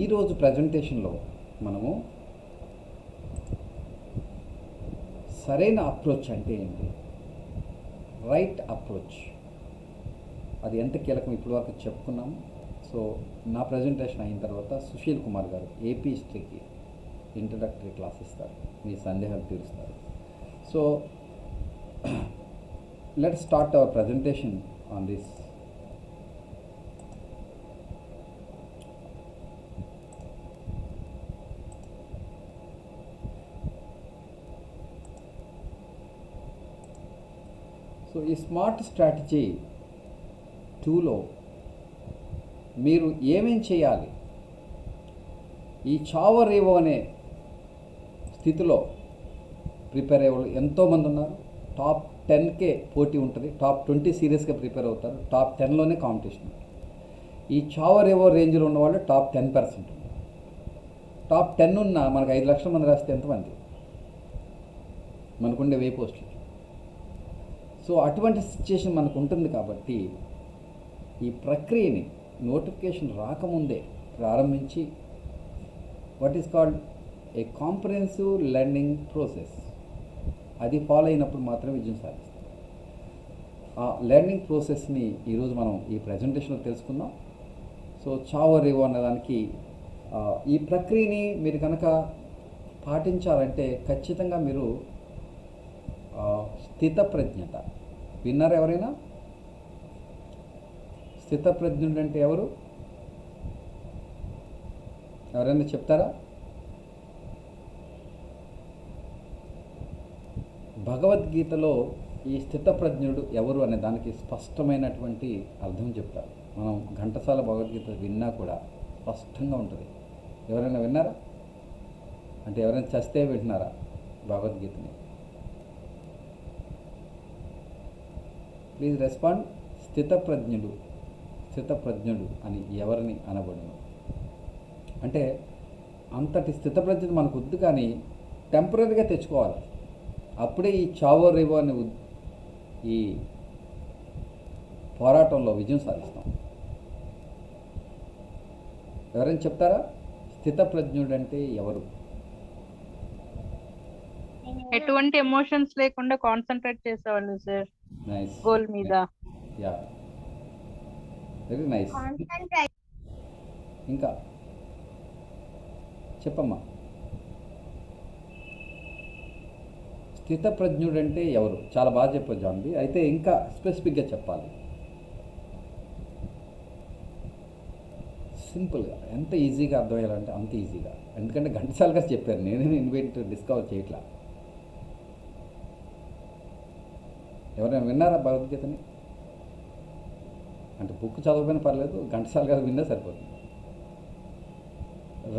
ఈరోజు ప్రజెంటేషన్లో మనము సరైన అప్రోచ్ అంటే ఏంటి, రైట్ అప్రోచ్, అది ఎంత కీలకం ఇప్పటివరకు చెప్పుకున్నాము. సో నా ప్రజెంటేషన్ అయిన తర్వాత సుశీల్ కుమార్ గారు ఏపీ హిస్టరీకి ఇంట్రడక్టరీ క్లాస్ ఇస్తారు, మీ సందేహాలు తీరుస్తారు. So let's start our presentation on this. So ఈ స్మార్ట్ స్ట్రాటజీ 2లో మీరు ఏమేం చేయాలి, ఈ చావో రేవో అనే స్థితిలో ప్రిపేర్ అయ్యే వాళ్ళు ఎంతోమంది ఉన్నారు. టాప్ 10కే పోటీ ఉంటుంది, టాప్ 20 సీరియస్గా ప్రిపేర్ అవుతారు, టాప్ 10లోనే కాంపిటీషన్ ఉంటుంది. ఈ చావో రేవో రేంజ్లో ఉన్నవాళ్ళు టాప్ 10% ఉన్నారు. టాప్ 10 ఉన్న మనకు 5 లక్షల మంది రాస్తే ఎంతమంది, మనకుండే 1000 పోస్టులు. సో అటువంటి సిచ్యుయేషన్ మనకు ఉంటుంది కాబట్టి ఈ ప్రక్రియని నోటిఫికేషన్ రాకముందే ప్రారంభించి what is called a comprehensive learning process, అది ఫాలో అయినప్పుడు మాత్రమే విజయం సాధిస్తాం. ఆ లెర్నింగ్ ప్రాసెస్ని ఈరోజు మనం ఈ ప్రజెంటేషన్లో తెలుసుకుందాం. సో చావో రేవో అన్నదానికి ఈ ప్రక్రియని మీరు కనుక పాటించాలంటే ఖచ్చితంగా మీరు స్థితప్రజ్ఞత విన్నారా ఎవరైనా? స్థితప్రజ్ఞుడు అంటే ఎవరు, ఎవరైనా చెప్తారా? భగవద్గీతలో ఈ స్థితప్రజ్ఞుడు ఎవరు అనే దానికి స్పష్టమైనటువంటి అర్థం చెప్తారు. మనం ఘంటసాల భగవద్గీత విన్నా కూడా స్పష్టంగా ఉంటుంది. ఎవరైనా విన్నారా? అంటే ఎవరైనా చస్తే వింటున్నారా భగవద్గీతని? Please respond. స్థితప్రజ్ఞుడు అని ఎవరిని అనబడును? అంటే అంతటి స్థితప్రజ్ఞత మనకు వద్దు, కానీ టెంపరీగా తెచ్చుకోవాలి. అప్పుడే ఈ చావో రేవో అనే ఈ పోరాటంలో విజయం సాధిస్తాం. ఎవరైనా చెప్తారా స్థితప్రజ్ఞుడు అంటే ఎవరు? ఎటువంటి ఎమోషన్స్ లేకుండా కాన్సన్ట్రేట్ చేసేవాళ్ళు సార్, నైస్, గోల్ మీద. Yeah, very nice. ఇంకా చెప్పమ్మా, స్థితప్రజ్ఞుడు అంటే ఎవరు? చాలా బాగా చెప్పొచ్చు జాన్వి, అయితే ఇంకా స్పెసిఫిక్గా చెప్పాలి. సింపుల్గా, ఎంత ఈజీగా అర్థమయ్యాలంటే అంత ఈజీగా, ఎందుకంటే ఘంటసాల చెప్పారు, నేనే ఇన్వెంట్ డిస్కవర్ చేయట్లా. ఎవరైనా విన్నారా భగవద్గీతని? అంటే బుక్ చదవకపోయినా పర్లేదు, ఘంటసాల గారు విన్నా సరిపోతుంది.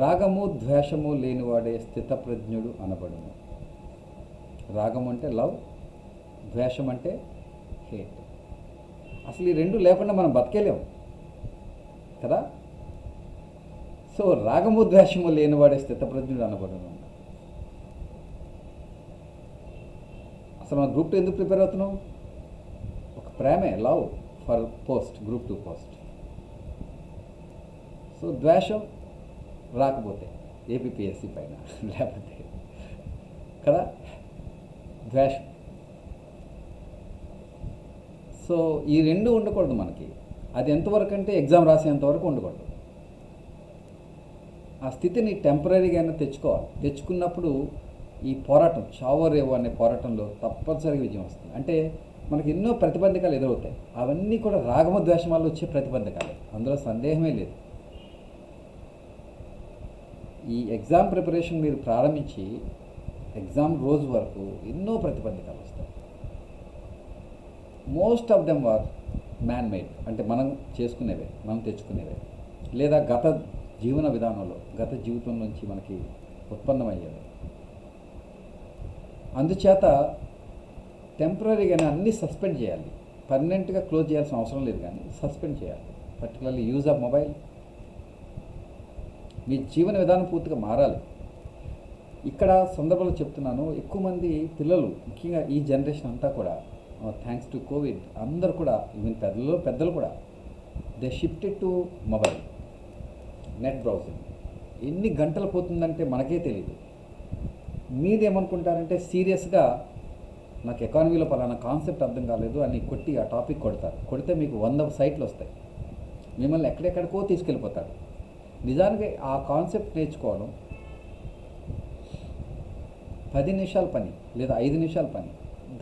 రాగము ద్వేషము లేనివాడే స్థితప్రజ్ఞుడు అనబడును. రాగం అంటే లవ్, ద్వేషం అంటే హేట్. అసలు ఈ రెండు లేకుండా మనం బతికేలేము కదా. సో రాగము ద్వేషము లేనివాడే స్థితప్రజ్ఞుడు అనబడును. అసలు మన గ్రూప్ 2 ఎందుకు ప్రిపేర్ అవుతున్నాం? ఒక ప్రేమే, love for post, group 2 post. So ద్వేషం రాకపోతే ఏపీఎస్సి పైన, లేకపోతే కదా ద్వేషం. సో ఈ రెండు ఉండకూడదు మనకి. అది ఎంతవరకు అంటే ఎగ్జామ్ రాసేంతవరకు ఉండకూడదు. ఆ స్థితిని టెంపరీగా అయినా తెచ్చుకోవాలి. తెచ్చుకున్నప్పుడు ఈ పోరాటం, చావో రేవో అనే పోరాటంలో తప్పనిసరిగా విజయం వస్తుంది. అంటే మనకి ఎన్నో ప్రతిబంధకాలు ఎదురవుతాయి, అవన్నీ కూడా రాగమ ద్వేషం వల్ల వచ్చే ప్రతిబంధకాలే, అందులో సందేహమే లేదు. ఈ ఎగ్జామ్ ప్రిపరేషన్ మీరు ప్రారంభించి ఎగ్జామ్ రోజు వరకు ఎన్నో ప్రతిబంధకాలు వస్తాయి. Most of them are man made, అంటే మనం చేసుకునేవే, మనం తెచ్చుకునేవే, లేదా గత జీవన విధానంలో, గత జీవితం నుంచి మనకి ఉత్పన్నమయ్యేవి. అందుచేత టెంపరీగానే అన్నీ సస్పెండ్ చేయాలి. పర్మనెంట్గా క్లోజ్ చేయాల్సిన అవసరం లేదు, కానీ సస్పెండ్ చేయాలి. Particularly use of mobile. మీ జీవన విధానం పూర్తిగా మారాలి. ఇక్కడ సందర్భంలో చెప్తున్నాను, ఎక్కువ మంది పిల్లలు, ముఖ్యంగా ఈ జనరేషన్ అంతా కూడా థ్యాంక్స్ టు కోవిడ్, అందరూ కూడా, ఈవెన్ పెద్దలు కూడా they shifted to mobile. Net browsing ఎన్ని గంటలు పోతుందంటే మనకే తెలియదు. మీరేమనుకుంటారంటే సీరియస్గా నాకు ఎకానమీలో పలానా కాన్సెప్ట్ అర్థం కాలేదు అని కొట్టి ఆ టాపిక్ కొడతారు. కొడితే మీకు 100 సైట్లు వస్తాయి, మిమ్మల్ని ఎక్కడెక్కడికో తీసుకెళ్ళిపోతాడు. నిజానికి ఆ కాన్సెప్ట్ నేర్చుకోవడం 10 నిమిషాల పని లేదా 5 నిమిషాల పని,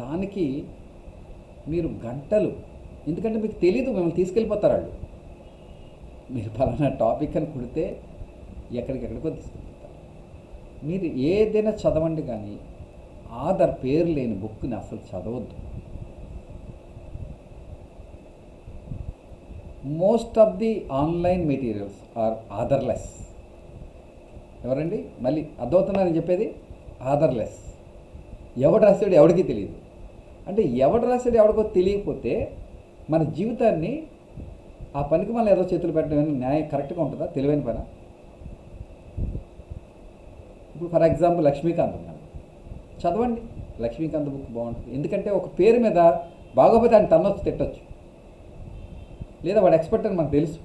దానికి మీరు గంటలు, ఎందుకంటే మీకు తెలీదు, మిమ్మల్ని తీసుకెళ్ళిపోతారు వాళ్ళు. మీరు పలానా టాపిక్ అని కొడితే ఎక్కడికెక్కడికో తీసుకెళ్ళిపోతారు. మీరు ఏదైనా చదవండి కానీ ఆధార్ పేరు లేని బుక్ని అసలు చదవద్దు. Most of the online materials are ఆధార్లెస్. ఎవరండి మళ్ళీ అర్థమవుతున్నారని చెప్పేది? ఆధార్లెస్. ఎవడు రాసాడు ఎవడికి తెలియదు. అంటే ఎవడు రాసాడు ఎవడికో తెలియకపోతే మన జీవితాన్ని ఆ పనికి మళ్ళీ ఏదో చేతులు పెట్టడం న్యాయం కరెక్ట్గా ఉంటుందా? తెలివైన పని. ఇప్పుడు ఫర్ ఎగ్జాంపుల్ లక్ష్మీకాంత్ ఉన్నాడు, చదవండి. లక్ష్మీకాంత్ బుక్ బాగుంటుంది. ఎందుకంటే ఒక పేరు మీద బాగోపోతే ఆయన తన్నొచ్చు, తిట్టచ్చు, లేదా వాడు ఎక్స్పర్ట్ అని మనకు తెలుసు.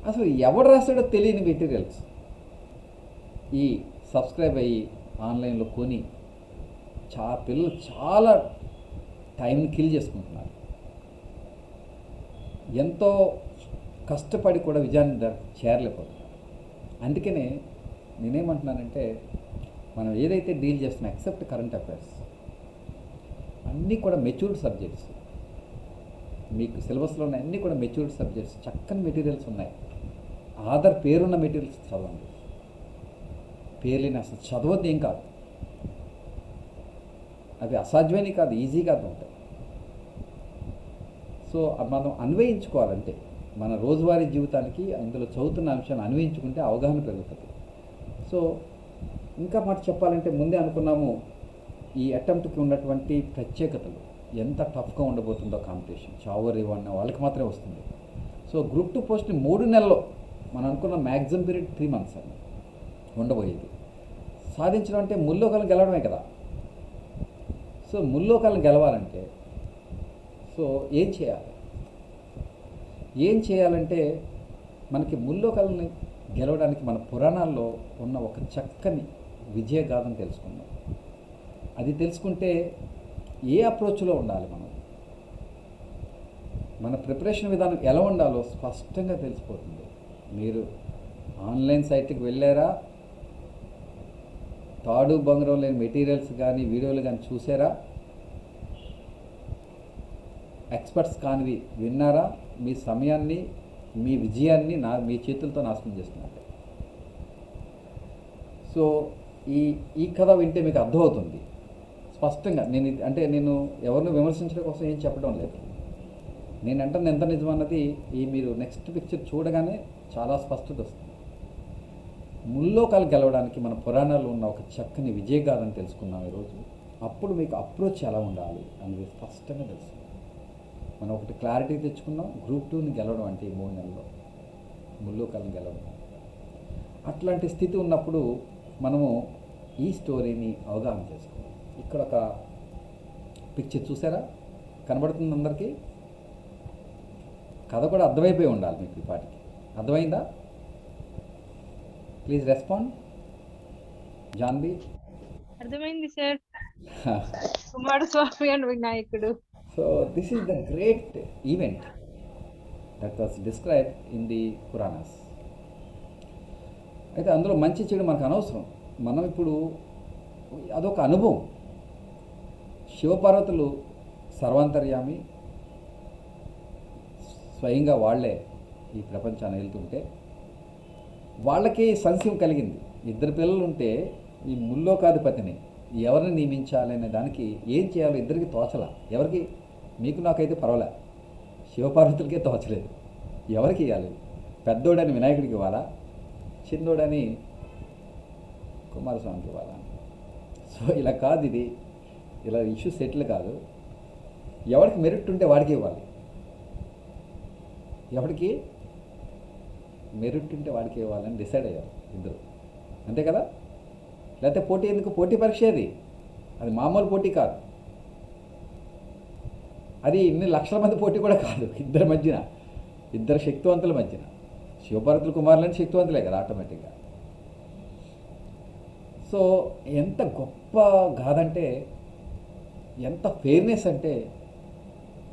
అసలు ఎవడు రాస్తాడో తెలియని మెటీరియల్స్ ఈ సబ్స్క్రైబ్ అయ్యి ఆన్లైన్లో కొని పిల్లలు చాలా టైంని కిల్ చేసుకుంటున్నారు. ఎంతో కష్టపడి కూడా విజయాన్ని చేరలేకపోతున్నారు. అందుకనే నేనేమంటున్నానంటే మనం ఏదైతే డీల్ చేస్తున్నాం, ఎక్సెప్ట్ కరెంట్ అఫైర్స్, అన్నీ కూడా మెచ్యూర్డ్ సబ్జెక్ట్స్. మీకు సిలబస్లో ఉన్న అన్నీ కూడా మెచ్యూర్డ్ సబ్జెక్ట్స్, చక్కని మెటీరియల్స్ ఉన్నాయి. ఆధార్ పేరున్న మెటీరియల్స్ చదవండి. పేర్లేని అసలు చదవద్దు, ఏం కాదు. అవి అసాధ్యమని కాదు, ఈజీగా ఉంటాయి. సో మనం అన్వయించుకోవాలంటే మన రోజువారీ జీవితానికి ఇందులో చదువుతున్న అంశాన్ని అన్వయించుకుంటే అవగాహన పెరుగుతుంది. సో ఇంకా మాట చెప్పాలంటే ముందే అనుకున్నాము ఈ అటెంప్ట్కి ఉన్నటువంటి ప్రత్యేకతలు, ఎంత టఫ్గా ఉండబోతుందో కాంపిటీషన్. చావో అన్న వాళ్ళకి మాత్రమే వస్తుంది. సో గ్రూప్ 2 పోస్ట్ని 3 నెలల్లో మనం అనుకున్న మ్యాక్సిమం పీరియడ్ 3 months అని ఉండబోయేది. సాధించడం అంటే ముల్లోకాలను గెలవడమే కదా. సో ముల్లోకాలను గెలవాలంటే సో ఏం చేయాలి? ఏం చేయాలంటే మనకి ముల్లోకాలని గెలవడానికి మన పురాణాల్లో ఉన్న ఒక చక్కని విజయగాథను తెలుసుకుందాం. అది తెలుసుకుంటే ఏ అప్రోచ్లో ఉండాలి, మన ప్రిపరేషన్ విధానం ఎలా ఉండాలో స్పష్టంగా తెలిసిపోతుంది. మీరు ఆన్లైన్ సైట్కి వెళ్ళారా, తాడు బంగారం లేని మెటీరియల్స్ కానీ వీడియోలు కానీ చూసారా, ఎక్స్పర్ట్స్ కానివి విన్నారా, మీ సమయాన్ని మీ విజయాన్ని మీ చేతులతో నాశనం చేస్తున్నారు. సో ఈ కథ వింటే మీకు అర్థమవుతుంది స్పష్టంగా. నేను ఎవరిని విమర్శించడం కోసం ఏం చెప్పడం లేదు. నేను అంటాను ఎంత నిజమన్నది మీరు నెక్స్ట్ పిక్చర్ చూడగానే చాలా స్పష్టత వస్తుంది. ముల్లోకాలు గెలవడానికి మన పురాణాల్లో ఉన్న ఒక చక్కని విజయగాథను తెలుసుకున్నాం ఈరోజు. అప్పుడు మీకు అప్రోచ్ ఎలా ఉండాలి అనేది స్పష్టంగా తెలుస్తుంది. మనం ఒకటి క్లారిటీ తెచ్చుకున్నాం, గ్రూప్ 2ని గెలవడం అంటే ఈ 3 నెలల్లో ముల్లోకాలను గెలవడం. అట్లాంటి స్థితి ఉన్నప్పుడు మనము ఈ స్టోరీని అవగాహన చేసుకోవాలి. ఇక్కడ ఒక పిక్చర్ చూసారా, కనబడుతుంది అందరికీ. కథ కూడా అర్థమైపోయి ఉండాలి మీకు. ఈ పాటికి అర్థమైందా? Please respond. జాన్వి అర్థమైంది సార్. కుమారస్వామి అండ్ వినాయకుడు. So this is the great event that was described in the Puranas. అయితే అందులో మంచి చెడు మనకు అనవసరం. మనం ఇప్పుడు అదొక అనుభవం. శివపార్వతులు సర్వాంతర్యామి, స్వయంగా వాళ్ళే ఈ ప్రపంచాన్ని వెళ్తుంటే వాళ్ళకి సంశయం కలిగింది. 2 పిల్లలు ఉంటే ఈ ముల్లోకాధిపతిని ఎవరిని నియమించాలి అనే దానికి ఏం చేయాలో ఇద్దరికి తోచలా. ఎవరికి? మీకు నాకైతే పర్వాలే, శివపార్వతులకే తోచలేదు. ఎవరికి ఇవ్వాలి? పెద్దోడని వినాయకుడికి ఇవ్వాలా, చిన్నోడని కుమారస్వామికి ఇవ్వాలా? సో ఇలా కాదు, ఇది ఇలా ఇష్యూ సెటిల్ కాదు. ఎవరికి మెరిట్ ఉంటే వాడికి ఇవ్వాలి. ఎవరికి మెరిట్ ఉంటే వాడికి ఇవ్వాలని డిసైడ్ అయ్యారు ఇద్దరు, అంతే కదా? లేకపోతే పోటీ ఎందుకు? పోటీ పరీక్ష అది మామూలు పోటీ కాదు. అది ఇన్ని లక్షల మంది పోటీ కూడా కాదు. ఇద్దరి మధ్యన, ఇద్దరు శక్తివంతుల మధ్యన. శివపార్వతుల కుమారులని శక్తివంతులే కదా ఆటోమేటిక్గా. సో ఎంత గొప్ప గాథ అంటే, ఎంత ఫెయిర్నెస్ అంటే,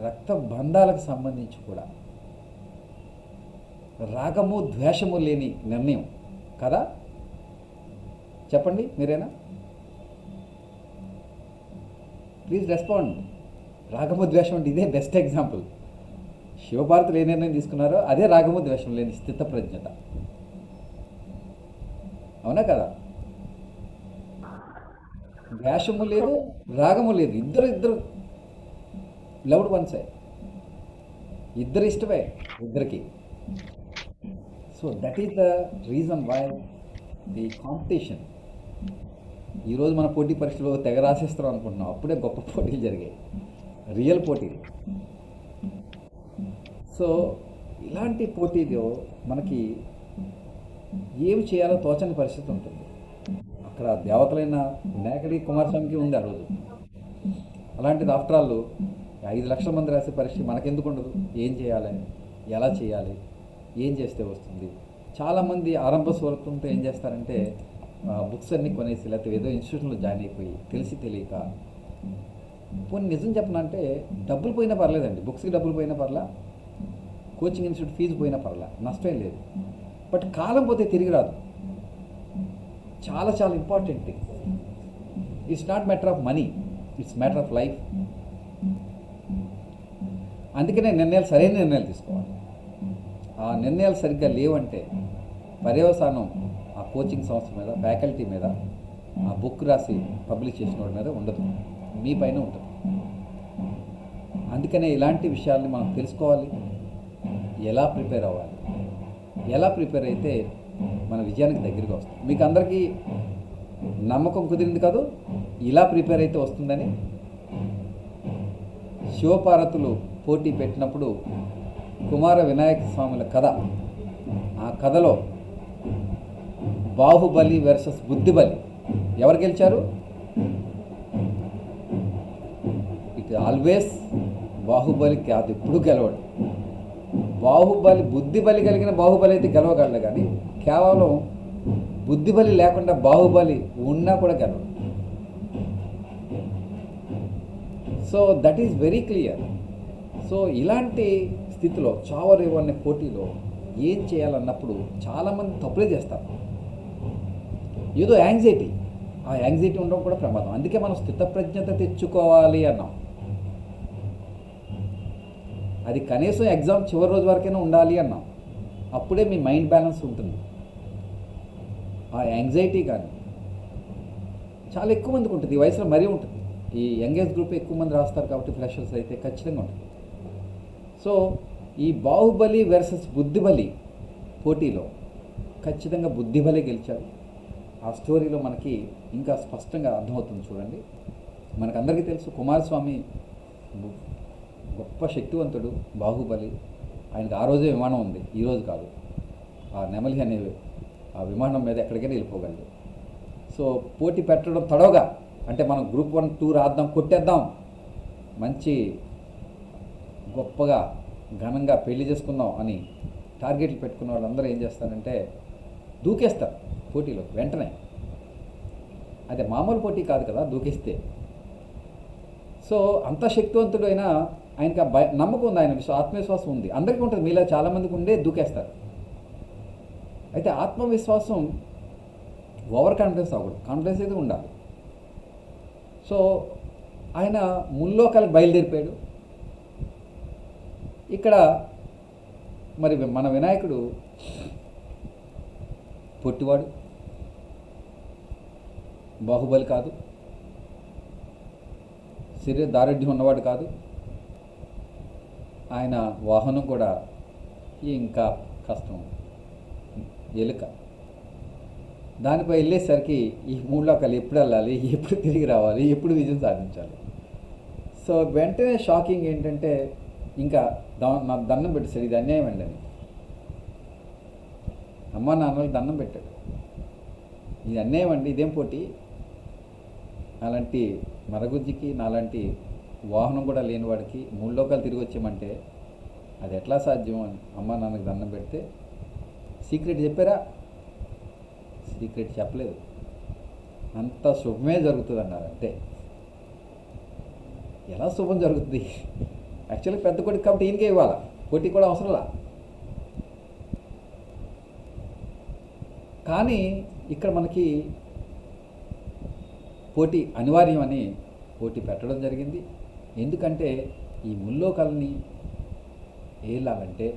రక్త బంధాలకు సంబంధించి కూడా రాగము ద్వేషము లేని నిర్ణయం కదా. చెప్పండి మీరేనా? Please respond. రాగము ద్వేషం అంటే ఇదే బెస్ట్ ఎగ్జాంపుల్. శివపార్వతులు ఏ నిర్ణయం తీసుకున్నారో అదే రాగము ద్వేషం లేని స్థితప్రజ్ఞత. అవునా కదా? ద్వేషము లేదు, రాగము లేదు, ఇద్దరు లవ్డ్ వన్సే, ఇద్దరు ఇష్టమే ఇద్దరికి. So that is the reason why the competition. ఈరోజు మన పోటీ పరీక్షలో తెగ రాసేస్తాం అనుకుంటున్నాం, అప్పుడే గొప్ప పోటీలు జరిగాయి, రియల్ పోటీలు. సో ఇలాంటి పోటీలో మనకి ఏమి చేయాలో తోచని పరిస్థితి ఉంటుంది. అక్కడ దేవతలైన నేకడి కుమారస్వామికి ఉంది ఆ రోజు. అలాంటిది ఆఫ్టర్ ఆల్ 5 లక్షల మంది రాసే పరీక్ష మనకెందుకు ఉండదు? ఏం చేయాలి, ఎలా చేయాలి, ఏం చేస్తే వస్తుంది? చాలామంది ఆరంభ స్వరూపంతో ఏం చేస్తారంటే బుక్స్ అన్నీ కొనేసి లేకపోతే ఏదో ఇన్స్టిట్యూషన్లో జాయిన్ అయిపోయి తెలిసి తెలియక, పోనీ నిజం చెప్పనంటే డబ్బులు పోయినా పర్లేదండి, బుక్స్కి డబ్బులు పోయినా పర్లా, కోచింగ్ ఇన్స్టిట్యూట్ ఫీజు పోయినా పర్లా, నష్టం లేదు. బట్ కాలం పోతే తిరిగి రాదు. చాలా చాలా important thing. It's not matter of money, it's matter of life. అందుకనే నిర్ణయాలు, సరైన నిర్ణయాలు తీసుకోవాలి. ఆ నిర్ణయాలు సరిగ్గా లేవంటే పర్యవసానం ఆ కోచింగ్ సంస్థ మీద, ఫ్యాకల్టీ మీద, ఆ బుక్ రాసి పబ్లిష్ చేసిన వాడి మీద ఉండదు, మీ పైన ఉంటుంది. అందుకనే ఇలాంటి విషయాల్ని మనం తెలుసుకోవాలి. ఎలా ప్రిపేర్ అవ్వాలి, ఎలా ప్రిపేర్ అయితే మన విజయానికి దగ్గరగా వస్తుంది. మీకు అందరికీ నమ్మకం కుదిరింది కాదు ఇలా ప్రిపేర్ అయితే వస్తుందని. శివపార్వతులు పోటీ పెట్టినప్పుడు కుమార వినాయక స్వాముల కథ, ఆ కథలో బాహుబలి వర్సెస్ బుద్ధిబలి ఎవరు గెలిచారు? ఇట్ ఆల్వేస్ బాహుబలి కాదు, ఎప్పుడు గెలవడు. బాహుబలి, బుద్ధిబలి కలిగిన బాహుబలి అయితే గెలవగలడు, కానీ కేవలం బుద్ధిబలి లేకుండా బాహుబలి ఉన్నా కూడా గెలవడు. So that is very clear. So ఇలాంటి స్థితిలో చావరేవు అనే పోటీలో ఏం చేయాలన్నప్పుడు చాలామంది తప్పులే చేస్తారు. ఏదో యాంగ్జైటీ, ఆ యాంగ్జైటీ ఉండడం కూడా ప్రమాదం. అందుకే మనం స్థితప్రజ్ఞత తెచ్చుకోవాలి అన్నాం. అది కనీసం ఎగ్జామ్ చివరి రోజు వరకైనా ఉండాలి అన్నాం. అప్పుడే మీ మైండ్ బ్యాలెన్స్ ఉంటుంది. ఆ యాంగ్జైటీ కానీ చాలా ఎక్కువ మందికి ఉంటుంది, ఈ వయసులో మరీ ఉంటుంది. ఈ యంగేజ్ గ్రూప్ ఎక్కువ మంది రాస్తారు కాబట్టి ఫ్రెషర్స్ అయితే ఖచ్చితంగా ఉంటుంది. సో ఈ బాహుబలి వర్సెస్ బుద్ధిబలి పోటీలో ఖచ్చితంగా బుద్ధిబలి గెలిచాడు. ఆ స్టోరీలో మనకి ఇంకా స్పష్టంగా అర్థమవుతుంది. చూడండి, మనకందరికీ తెలుసు కుమారస్వామి గొప్ప శక్తివంతుడు, బాహుబలి. ఆయనకు ఆ రోజే విమానం ఉంది, ఈరోజు కాదు. ఆ నెమలి అనే ఆ విమానం మీద ఎక్కడికైనా వెళ్ళిపోగలడు. సో పోటీ పెట్టడం తడవగా, అంటే మనం గ్రూప్ 1, 2 రాద్దాం, కొట్టేద్దాం, మంచి గొప్పగా ఘనంగా పెళ్లి చేసుకుందాం అని టార్గెట్లు పెట్టుకున్న వాళ్ళందరూ ఏం చేస్తారంటే దూకేస్తారు పోటీలో వెంటనే. అదే మామూలు పోటీ కాదు కదా దూకేస్తే. సో అంత శక్తివంతుడు అయినా ఆయనకి నమ్మకం ఉంది, ఆయన ఆత్మవిశ్వాసం ఉంది. అందరికీ ఉంటుంది, మీలో చాలామందికి ఉండే దూకేస్తారు. అయితే ఆత్మవిశ్వాసం ఓవర్ కాన్ఫిడెన్స్ అవ్వకూడదు, కాన్ఫిడెన్స్ అయితే ఉండాలి. సో ఆయన ముల్లోకాలకు బయలుదేరిపోయాడు. ఇక్కడ మరి మన వినాయకుడు పొట్టివాడు, బాహుబలి కాదు, శరీర దారుఢ్యం ఉన్నవాడు కాదు. ఆయన వాహనం కూడా ఇంకా కష్టం, ఎలుక. దానిపై వెళ్ళేసరికి ఈ 3 లోకాలు ఎప్పుడు వెళ్ళాలి, ఎప్పుడు తిరిగి రావాలి, ఎప్పుడు విజయం సాధించాలి. సో వెంటనే షాకింగ్ ఏంటంటే ఇంకా నాకు దండం పెట్టేశాడు, ఇది అన్యాయం అండి అని. అమ్మ నాన్నలకు దండం పెట్టాడు, ఇది అన్యాయం అండి, ఇదేం పోటీ, అలాంటి మరగుజ్జికి నాలాంటి వాహనం కూడా లేని వాడికి 3 లోకాలు తిరిగి వచ్చామంటే అది ఎట్లా సాధ్యం అని అమ్మ నాన్నకు దండం పెడితే సీక్రెట్ చెప్పారా? సీక్రెట్ చెప్పలేదు. అంత శుభమే జరుగుతుంది అన్నారు అంతే. ఎలా శుభం జరుగుతుంది? యాక్చువల్గా పెద్ద కొడుకు కాబట్టి ఈయనకే ఇవ్వాలి, పోటీ కూడా అవసరంలా. కానీ ఇక్కడ మనకి పోటీ అనివార్యమని పోటీ పెట్టడం జరిగింది. ఎందుకంటే ఈ ముల్లోకాలని ఏలాలంటే,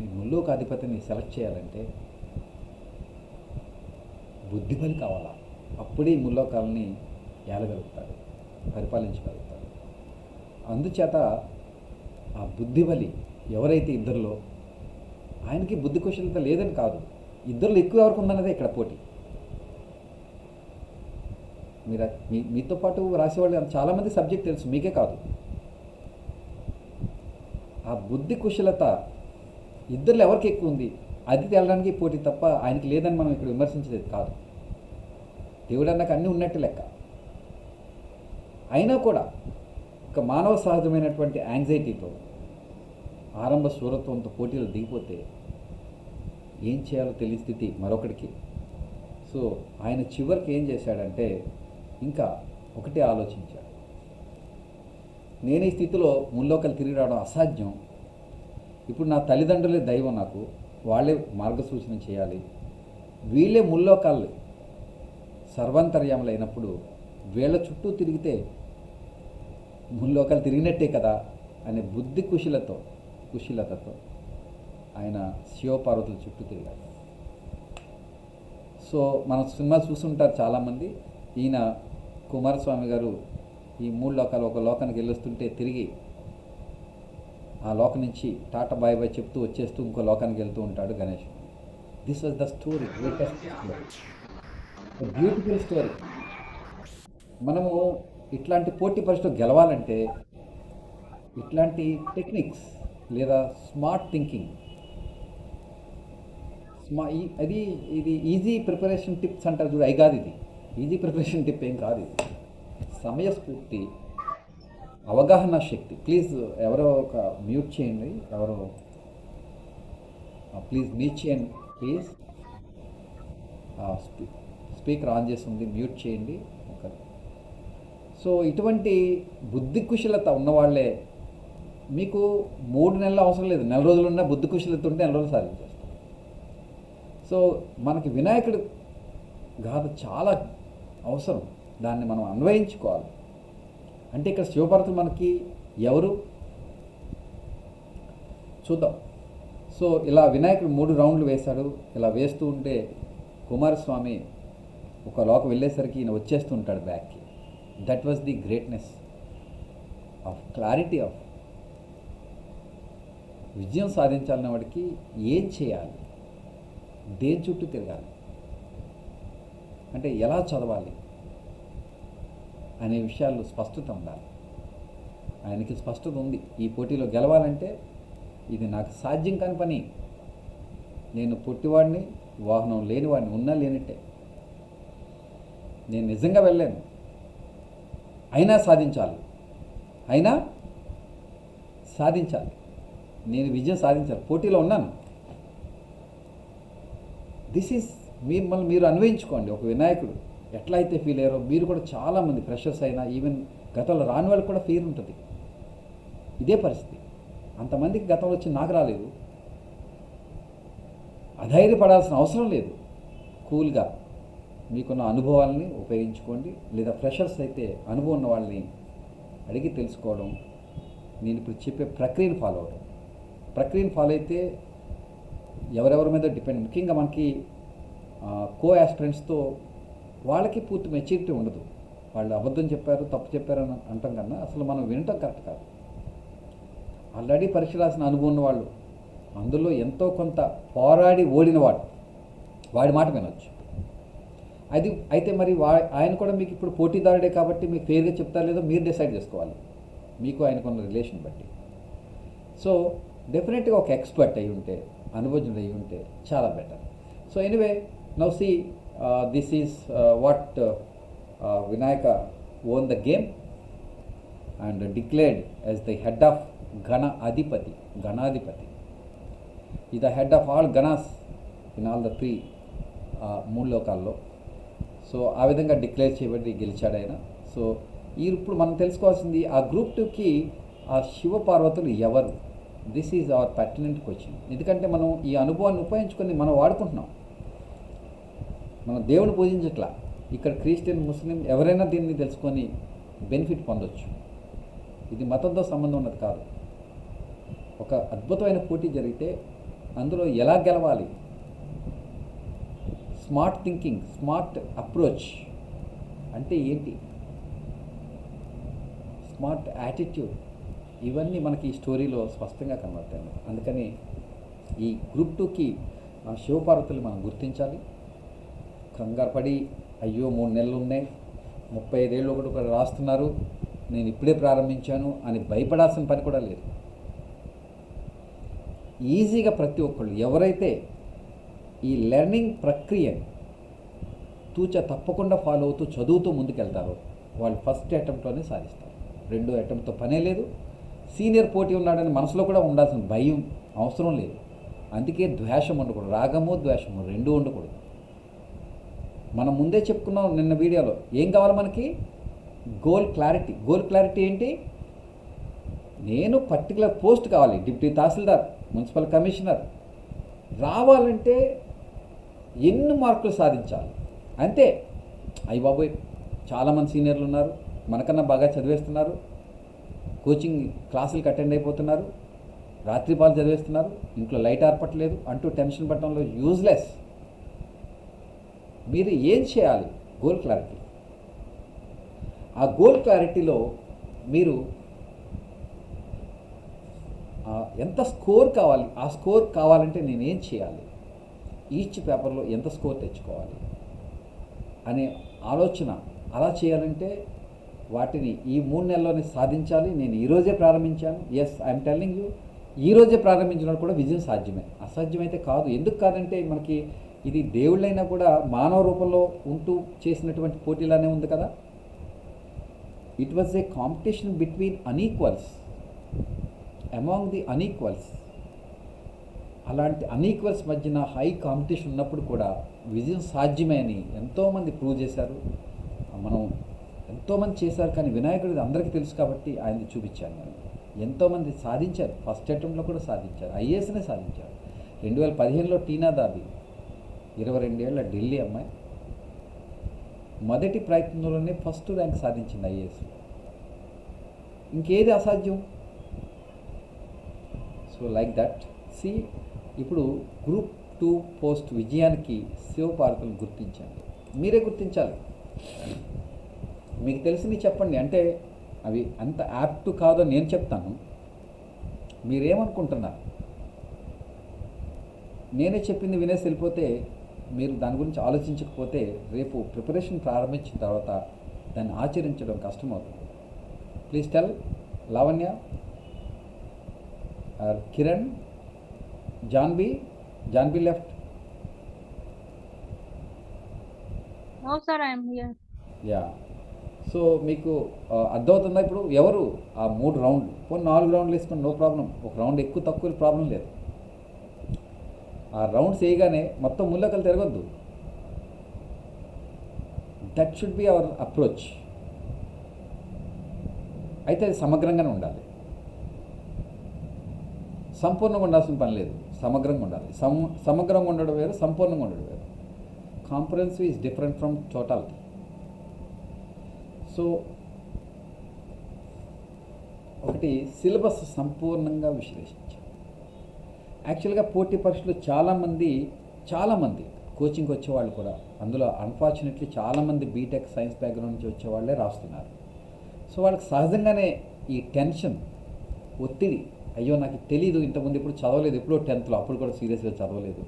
ఈ ముల్లోక అధిపతిని సెలెక్ట్ చేయాలంటే బుద్ధిబలి కావాలా. అప్పుడే ఈ ముల్లోకాలని ఏలగలుగుతాడు, పరిపాలించగలుగుతాడు. అందుచేత ఆ బుద్ధిబలి ఎవరైతే ఇద్దరిలో, ఆయనకి బుద్ధి కుశలత లేదని కాదు, ఇద్దరిలో ఎక్కువ ఎవరికి ఉందన్నదే ఇక్కడ పోటీ. మీరు మీతో పాటు రాసేవాళ్ళు చాలామంది సబ్జెక్ట్ తెలుసు, మీకే కాదు. ఆ బుద్ధి కుశలత ఇద్దరిలో ఎవరికి ఎక్కువ ఉంది అది తేలడానికి పోటీ తప్ప ఆయనకి లేదని మనం ఇక్కడ విమర్శించేది కాదు. దేవుడు అన్నాక అన్నీ ఉన్నట్టు లెక్క. అయినా కూడా ఒక మానవ సహజమైనటువంటి యాంగ్జైటీతో, ఆరంభ శూరత్వంతో పోటీలు దిగిపోతే ఏం చేయాలో తెలియ స్థితి మరొకటికి. సో ఆయన చివరికి ఏం చేశాడంటే ఇంకా ఒకటే ఆలోచించాడు, నేను ఈ స్థితిలో ముల్లోకలు తిరిగి రావడం అసాధ్యం. ఇప్పుడు నా తల్లిదండ్రులే దైవం, నాకు వాళ్ళే మార్గసూచన చేయాలి. వీళ్ళే ముల్లోకాలు సర్వాంతర్యాములు అయినప్పుడు వీళ్ళ చుట్టూ తిరిగితే ముల్లోకాలు తిరిగినట్టే కదా అనే బుద్ధి కుశలతతో ఆయన శివపార్వతుల చుట్టూ తిరిగాడు. సో మన సినిమా చూస్తుంటారు చాలామంది. ఈయన కుమారస్వామి గారు ఈ 3 లోకాలు ఒక లోకానికి వెళ్ళొస్తుంటే తిరిగి ఆ లోకం నుంచి టాటా బాయ్ బాయ్ చెప్తూ వచ్చేస్తూ ఇంకో లోకానికి వెళ్తూ ఉంటాడు Ganesh. This was the story, greatest story, beautiful story. మనము ఇట్లాంటి పోటీ పరీక్షలో గెలవాలంటే ఇట్లాంటి టెక్నిక్స్ లేదా స్మార్ట్ థింకింగ్, ఇది ఈజీ ప్రిపరేషన్ టిప్స్ అంటారు చూడు, అవి కాదు. ఇది ఈజీ ప్రిపరేషన్ టిప్ ఏం కాదు. ఇది సమయస్ఫూర్తి, అవగాహన శక్తి. ప్లీజ్ ఎవరో ఒక మ్యూట్ చేయండి, ఎవరో ప్లీజ్ మ్యూట్ చేయండి ప్లీజ్. స్పీకర్ ఆన్ చేస్తుంది, మ్యూట్ చేయండి. సో ఇటువంటి బుద్ధి కుశలత ఉన్నవాళ్లే, మీకు 3 నెలలు అవసరం లేదు, 4 రోజులున్నా బుద్ధి కుశలత ఉంటే 4 రోజులు సాధించేస్తారు. సో మనకి వినాయకుడు గాథ చాలా అవసరం, దాన్ని మనం అన్వయించుకోవాలి. అంటే ఇక్కడ శివపార్వతులు మనకి ఎవరు చూద్దాం. సో ఇలా వినాయకుడు 3 రౌండ్లు వేశాడు. ఇలా వేస్తూ ఉంటే కుమారస్వామి ఒక లోకం వెళ్ళేసరికి ఈయన వచ్చేస్తూ ఉంటాడు బ్యాక్కి. That was the greatness of clarity of విజయం సాధించాలన్న వాడికి ఏం చేయాలి, దేని చుట్టూ తిరగాలి, అంటే ఎలా చదవాలి అనే విషయాల్లో స్పష్టత ఉండాలి. ఆయనకి స్పష్టత ఉంది. ఈ పోటీలో గెలవాలంటే ఇది నాకు సాధ్యం కాని పని, నేను పొట్టివాడిని, వాహనం లేనివాడిని, ఉన్నా లేనట్టే, నేను నిజంగా వెళ్ళాను, అయినా సాధించాలి, నేను విజయం సాధించాలి, పోటీలో ఉన్నాను. దిస్ ఈజ్ మీరు అన్వయించుకోండి. ఒక వినాయకుడు ఎట్లా అయితే ఫీల్ అయ్యారో మీరు కూడా చాలామంది ఫ్రెషర్స్ అయినా, ఈవెన్ గతంలో రాని వాళ్ళకి కూడా ఫీల్ ఉంటుంది. ఇదే పరిస్థితి. అంతమందికి గతంలో వచ్చి నాకు రాలేదు. అధైర్యపడాల్సిన అవసరం లేదు. కూల్గా మీకున్న అనుభవాలని ఉపయోగించుకోండి. లేదా ఫ్రెషర్స్ అయితే అనుభవం ఉన్న వాళ్ళని అడిగి తెలుసుకోవడం, నేను ఇప్పుడు చెప్పే ప్రక్రియను ఫాలో అవడం. ప్రక్రియను ఫాలో అయితే ఎవరెవరి మీద డిపెండ్. ముఖ్యంగా మనకి కో ఆస్పిరెంట్స్తో వాళ్ళకి పూర్తి మెచ్యూరిటీ ఉండదు. వాళ్ళు అబద్ధం చెప్పారు, తప్పు చెప్పారు అని అంటాం కన్నా అసలు మనం వినటం కరెక్ట్ కాదు. ఆల్రెడీ పరీక్ష రాసిన అనుభవం ఉన్న వాళ్ళు, అందులో ఎంతో కొంత పోరాడి ఓడిన వాడి మాట వినొచ్చు. అయితే మరి ఆయన కూడా మీకు ఇప్పుడు పోటీదారుడే కాబట్టి మీకు ఫెయిర్గా చెప్తారు లేదో మీరు డిసైడ్ చేసుకోవాలి, మీకు ఆయనకున్న రిలేషన్ బట్టి. సో డెఫినెట్గా ఒక ఎక్స్పర్ట్ అయి ఉంటే, అనుభవజ్ఞుడు అయి ఉంటే చాలా better. So anyway, now see this is what Vinayaka won the game and declared as the head of Ganadipati. He is the head of all Ganas in all the 3 3 లోకాల్లో. So ఆ విధంగా declare చేయబడి గెలిచాడు ఆయన. So ఇప్పుడు మనం తెలుసుకోవాల్సింది ఆ గ్రూప్ 2కి ఆ శివ పార్వతులు ఎవరు? This is our pertinent question. ఎందుకంటే మనం ఈ అనుభవాన్ని ఉపయోగించుకొని మనం వాడుకుంటున్నాం. మనం దేవుని పూజించట్లా. ఇక్కడ క్రిస్టియన్, ముస్లిం ఎవరైనా దీన్ని తెలుసుకొని బెనిఫిట్ పొందొచ్చు. ఇది మతంతో సంబంధం ఉన్నది కాదు. ఒక అద్భుతమైన పోటీ జరిగితే అందులో ఎలా గెలవాలి, స్మార్ట్ థింకింగ్, స్మార్ట్ అప్రోచ్ అంటే ఏంటి, స్మార్ట్ యాటిట్యూడ్, ఇవన్నీ మనకి ఈ స్టోరీలో స్పష్టంగా కనబడతాయి. అందుకని ఈ గ్రూప్ 2కి శివపార్వతులు మనం గుర్తించాలి. కంగారు పడి అయ్యో 3 నెలలు ఉన్నాయి, 35 ఏళ్ళు ఒకటి రాస్తున్నారు, నేను ఇప్పుడే ప్రారంభించాను అని భయపడాల్సిన పని కూడా లేదు. ఈజీగా ప్రతి ఒక్కళ్ళు ఎవరైతే ఈ లెర్నింగ్ ప్రక్రియని తూచా తప్పకుండా ఫాలో అవుతూ చదువుతూ ముందుకెళ్తారో వాళ్ళు ఫస్ట్ అటెంప్ట్లోనే సాధిస్తారు. రెండో అటెంప్ట్తో పనే లేదు. సీనియర్ పోటీ ఉన్నాడని మనసులో కూడా ఉండాల్సిన భయం అవసరం లేదు. అందుకే ద్వేషం ఉండకూడదు. రాగము ద్వేషము రెండూ ఉండకూడదు. మనం ముందే చెప్పుకున్నాం నిన్న వీడియోలో. ఏం కావాలి మనకి? Goal clarity. గోల్ క్లారిటీ ఏంటి? నేను పర్టికులర్ పోస్ట్ కావాలి, డిప్యూటీ తహసీల్దార్, మున్సిపల్ కమిషనర్ రావాలంటే ఎన్ని మార్కులు సాధించాలి అంతే. అయ్య బాబోయ్, చాలామంది సీనియర్లు ఉన్నారు, మనకన్నా బాగా చదివేస్తున్నారు, కోచింగ్ క్లాసులకు అటెండ్ అయిపోతున్నారు, రాత్రిపాలు చదివేస్తున్నారు, ఇంట్లో లైట్ ఆర్పట్లేదు అంటూ టెన్షన్ పడటంలో యూజ్లెస్. మీరు ఏం చేయాలి? Goal clarity. ఆ గోల్ క్లారిటీలో మీరు ఎంత స్కోర్ కావాలి, ఆ స్కోర్ కావాలంటే నేనేం చేయాలి, ఈచ్ పేపర్లో ఎంత స్కోర్ తెచ్చుకోవాలి అనే ఆలోచన. అలా చేయాలంటే వాటిని ఈ 3 నెలల్లోనే సాధించాలి. నేను ఈరోజే ప్రారంభించాను. ఎస్, ఐఎమ్ టెల్లింగ్ యూ, ఈరోజే ప్రారంభించినప్పుడు కూడా విజయం సాధ్యమే. అసాధ్యమైతే కాదు. ఎందుకు కాదంటే మనకి ఇది దేవుళ్ళైనా కూడా మానవ రూపంలో ఉంటూ చేసినటువంటి పోటీలానే ఉంది కదా. It was a competition between అన్ఈక్వల్స్, among the అన్ఈక్వల్స్. అలాంటి అన్ఈక్వల్స్ మధ్యన హై కాంపిటీషన్ ఉన్నప్పుడు కూడా విజయం సాధ్యమే అని ఎంతోమంది ప్రూవ్ చేశారు. మనం ఎంతోమంది చేశారు, కానీ వినాయకుడిది అందరికీ తెలుసు కాబట్టి ఆయనది చూపించాను నేను. ఎంతోమంది సాధించారు, ఫస్ట్ అటెంప్ట్లో కూడా సాధించారు, ఐఏఎస్నే సాధించారు. 2015లో టీనా దాబి, 22 ఏళ్ల ఢిల్లీ అమ్మాయి, మొదటి ప్రయత్నంలోనే ఫస్ట్ ర్యాంక్ సాధించింది ఐఏఎస్. ఇంకేది అసాధ్యం? So like that. సి, ఇప్పుడు గ్రూప్ 2 పోస్ట్ విజయానికి శివపార్వతులను గుర్తించండి. మీరే గుర్తించాలి. మీకు తెలిసింది చెప్పండి. అంటే అవి అంత యాప్ట్ కాదో నేను చెప్తాను, మీరేమనుకుంటున్నారు? నేనే చెప్పింది వినేసి వెళ్ళిపోతే, మీరు దాని గురించి ఆలోచించకపోతే రేపు ప్రిపరేషన్ ప్రారంభించిన తర్వాత దాన్ని ఆచరించడం కష్టమవుతుంది. Please tell. Lavanya, Kiran, Janbi left. No sir, I am here. Yeah. So మీకు అర్థమవుతుందా ఇప్పుడు? ఎవరు ఆ 3 రౌండ్లు, 4 రౌండ్లు వేసుకొని నో ప్రాబ్లం. ఒక రౌండ్ ఎక్కువ తక్కువ ప్రాబ్లం లేదు. ఆ రౌండ్స్ వేయగానే మొత్తం ముల్లకలు తిరగొద్దు. That should be our approach. అయితే అది సమగ్రంగానే ఉండాలి. సంపూర్ణంగా ఉండాల్సిన పని లేదు, సమగ్రంగా ఉండాలి. సమగ్రంగా ఉండడం వేరు, సంపూర్ణంగా ఉండడం వేరు. Comprehensive is different from totality. So ఒకటి, సిలబస్ సంపూర్ణంగా విశ్లేషించాలి. యాక్చువల్గా పోటీ పరీక్షలు చాలామంది కోచింగ్కి వచ్చేవాళ్ళు కూడా, అందులో అన్ఫార్చునేట్లీ చాలామంది బీటెక్ సైన్స్ బ్యాక్గ్రౌండ్ నుంచి వచ్చేవాళ్ళే రాస్తున్నారు. సో వాళ్ళకి సహజంగానే ఈ టెన్షన్, ఒత్తిడి, అయ్యో నాకు తెలీదు, ఇంతకుముందు ఇప్పుడు చదవలేదు, ఎప్పుడో 10th అప్పుడు కూడా సీరియస్గా చదవలేదు,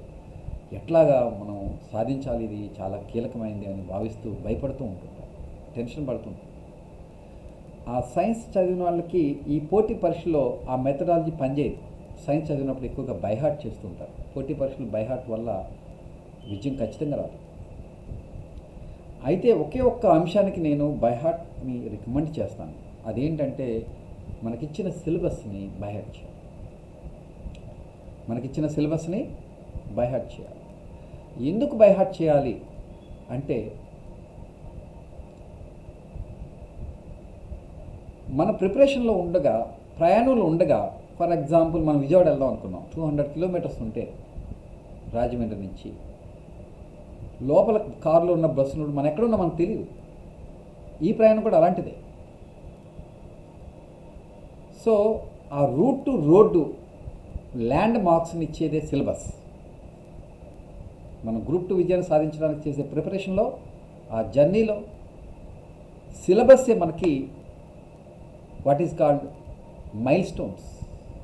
ఎట్లాగా మనం సాధించాలి, ఇది చాలా కీలకమైంది అని భావిస్తూ భయపడుతూ ఉంటుంటారు, టెన్షన్ పడుతుంటారు. ఆ సైన్స్ చదివిన వాళ్ళకి ఈ పోటీ పరీక్షలో ఆ మెథడాలజీ పనిచేయదు. సైన్స్ చదివినప్పుడు ఎక్కువగా బైహార్ట్ చేస్తుంటారు. పోటీ పరీక్షలు బైహార్ట్ వల్ల విజయం ఖచ్చితంగా రాదు. అయితే ఒకే ఒక్క అంశానికి నేను బైహార్ట్ని రికమెండ్ చేస్తాను. అదేంటంటే మనకిచ్చిన సిలబస్ని బైహార్ట్ చేయాలి. ఎందుకు బైహార్ట్ చేయాలి అంటే మన ప్రిపరేషన్లో ఉండగా, ప్రయాణంలో ఉండగా, ఫర్ ఎగ్జాంపుల్ మనం విజయవాడ వెళ్దాం అనుకున్నాం, 200 కిలోమీటర్స్ ఉంటే రాజమండ్రి నుంచి, లోపల కారులో ఉన్న బస్సులు మనం ఎక్కడున్నా మనకు తెలియదు. ఈ ప్రయాణం కూడా అలాంటిదే. సో ఆ రూట్ టు రోడ్డు ల్యాండ్ మార్క్స్ని ఇచ్చేదే సిలబస్. మనం గ్రూప్ 2 విజయాన్ని సాధించడానికి చేసే ప్రిపరేషన్లో, ఆ జర్నీలో సిలబస్సే మనకి what is called milestones.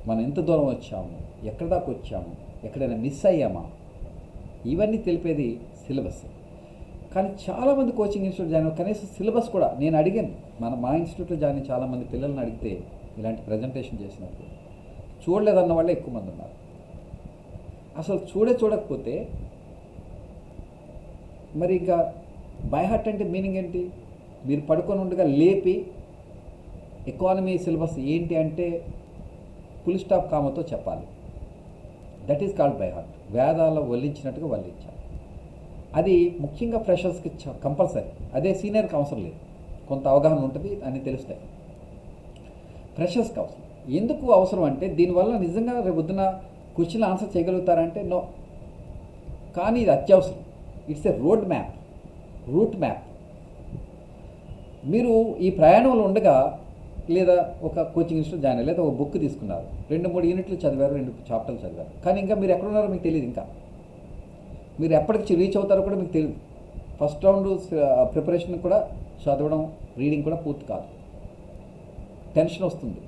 మనం ఎంత దూరం వచ్చాము, ఎక్కడి దాకా వచ్చాము, ఎక్కడైనా మిస్ అయ్యామా, ఇవన్నీ తెలిపేది సిలబస్. కానీ చాలామంది కోచింగ్ ఇన్స్టిట్యూట్ జాయిన్ కనీసం సిలబస్ కూడా నేను అడిగాను. మా ఇన్స్టిట్యూట్లో జాయిన్ చాలామంది పిల్లల్ని అడిగితే ఇలాంటి ప్రజెంటేషన్ చేసినప్పుడు చూడలేదన్న వాళ్ళే ఎక్కువ మంది ఉన్నారు. అసలు చూడకపోతే మరి ఇంకా బైహార్ట్ అంటే మీనింగ్ ఏంటి? మీరు పడుకొని ఉండగా లేపి ఎకానమీ సిలబస్ ఏంటి అంటే ఫుల్ స్టాప్ కామతో చెప్పాలి. That is called by heart. వేదాల్లో వల్లించినట్టుగా వల్లించాలి. అది ముఖ్యంగా ఫ్రెషర్స్కి కంపల్సరీ. అదే సీనియర్కి అవసరం లేదు, కొంత అవగాహన ఉంటుంది అని తెలుస్తాయి. ఫ్రెషర్స్కి అవసరం. ఎందుకు అవసరం అంటే దీనివల్ల నిజంగా రేపు పొద్దున క్వశ్చన్ ఆన్సర్ చేయగలుగుతారంటే నో. కానీ ఇది అత్యవసరం. It's a route map. మీరు ఈ ప్రయాణంలో ఉండగా లేదా ఒక కోచింగ్ ఇన్స్టిట్యూట్ జాయిన్ అయ్యి లేదా ఒక బుక్ తీసుకున్నారు, 2-3 యూనిట్లు చదివారు, 2 చాప్టర్లు చదివారు, కానీ ఇంకా మీరు ఎక్కడున్నారో మీకు తెలియదు. ఇంకా మీరు ఎప్పటికి రీచ్ అవుతారో కూడా మీకు తెలియదు. ఫస్ట్ రౌండ్ ప్రిపరేషన్ కూడా చదవడం, రీడింగ్ కూడా పూర్తి కాదు, టెన్షన్ వస్తుంది.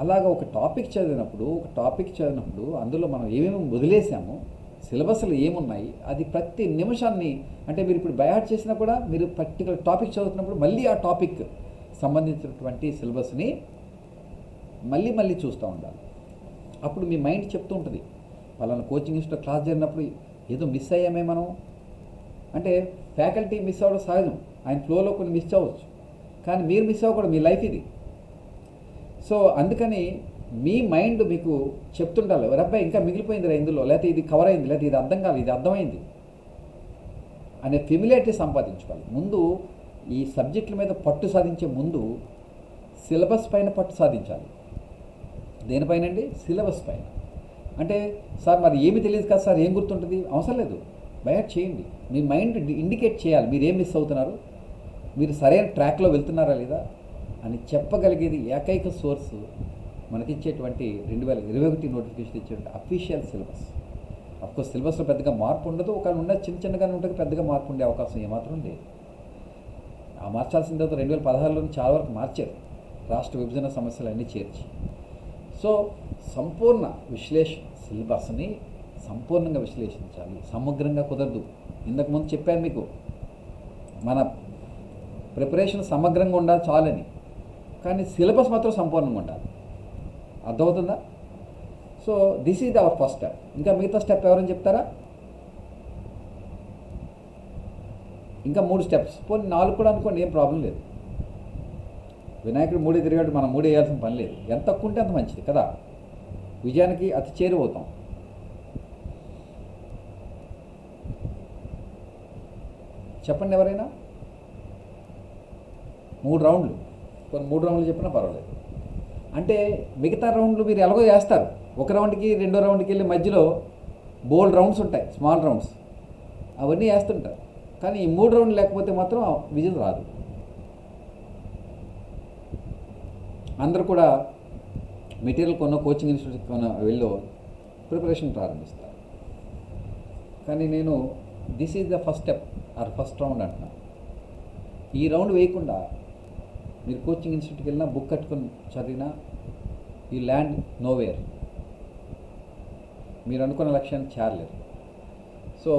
అలాగా ఒక టాపిక్ చదివినప్పుడు అందులో మనం ఏమేమి వదిలేసాము, సిలబస్లు ఏమున్నాయి, అది ప్రతి నిమిషాన్ని, అంటే మీరు ఇప్పుడు బైహార్ట్ చేసినా కూడా మీరు పర్టికులర్ టాపిక్ చదువుతున్నప్పుడు మళ్ళీ ఆ టాపిక్ సంబంధించినటువంటి సిలబస్ని మళ్ళీ చూస్తూ ఉండాలి. అప్పుడు మీ మైండ్ చెప్తూ ఉంటుంది. వాళ్ళని కోచింగ్ ఇన్స్టిట్యూట్ క్లాస్ జరిగినప్పుడు ఏదో మిస్ అయ్యామే మనం అంటే, ఫ్యాకల్టీ మిస్ అవ్వడం సహజం, ఆయన ఫ్లోలో కొన్ని మిస్ అవ్వచ్చు, కానీ మీరు మిస్ అవ్వకూడదు, మీ లైఫ్ ఇది. సో అందుకని మీ మైండ్ మీకు చెప్తుండాలి, రబ్బాయి ఇంకా మిగిలిపోయింది ఇందులో, లేకపోతే ఇది కవర్ అయింది, లేకపోతే ఇది అర్థం కాదు, ఇది అర్థమైంది అనే ఫెమిలియారిటీ సంపాదించుకోవాలి. ముందు ఈ సబ్జెక్టుల మీద పట్టు సాధించే ముందు సిలబస్ పైన పట్టు సాధించాలి. దేనిపైన అండి? సిలబస్ పైన. అంటే సార్ మరి ఏమి తెలియదు కదా సార్, ఏం గుర్తుంటుంది? అవసరం లేదు, బైహార్ట్ చేయండి. మీ మైండ్ ఇండికేట్ చేయాలి మీరు ఏం మిస్ అవుతున్నారు, మీరు సరైన ట్రాక్లో వెళ్తున్నారా లేదా అని చెప్పగలిగేది ఏకైక సోర్సు మనకిచ్చేటువంటి 2021 నోటిఫికేషన్ ఇచ్చేటువంటి అఫీషియల్ సిలబస్. అఫ్కోర్స్ సిలబస్లో పెద్దగా మార్పు ఉండదు, ఒక ఉన్న చిన్నగానే ఉంటుంది, పెద్దగా మార్పు ఉండే అవకాశం ఏమాత్రం లేదు. ఆ మార్చాల్సిన తర్వాత 2016లో చాలా వరకు మార్చారు, రాష్ట్ర విభజన సమస్యలు అన్నీ చేర్చి. సో సంపూర్ణ విశ్లేషణ, సిలబస్ని సంపూర్ణంగా విశ్లేషించాలి. సమగ్రంగా కుదరదు. ఇంతకుముందు చెప్పాను మీకు, మన ప్రిపరేషన్ సమగ్రంగా ఉండాలి చాలని, కానీ సిలబస్ మాత్రం సంపూర్ణంగా ఉండాలి. అర్థమవుతుందా? So this is our first step. ఇంకా మిగతా స్టెప్ ఎవరైనా చెప్తారా? ఇంకా 3 స్టెప్స్, పోనీ 4 కూడా అనుకోండి, ఏం ప్రాబ్లం లేదు. వినాయకుడు 3 తిరిగాడు, మనం 3 వేయాల్సిన పని లేదు. ఎంత తక్కువ ఉంటే అంత మంచిది కదా, విజయానికి అతి చేరువవుతాం. చెప్పండి ఎవరైనా. 3 రౌండ్లు, కొన్ని 3 రౌండ్లు చెప్పినా పర్వాలేదు. అంటే మిగతా రౌండ్లు మీరు ఎలాగో చేస్తారు, ఒక రౌండ్కి 2వ రౌండ్కి వెళ్ళి మధ్యలో బోల్డ్ రౌండ్స్ ఉంటాయి, స్మాల్ రౌండ్స్, అవన్నీ వేస్తుంటారు. కానీ ఈ 3 రౌండ్లు లేకపోతే మాత్రం విజయం రాదు. అందరూ కూడా మెటీరియల్ కొన్న కోచింగ్ ఇన్స్టిట్యూట్ కొన్న వెళ్ళి ప్రిపరేషన్ ప్రారంభిస్తారు. కానీ నేను this is the first step are first round అంటున్నా. ఈ రౌండ్ వేయకుండా మీరు కోచింగ్ ఇన్స్టిట్యూట్కి వెళ్ళినా, బుక్ కట్టుకొని చదివినా, ఈ ల్యాండ్ నోవేర్, మీరు అనుకున్న లక్ష్యాన్ని చేరలేరు. సో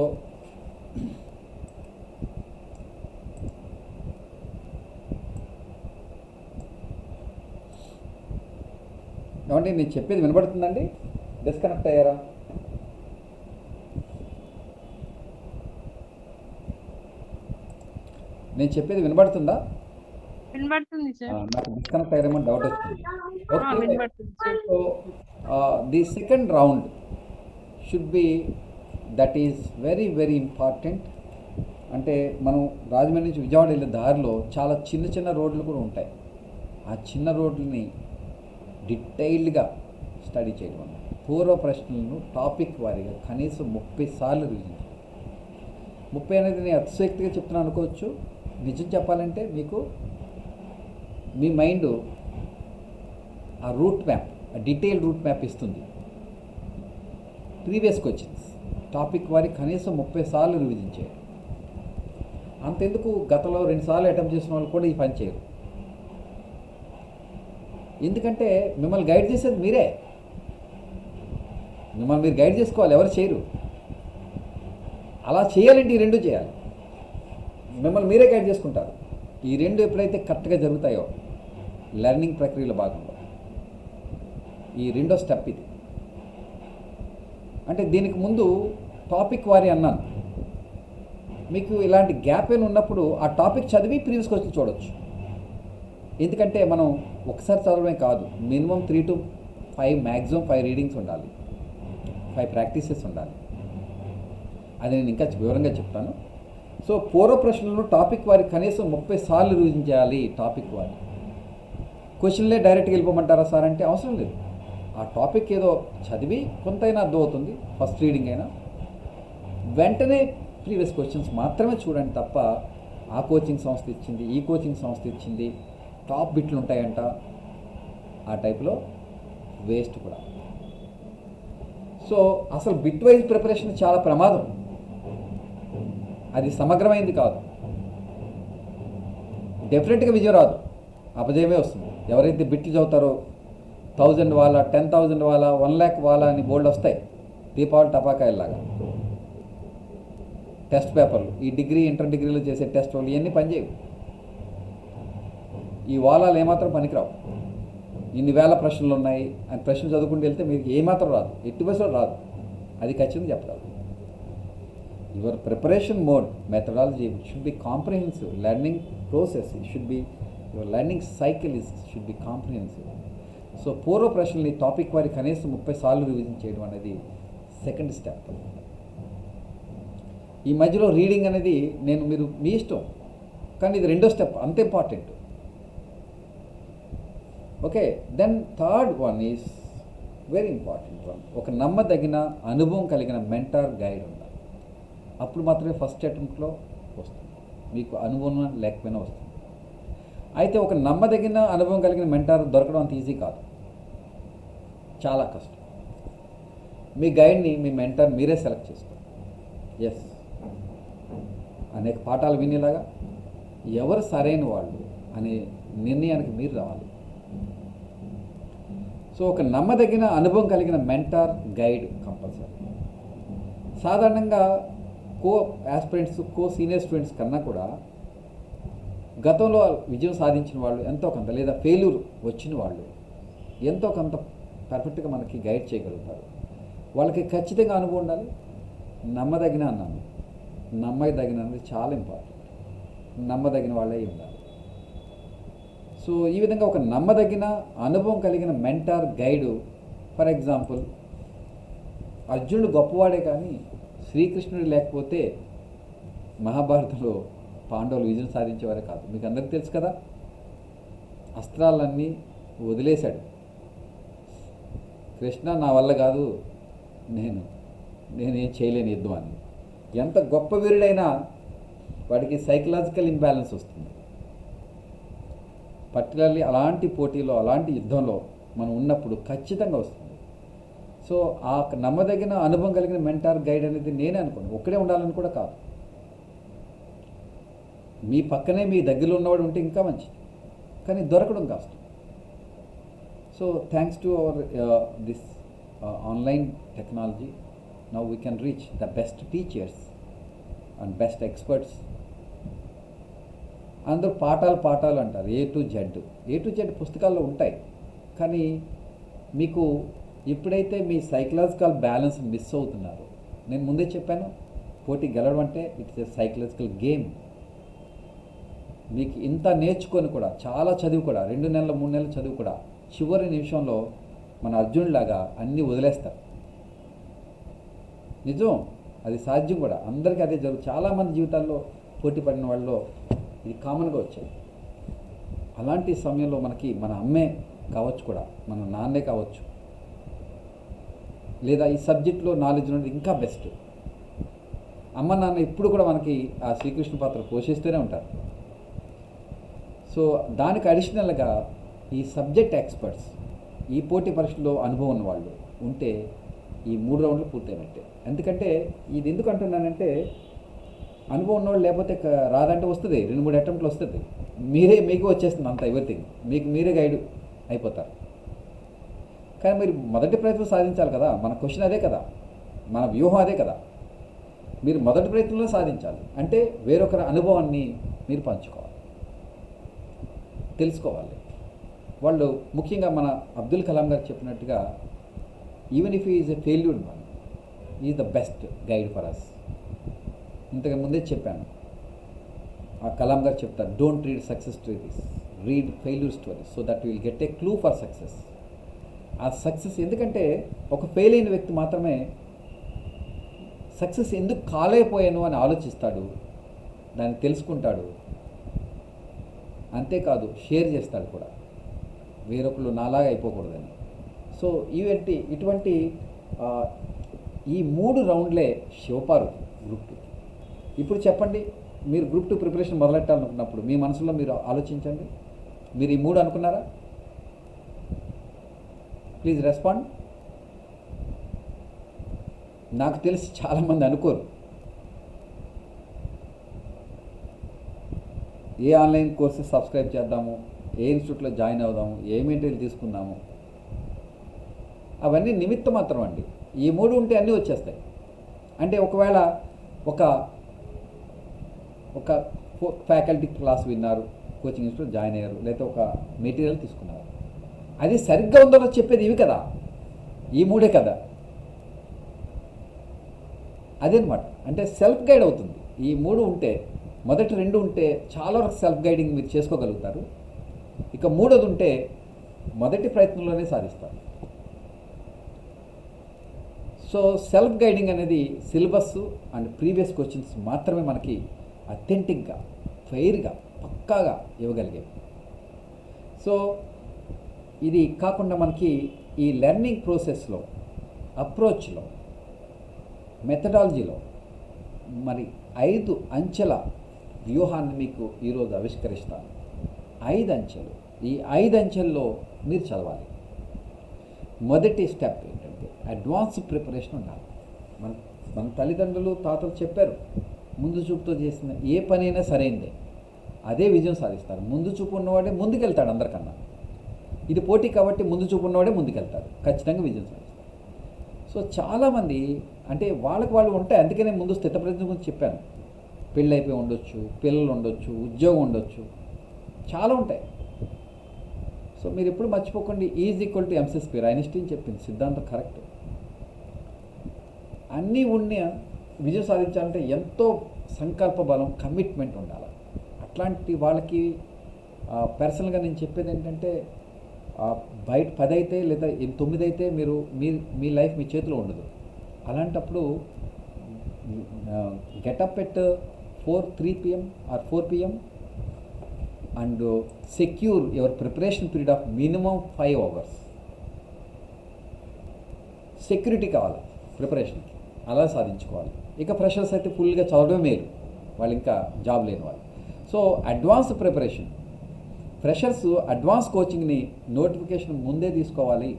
ఏమంటే నేను చెప్పేది వినబడుతుందండి? డిస్కనెక్ట్ అయ్యారా? నేను చెప్పేది వినబడుతుందా? వినబడుతుంది సార్. నాకు డిస్కనెక్ట్ అయ్యారేమో డౌట్ వచ్చింది. ఓకే, వినబడుతుంది sir. So the second round should be that is very very important. అంటే మనం రాజమండ్రి నుంచి విజయవాడ వెళ్ళే దారిలో చాలా చిన్న చిన్న రోడ్లు కూడా ఉంటాయి. ఆ చిన్న రోడ్లని డీటెయిల్డ్గా స్టడీ చేయడం వల్ల పూర్వ ప్రశ్నలను టాపిక్ వారీగా కనీసం 30 సార్లు రివిజన్ చేయాలి. 30 అనేది నేను అతిశక్తిగా చెప్తున్నాను అనుకోవచ్చు. నిజం చెప్పాలంటే మీకు మీ మైండ్ ఆ రూట్ మ్యాప్, ఆ డీటెయిల్ రూట్ మ్యాప్ ఇస్తుంది. ప్రీవియస్ క్వశ్చన్స్ టాపిక్ వారి కనీసం 30 సార్లు రివిజన్ చేయాలి. అంతెందుకు గతంలో 2 సార్లు అటెంప్ట్ చేసిన వాళ్ళు కూడా ఈ పని చేయరు. ఎందుకంటే మిమ్మల్ని గైడ్ చేసేది మీరే. మిమ్మల్ని మీరు గైడ్ చేసుకోవాలి, ఎవరు చేయరు. అలా చేయాలంటే ఈ 2 చేయాలి. మిమ్మల్ని మీరే గైడ్ చేసుకుంటారు. ఈ 2 ఎప్పుడైతే కరెక్ట్గా జరుగుతాయో లెర్నింగ్ ప్రక్రియలో భాగంలో ఈ 2వ స్టెప్ ఇది. అంటే దీనికి ముందు టాపిక్ వారి అన్నాను. మీకు ఇలాంటి గ్యాప్ ఏమైనా ఉన్నప్పుడు ఆ టాపిక్ చదివి ప్రీవియస్ క్వశ్చన్ చూడొచ్చు. ఎందుకంటే మనం ఒకసారి చదవడమే కాదు, మినిమం 3 to 5 మ్యాక్సిమం 5 రీడింగ్స్ ఉండాలి, 5 ప్రాక్టీసెస్ ఉండాలి. అది నేను ఇంకా వివరంగా చెప్తాను. సో పూర్వ ప్రశ్నలను టాపిక్ వారి కనీసం 30 సార్లు రివిజన్ చేయాలి. టాపిక్ వారి క్వశ్చన్లే డైరెక్ట్గా వెళ్ళిపోమంటారా సార్ అంటే అవసరం లేదు. ఆ టాపిక్ ఏదో చదివి కొంతైనా అర్థమవుతుంది, ఫస్ట్ రీడింగ్ అయినా. వెంటనే ప్రీవియస్ క్వశ్చన్స్ మాత్రమే చూడండి తప్ప ఆ కోచింగ్ సంస్థ ఇచ్చింది, ఈ కోచింగ్ సంస్థ ఇచ్చింది, టాప్ బిట్లు ఉంటాయంట, ఆ టైప్లో వేస్ట్ కూడా. సో అసలు బిట్ వైజ్ ప్రిపరేషన్ చాలా ప్రమాదం. అది సమగ్రమైంది కాదు. డెఫినెట్గా విజయం రాదు, అపజయమే వస్తుంది. ఎవరైతే బిట్లు చదువుతారో 1000 వాలా, 10,000 వాలా, 1 lakh వాలా అని బోల్డ్ వస్తాయి, దీపావళి టపాకాయల్లాగా. టెస్ట్ పేపర్లు, ఈ డిగ్రీ ఇంటర్ డిగ్రీలో చేసే టెస్ట్ వాళ్ళు ఇవన్నీ పనిచేయవు. ఈ వాలాలు ఏమాత్రం పనికిరావు. ఇన్ని వేల ప్రశ్నలు ఉన్నాయి అని ప్రశ్నలు చదువుకుంటూ వెళ్తే మీకు ఏమాత్రం రాదు, ఎట్టి బస్సులో రాదు. అది ఖచ్చితంగా చెప్పరాదు. Your preparation mode, methodology should be comprehensive. Learning process should be, your learning cycle should be comprehensive. So పూర్వ ప్రశ్నల్ని టాపిక్ వారి కనీసం 30 సార్లు రివిజన్ చేయడం అనేది సెకండ్ స్టెప్. ఈ మధ్యలో రీడింగ్ అనేది మీరు మీ ఇష్టం, కానీ ఇది 2వ స్టెప్, అంత important. Okay, then third one is very important one. ఒక నమ్మదగిన అనుభవం కలిగిన మెంటార్ గైడ్ ఉండాలి. అప్పుడు మాత్రమే ఫస్ట్ అటెంప్ట్లో వస్తుంది, మీకు అనుభవం లేకపోయినా వస్తుంది. అయితే ఒక నమ్మదగిన అనుభవం కలిగిన మెంటార్ దొరకడం అంత ఈజీ కాదు, చాలా కష్టం. మీ గైడ్ని, మీ మెంటార్ మీరే సెలెక్ట్ చేసుకోండి. ఎస్, అనేక పాఠాలు వినేలాగా ఎవరు సరైన వాళ్ళు అనే నిర్ణయానికి మీరు రావాలి. సో ఒక నమ్మదగిన అనుభవం కలిగిన మెంటార్ గైడ్ కంపల్సరీ. సాధారణంగా కో ఆస్పిరెంట్స్, కో సీనియర్ స్టూడెంట్స్ కన్నా కూడా గతంలో విజయం సాధించిన వాళ్ళు ఎంతో కొంత, లేదా ఫెయిల్యూర్ వచ్చిన వాళ్ళు ఎంతో కొంత పర్ఫెక్ట్గా మనకి గైడ్ చేయగలుగుతారు. వాళ్ళకి ఖచ్చితంగా అనుభవం ఉండాలి. నమ్మదగిన అన్నాను, నమ్మదగిన అనేది చాలా ఇంపార్టెంట్. నమ్మదగిన వాళ్ళే ఉండాలి. సో ఈ విధంగా ఒక నమ్మదగిన అనుభవం కలిగిన మెంటార్ గైడు, ఫర్ ఎగ్జాంపుల్ అర్జునుడు గొప్పవాడే కానీ శ్రీకృష్ణుడు లేకపోతే మహాభారతంలో పాండవులు విజయం సాధించేవారే కాదు. మీకు అందరికీ తెలుసు కదా, అస్త్రాలన్నీ వదిలేశాడు. కృష్ణ నా వల్ల కాదు, నేనేం చేయలేని యుద్ధం అని. ఎంత గొప్ప వీరుడైనా వాడికి సైకలాజికల్ ఇంబ్యాలెన్స్ వస్తుంది. పర్టికులర్లీ అలాంటి పోటీలో, అలాంటి యుద్ధంలో మనం ఉన్నప్పుడు ఖచ్చితంగా వస్తుంది. సో ఆ నమ్మదగిన అనుభవం కలిగిన మెంటార్ గైడ్ అనేది నేనే అనుకోండి, ఒక్కడే ఉండాలని కూడా కాదు. మీ పక్కనే మీ దగ్గరలో ఉన్నవాడు ఉంటే ఇంకా మంచిది, కానీ దొరకడం కష్టం. So thanks to our this online technology, now we can reach the best teachers and best experts. అందరూ పాఠాలు అంటారు, ఏ టు జెడ్ పుస్తకాల్లో ఉంటాయి. కానీ మీకు ఎప్పుడైతే మీ సైకలాజికల్ బ్యాలెన్స్ మిస్ అవుతున్నారో, నేను ముందే చెప్పాను, పోటీ గెలవడం అంటే ఇట్స్ ఏ సైకలాజికల్ గేమ్. మీకు ఇంత నేర్చుకొని కూడా, చాలా చదువు కూడా, 2 నెలలు 3 నెలలు చదువు కూడా చివరి నిమిషంలో మన అర్జునుడిలాగా అన్నీ వదిలేస్తారు. నిజం, అది సాధ్యం కూడా, అందరికీ అదే చాలామంది జీవితాల్లో పోటీ పడిన వాళ్ళలో ఇది కామన్గా వచ్చాయి. అలాంటి సమయంలో మనకి మన అమ్మే కావచ్చు, కూడా మన నాన్నే కావచ్చు, లేదా ఈ సబ్జెక్ట్లో నాలెడ్జ్ ఉన్నది ఇంకా బెస్ట్. అమ్మ నాన్న ఇప్పుడు కూడా మనకి ఆ శ్రీకృష్ణ పాత్ర పోషిస్తూనే ఉంటారు. సో దానికి అడిషనల్గా ఈ సబ్జెక్ట్ ఎక్స్పర్ట్స్, ఈ పోటీ పరీక్షలో అనుభవం ఉన్న వాళ్ళు ఉంటే ఈ 3 రౌండ్లు పూర్తయినట్టే. ఎందుకంటే ఇది ఎందుకు అంటున్నానంటే, అనుభవం ఉన్నవాళ్ళు లేకపోతే రాదంటే వస్తుంది, 2-3 అటెంప్ట్లు వస్తుంది, మీకు వచ్చేస్తుంది అంత ఎవ్రీథింగ్, మీరే గైడ్ అయిపోతారు. కానీ మీరు మొదటి ప్రయత్నం సాధించాలి కదా, మన క్వశ్చన్ అదే కదా, మన వ్యూహం అదే కదా. మీరు మొదటి ప్రయత్నంలో సాధించాలి అంటే వేరొకరి అనుభవాన్ని మీరు పంచుకోవాలి, తెలుసుకోవాలి. వాళ్ళు ముఖ్యంగా మన అబ్దుల్ కలాం గారు చెప్పినట్టుగా, even if is a failure one, is the best guide for us. ఇంతకు ముందే చెప్పాను, ఆ కలాం గారు చెప్తారు, don't read success stories, read failure stories so that will get a clue for success. ఆ సక్సెస్, ఎందుకంటే ఒక ఫెయిల్ అయిన వ్యక్తి మాత్రమే సక్సెస్ ఎందుకు కాలేకపోయాను అని ఆలోచిస్తాడు, దాన్ని తెలుసుకుంటాడు, అంతేకాదు షేర్ చేస్తాడు కూడా, వేరొకరు నాలాగా అయిపోకూడదని. సో ఇటువంటి ఈ 3 రౌండ్లే శివపారు గ్రూప్ 2. ఇప్పుడు చెప్పండి, మీరు గ్రూప్ 2 ప్రిపరేషన్ మొదలెట్టాలనుకున్నప్పుడు మీ మనసులో మీరు ఆలోచించండి, మీరు ఈ 3 అనుకున్నారా? Please respond. నాకు తెలిసి చాలామంది అనుకోరు. ఏ ఆన్లైన్ కోర్సెస్ సబ్స్క్రైబ్ చేద్దాము, ఏ ఇన్స్టిట్యూట్లో జాయిన్ అవుదాము, ఏ మెటీరియల్ తీసుకుందాము, అవన్నీ నిమిత్తం మాత్రం అండి. ఈ 3 ఉంటే అన్నీ వచ్చేస్తాయి. అంటే ఒకవేళ ఒక ఫ్యాకల్టీ క్లాస్ విన్నారు, కోచింగ్ ఇన్స్టిట్యూట్ జాయిన్ అయ్యారు, లేకపోతే ఒక మెటీరియల్ తీసుకున్నారు, అది సరిగ్గా ఉందో చెప్పేది ఇవి కదా, ఈ 3 కదా. అదేనమాట, అంటే సెల్ఫ్ గైడ్ అవుతుంది. ఈ 3 ఉంటే, మొదటి 2 ఉంటే చాలా వరకు సెల్ఫ్ గైడింగ్ మీరు చేసుకోగలుగుతారు. ఇక 3వది ఉంటే మొదటి ప్రయత్నంలోనే సాధిస్తారు. సో సెల్ఫ్ గైడింగ్ అనేది సిలబస్ అండ్ ప్రీవియస్ క్వశ్చన్స్ మాత్రమే మనకి అథెంటిక్గా, ఫెయిర్గా, పక్కాగా ఇవ్వగలిగేవి. సో ఇది కాకుండా మనకి ఈ లెర్నింగ్ ప్రాసెస్లో, అప్రోచ్లో, మెథడాలజీలో మరి 5 అంచెల వ్యూహాన్ని మీకు ఈరోజు ఆవిష్కరిస్తాను. 5 అంచెలు. ఈ 5 అంచెల్లో మీరు చదవాలి. మొదటి స్టెప్ ఏంటంటే అడ్వాన్స్ ప్రిపరేషన్ ఉండాలి. మన తల్లిదండ్రులు, తాతలు చెప్పారు, ముందు చూపుతో చేసిన ఏ పనైనా సరైందే, అదే విజయం సాధిస్తారు. ముందు చూపు ఉన్నవాడే ముందుకెళ్తాడు అందరికన్నా. ఇది పోటీ కాబట్టి ముందు చూపు ఉన్నవాడే ముందుకెళ్తాడు, ఖచ్చితంగా విజయం సాధిస్తాడు. సో చాలామంది అంటే వాళ్ళు ఉంటాయి, అందుకనే ముందు స్థితప్రజ్ఞ గురించి చెప్పాను. పెళ్ళి అయిపోయి ఉండొచ్చు, పిల్లలు ఉండొచ్చు, ఉద్యోగం ఉండొచ్చు, చాలా ఉంటాయి. సో మీరు ఎప్పుడు మర్చిపోకండి, is equal to MC square. Einstein చెప్పింది సిద్ధాంతం కరెక్ట్. అన్నీ ఉన్న విజయం సాధించాలంటే ఎంతో సంకల్ప బలం, కమిట్మెంట్ ఉండాలి. అట్లాంటి వాళ్ళకి పర్సనల్గా నేను చెప్పేది ఏంటంటే, బయట 10 అయితే లేదా 9 అయితే మీరు మీ లైఫ్ మీ చేతిలో ఉండదు. అలాంటప్పుడు get up at 3 PM or 4 PM and secure your preparation period of minimum 5 hours. Security కావాలి ప్రిపరేషన్కి, అలా సాధించుకోవాలి. ఇక ఫ్రెషర్స్ అయితే ఫుల్గా చదవడమే మేలు, వాళ్ళు ఇంకా జాబ్ లేని వాళ్ళు. So advance preparation, freshers advance కోచింగ్ని నోటిఫికేషన్ ముందే తీసుకోవాలి,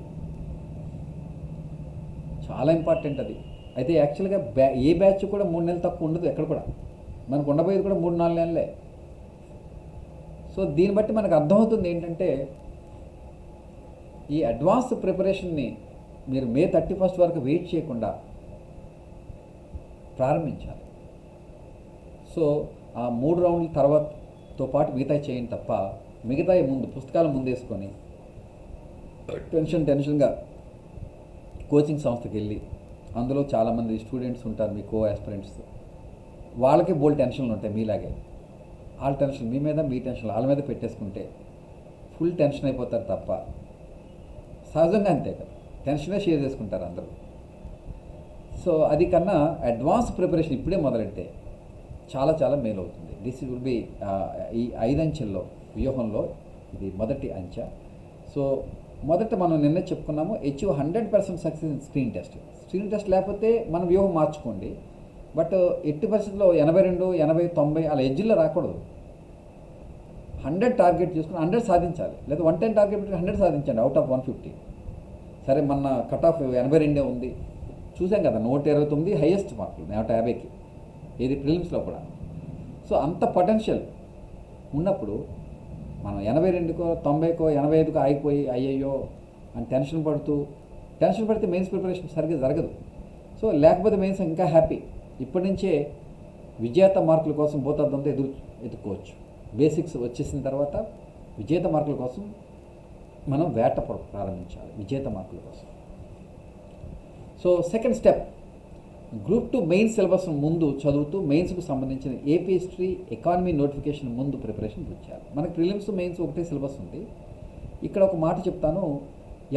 చాలా ఇంపార్టెంట్ అది. అయితే యాక్చువల్గా ఏ బ్యాచ్ కూడా 3 నెలలు తక్కువ ఉండదు ఎక్కడ కూడా, మనకు ఉండబోయేది కూడా 3-4 నెలలే. సో దీన్ని బట్టి మనకు అర్థమవుతుంది ఏంటంటే, ఈ అడ్వాన్స్ ప్రిపరేషన్ని మీరు May 31st వరకు వెయిట్ చేయకుండా ప్రారంభించాలి. సో ఆ 3 రౌండ్ల తర్వాతతో పాటు మిగతా చేయండి తప్ప, మిగతా ముందు పుస్తకాలు ముందేసుకొని టెన్షన్గా కోచింగ్ సంస్థకి వెళ్ళి, అందులో చాలామంది స్టూడెంట్స్ ఉంటారు, మీ కో ఆస్పిరెంట్స్, వాళ్ళకి బోల్డ్ టెన్షన్లు ఉంటాయి మీలాగే. వాళ్ళ టెన్షన్ మీ మీద, మీ టెన్షన్ వాళ్ళ మీద పెట్టేసుకుంటే ఫుల్ టెన్షన్ అయిపోతారు తప్ప, సహజంగా అంతే కదా, టెన్షనే షేర్ చేసుకుంటారు అందరూ. సో అది కన్నా అడ్వాన్స్ ప్రిపరేషన్ ఇప్పుడే మొదలెడితే చాలా చాలా మేలు అవుతుంది. దిస్ విల్ బి ఈ 5 అంచెల్లో వ్యూహంలో ఇది మొదటి అంచె. సో మొదట మనం నిన్న చెప్పుకున్నాము achieve 100% success in screen test. Screen test లేకపోతే మన వ్యూహం మార్చుకోండి. బట్ ఎట్టి పరిస్థితుల్లో 82, 80, 90 అలా ఎడ్జ్లో రాకూడదు. 100 టార్గెట్ చేసుకుని 100 సాధించాలి. లేదా 110 టార్గెట్ పెట్టి 100 సాధించండి అవుట్ ఆఫ్ 150. సరే మొన్న కట్ ఆఫ్ 82 ఉంది చూసాం కదా, 129 హైయెస్ట్ మార్కులు 150కి, ఏది ప్రిలిమ్స్లో కూడా. సో అంత పొటెన్షియల్ ఉన్నప్పుడు మనం 82కో 90కో 85కో ఆగిపోయి అయ్యయ్యో అని టెన్షన్ పడితే మెయిన్స్ ప్రిపరేషన్ సరిగ్గా జరగదు. సో లేకపోతే మెయిన్స్ ఇంకా హ్యాపీ, ఇప్పటి నుంచే విజేత మార్కుల కోసం భూతద్దంతో ఎదుర్కోవచ్చు. బేసిక్స్ వచ్చేసిన తర్వాత విజేత మార్కుల కోసం మనం వేట ప్రారంభించాలి, విజేత మార్కుల కోసం. So second step, group 2 mains syllabus ముందు చదువుతూ మెయిన్స్కు సంబంధించిన ఏపీ హిస్టరీ ఎకానమీ నోటిఫికేషన్ ముందు ప్రిపరేషన్ చేయాలి. మనకి ప్రిలిమ్స్ మెయిన్స్ ఒకటే సిలబస్ ఉంది. ఇక్కడ ఒక మాట చెప్తాను,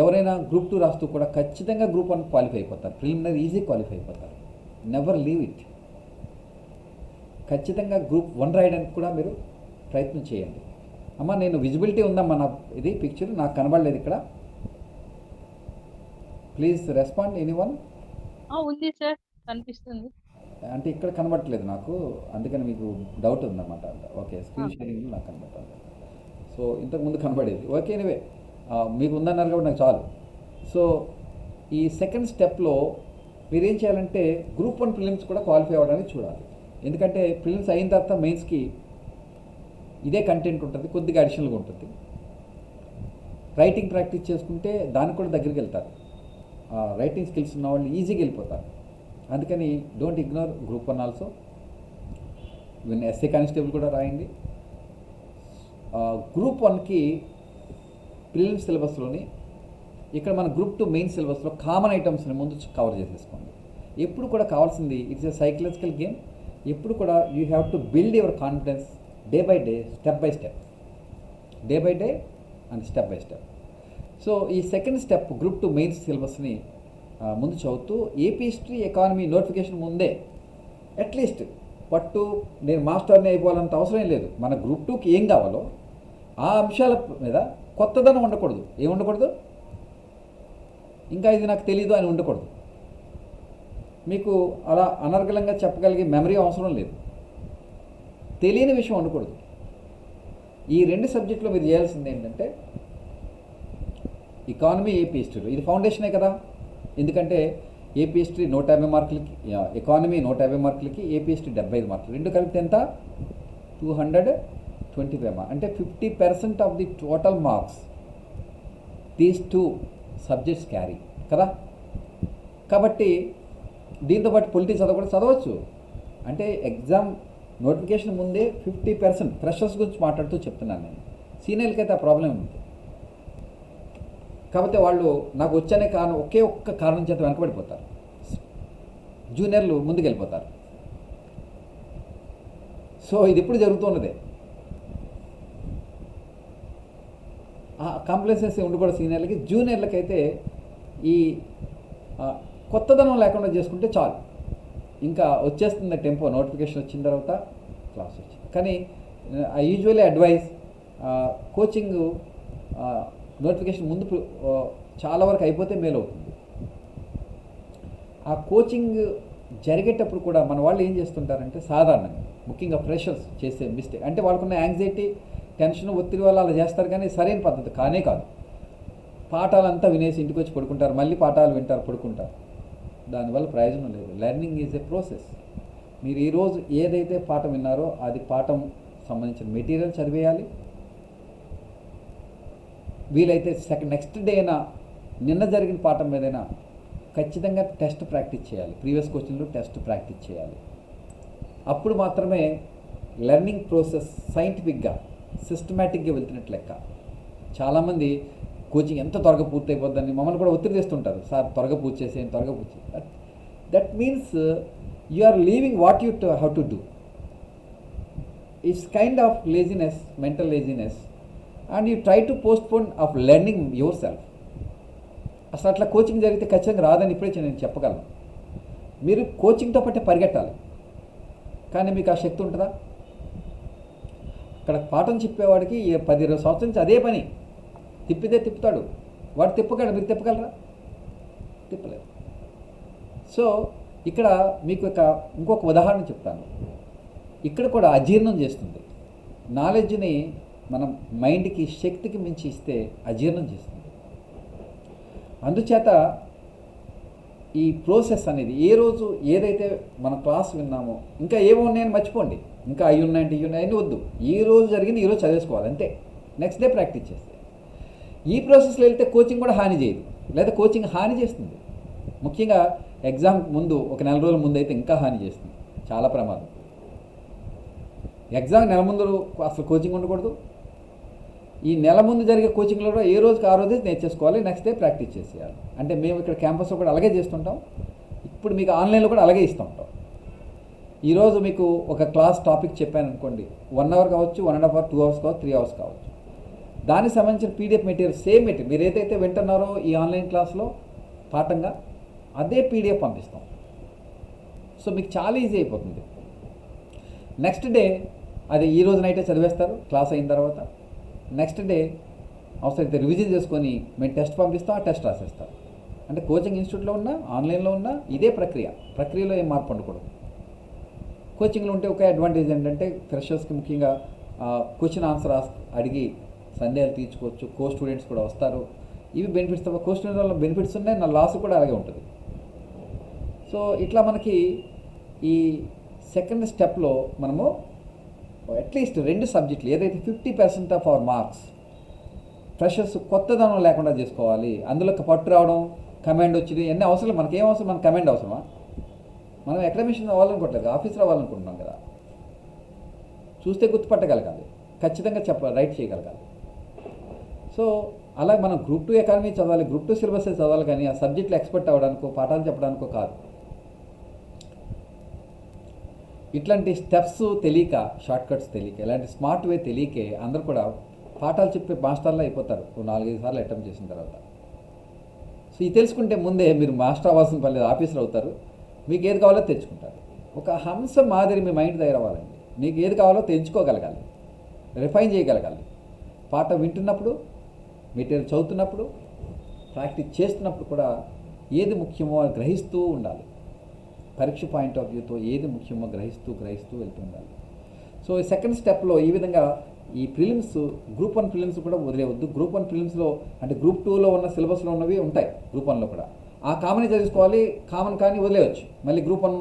ఎవరైనా గ్రూప్ 2 రాస్తూ కూడా ఖచ్చితంగా గ్రూప్ 1 క్వాలిఫై అయిపోతారు, ప్రిలిమినరీ ఈజీ క్వాలిఫై అయిపోతారు. Never leave it. ఖచ్చితంగా గ్రూప్ 1 రాయడానికి కూడా మీరు ప్రయత్నం చేయండి. అమ్మ నేను విజిబిలిటీ ఉందమ్మా, నా ఇది పిక్చర్ నాకు కనబడలేదు ఇక్కడ. Please respond anyone. ఉంది సార్, కనిపిస్తుంది. అంటే ఇక్కడ కనబడట్లేదు నాకు, అందుకని మీకు డౌట్ ఉందన్నమాట. ఓకే, స్క్రీన్ షేరింగ్ నాకు కనబడుతుంది. సో ఇంతకుముందు కనబడేది. ఓకే, ఎనివే మీకు ఉందన్నారు కాబట్టి నాకు చాలు. సో ఈ సెకండ్ స్టెప్లో మీరు ఏం చేయాలంటే గ్రూప్ 1 ప్రిలిమ్స్ కూడా క్వాలిఫై అవ్వడానికి చూడాలి. ఎందుకంటే ప్రిలిమ్స్ అయిన తర్వాత మెయిన్స్కి ఇదే కంటెంట్ ఉంటుంది, కొద్దిగా అడిషనల్గా ఉంటుంది. రైటింగ్ ప్రాక్టీస్ చేసుకుంటే దానికి కూడా దగ్గరికి వెళ్తారు. రైటింగ్ స్కిల్స్ ఉన్న వాళ్ళు ఈజీగా వెళ్ళిపోతారు. అందుకని don't ignore group 1 also. Even SA constable కూడా రాయండి. గ్రూప్ 1కి ప్రిలిమ్స్ సిలబస్లోని ఇక్కడ మన గ్రూప్ 2 మెయిన్ సిలబస్లో కామన్ ఐటమ్స్ని ముందు కవర్ చేసేసుకోండి. ఎప్పుడు కూడా కావాల్సింది ఇట్స్ ఎ సైకలాజికల్ గేమ్. ఎప్పుడు కూడా you have to build your confidence day by day, step by step, day by day and step by step. So ఈ సెకండ్ స్టెప్ గ్రూప్ 2 మెయిన్స్ సిలబస్ని ముందు చదువుతూ ఏపీ హిస్టరీ ఎకానమీ నోటిఫికేషన్ ముందే at least పట్టు నేను మాస్టర్ని అయిపోవాలంత అవసరం లేదు. మన గ్రూప్ 2కి ఏం కావాలో ఆ అంశాల మీద కొత్తదనం ఉండకూడదు. ఏముండకూడదు, ఇంకా ఇది నాకు తెలీదు అని ఉండకూడదు. మీకు అలా అనర్గళంగా చెప్పగలిగే మెమరీ అవసరం లేదు. తెలియని విషయం ఉండకూడదు. ఈ 2 సబ్జెక్టులో మీరు చేయాల్సింది ఏంటంటే ఎకానమీ, ఏపీ హిస్టరీ. ఇది ఫౌండేషనే కదా. ఎందుకంటే ఏపీ హిస్టరీ 150 మార్కులకి, ఎకానమీ 150 మార్కులకి, ఏపీ హిస్టరీ 75 మార్కులు, రెండు కలిపితే ఎంత 225 మార్క్స్. అంటే 50% of the total marks these 2 subjects carry కదా. కాబట్టి దీంతోపాటు పొలిటిక్స్ చదవచ్చు. అంటే ఎగ్జామ్ నోటిఫికేషన్ ముందే 50% ఫ్రెషర్స్ గురించి మాట్లాడుతూ చెప్తున్నాను నేను. సీనియర్లకి అయితే ఆ ప్రాబ్లం ఉంది. కాకపోతే వాళ్ళు నాకు వచ్చనే కారణం, ఒకే ఒక్క కారణం చేత వెనకబడిపోతారు. జూనియర్లు ముందుకెళ్ళిపోతారు. సో ఇది ఎప్పుడు జరుగుతున్నదే. కాంప్లెక్సెస్ ఉండకూడదు సీనియర్లకి. జూనియర్లకి అయితే ఈ కొత్తదనం లేకుండా చేసుకుంటే చాలు, ఇంకా వచ్చేస్తుంది టెంపో. నోటిఫికేషన్ వచ్చిన తర్వాత క్లాస్ వచ్చింది. కానీ I usually advise coaching notification ముందు చాలా వరకు అయిపోతే మేలు అవుతుంది. ఆ కోచింగ్ జరిగేటప్పుడు కూడా మన వాళ్ళు ఏం చేస్తుంటారంటే సాధారణంగా ముఖ్యంగా ఫ్రెషర్స్ చేసే మిస్టేక్ అంటే వాళ్ళకున్న యాంగ్జైటీ, టెన్షన్, ఒత్తిడి వల్ల అలా చేస్తారు. కానీ సరైన పద్ధతి కానే కాదు. పాఠాలంతా వినేసి ఇంటికి వచ్చి పడుకుంటారు, మళ్ళీ పాఠాలు వింటారు, పడుకుంటారు. దానివల్ల ప్రయోజనం లేదు. Learning is a process. మీరు ఈరోజు ఏదైతే పాఠం విన్నారో అది పాఠం సంబంధించిన మెటీరియల్ చదివేయాలి. వీలైతే నెక్స్ట్ డే అయినా నిన్న జరిగిన పాఠం మీదైనా ఖచ్చితంగా టెస్ట్ ప్రాక్టీస్ చేయాలి. ప్రీవియస్ క్వశ్చన్లు టెస్ట్ ప్రాక్టీస్ చేయాలి. అప్పుడు మాత్రమే లెర్నింగ్ ప్రాసెస్ సైంటిఫిక్గా, సిస్టమేటిక్గా వెళ్తున్నట్టు లెక్క. చాలామంది కోచింగ్ ఎంత త్వరగా పూర్తయిపోద్దని మమ్మల్ని కూడా ఒత్తిడి చేస్తుంటారు. సార్ త్వరగా పూర్తి చేసేయండి, త్వరగా పూర్తి చేయండి. That means you are leaving what you how to do. It's kind of laziness, mental laziness, and you try to postpone of learning yourself. అసలు అట్లా కోచింగ్ జరిగితే ఖచ్చితంగా రాదని ఇప్పుడే నేను చెప్పగలను. మీరు కోచింగ్తో పాటే పరిగెట్టాలి, కానీ మీకు ఆ శక్తి ఉంటుందా? అక్కడ పాఠం చెప్పేవాడికి 10-20 సంవత్సరాల నుంచి అదే పని, తిప్పితే తిప్పుతాడు, వాడు తిప్పగలడు, మీరు తిప్పగలరా? తిప్పలేదు. సో ఇక్కడ మీకు ఇంకొక ఉదాహరణ చెప్తాను. ఇక్కడ కూడా అజీర్ణం చేస్తుంది. నాలెడ్జ్ని మనం మైండ్కి శక్తికి మించి ఇస్తే అజీర్ణం చేస్తుంది. అందుచేత ఈ ప్రాసెస్ అనేది ఏ రోజు ఏదైతే మన క్లాస్ విన్నామో, ఇంకా ఏమో ఉన్నాయని మర్చిపోండి, ఇంకా అవి ఉన్నాయంటే ఇవి ఉన్నాయని వద్దు. ఈ రోజు జరిగింది ఈరోజు చదివేసుకోవాలి అంతే. నెక్స్ట్ డే ప్రాక్టీస్ చేస్తే ఈ ప్రాసెస్లో వెళ్తే కోచింగ్ కూడా హాని చేయదు, లేదా కోచింగ్ హాని చేస్తుంది. ముఖ్యంగా ఎగ్జామ్ ముందు ఒక నెల రోజుల ముందు అయితే ఇంకా హాని చేస్తుంది, చాలా ప్రమాదం. ఎగ్జామ్ నెల ముందు అసలు కోచింగ్ ఉండకూడదు. ఈ నెల ముందు జరిగే కోచింగ్లో కూడా ఏ రోజుకి ఆ రోజే నేర్చేసుకోవాలి, నెక్స్ట్ డే ప్రాక్టీస్ చేసేయాలి. అంటే మేము ఇక్కడ క్యాంపస్లో కూడా అలాగే చేస్తుంటాం, ఇప్పుడు మీకు ఆన్లైన్లో కూడా అలాగే ఇస్తూ ఉంటాం. ఈరోజు మీకు ఒక క్లాస్ టాపిక్ చెప్పాను అనుకోండి, 1 అవర్ కావచ్చు, 1.5 అవర్, 2 అవర్స్ కావచ్చు, 3 అవర్స్ కావచ్చు. దానికి సంబంధించిన పీడిఎఫ్ మెటీరియల్ సేమ్ మెటీరియల్ మీరు ఏదైతే వింటున్నారో ఈ ఆన్లైన్ క్లాస్లో పాఠంగా అదే పీడిఎఫ్ పంపిస్తాం. సో మీకు చాలా ఈజీ అయిపోతుంది. నెక్స్ట్ డే అది ఈ రోజు నైటే చదివేస్తారు క్లాస్ అయిన తర్వాత. నెక్స్ట్ డే అవసరమైతే రివిజన్ చేసుకొని మేము టెస్ట్ పంపిస్తాం, ఆ టెస్ట్ రాసేస్తారు. అంటే కోచింగ్ ఇన్స్టిట్యూట్లో ఉన్నా ఆన్లైన్లో ఉన్నా ఇదే ప్రక్రియలో ఏం మార్పు ఉండకూడదు. కోచింగ్లో ఉంటే ఒక అడ్వాంటేజ్ ఏంటంటే ఫ్రెషర్స్కి ముఖ్యంగా క్వశ్చన్ ఆన్సర్ అడిగి సందేహాలు తీర్చుకోవచ్చు, కో స్టూడెంట్స్ కూడా వస్తారు. ఇవి బెనిఫిట్స్, కో స్టూడెంట్స్ వల్ల బెనిఫిట్స్ ఉన్నాయి, నా లాస్ కూడా అలాగే ఉంటుంది. సో ఇట్లా మనకి ఈ సెకండ్ స్టెప్లో మనము అట్లీస్ట్ 2 సబ్జెక్టులు ఏదైతే 50% ఆఫ్ అవర్ మార్క్స్ ఫ్రెషర్స్ కొత్తదనం లేకుండా చేసుకోవాలి. అందులో పట్టు రావడం, కమాండ్ వచ్చింది ఎన్ని అవసరం, మనకేం అవసరం, మన కమాండ్ అవసరమా? మనం అకాడమిషన్ అవ్వాలనుకోవట్లేదు, ఆఫీసర్ అవ్వాలనుకుంటున్నాం కదా. చూస్తే గుర్తుపట్టగలగాలి, ఖచ్చితంగా రైట్ చేయగలగాలి. సో అలా మనం గ్రూప్ 2 ఎకానమీ చదవాలి, గ్రూప్ 2 సిలబస్ చదవాలి, కానీ ఆ సబ్జెక్టులు ఎక్స్పర్ట్ అవ్వడానికో పాఠాలు చెప్పడానికో కాదు. ఇట్లాంటి స్టెప్స్ తెలియక, షార్ట్ కట్స్ తెలియక, ఇలాంటి స్మార్ట్ వే తెలియకే అందరూ కూడా పాఠాలు చెప్పే మాస్టర్లో అయిపోతారు 4-5 సార్లు అటెంప్ట్ చేసిన తర్వాత. సో ఇది తెలుసుకుంటే ముందే మీరు మాస్టర్ అవ్వాల్సిన పని లేదు, ఆఫీసర్ అవుతారు. మీకు ఏది కావాలో తెచ్చుకుంటారు. ఒక హంస మాదిరి మీ మైండ్ తయారవ్వాలండి. మీకు ఏది కావాలో తెంచుకోగలగాలి, రిఫైన్ చేయగలగాలి. పాఠం వింటున్నప్పుడు, మెటీరియల్ చదువుతున్నప్పుడు, ప్రాక్టీస్ చేస్తున్నప్పుడు కూడా ఏది ముఖ్యమో అని గ్రహిస్తూ ఉండాలి. పరీక్ష పాయింట్ ఆఫ్ వ్యూతో ఏది ముఖ్యమో గ్రహిస్తూ వెళ్తూ ఉండాలి. సో ఈ సెకండ్ స్టెప్లో ఈ విధంగా ఈ ప్రిలిమ్స్, గ్రూప్ 1 ప్రిలిమ్స్ కూడా వదిలేవద్దు. గ్రూప్ 1 ప్రిలిమ్స్లో అంటే గ్రూప్ 2లో ఉన్న సిలబస్లో ఉన్నవి ఉంటాయి, గ్రూప్ 1లో కూడా ఆ కామన్ చదువుకోవాలి. కామన్ కానీ వదిలేయచ్చు. మళ్ళీ గ్రూప్ 1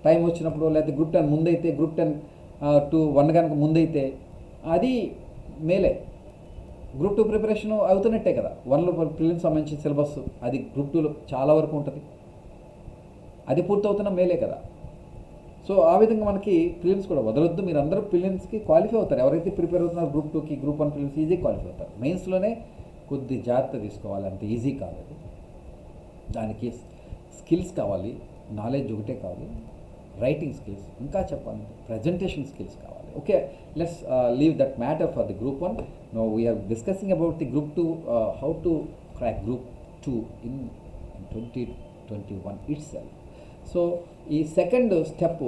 టైం వచ్చినప్పుడు, లేకపోతే గ్రూప్ 10 ముందైతే, గ్రూప్ 10 to 1 కనుక ముందైతే అది మేలే. గ్రూప్ 2 ప్రిపరేషన్ అవుతున్నట్టే కదా. 1లో ప్రిలిమ్స్ సంబంధించిన సిలబస్ అది గ్రూప్ 2లో చాలా వరకు ఉంటుంది, అది పూర్తవుతున్న మేలే కదా. సో ఆ విధంగా మనకి ప్రిలిమ్స్ కూడా వదలొద్దు. మీరు అందరూ ప్రిలిమ్స్కి క్వాలిఫై అవుతారు. ఎవరైతే ప్రిపేర్ అవుతున్నారో గ్రూప్ 2కి, గ్రూప్ 1 ప్రిలిమ్స్ ఈజీ క్వాలిఫై అవుతారు. మెయిన్స్లోనే కొద్ది జాగ్రత్త తీసుకోవాలి, అంత ఈజీ కాదు అది. దానికి స్కిల్స్ కావాలి, నాలెడ్జ్ ఒకటే కావాలి, రైటింగ్ స్కిల్స్, ఇంకా చెప్పాలంటే ప్రజెంటేషన్ స్కిల్స్ కావాలి. Okay, let's leave that matter for the group 1. Now we're discussing about the group 2, how to crack group 2 in 2021 itself. So ఈ second step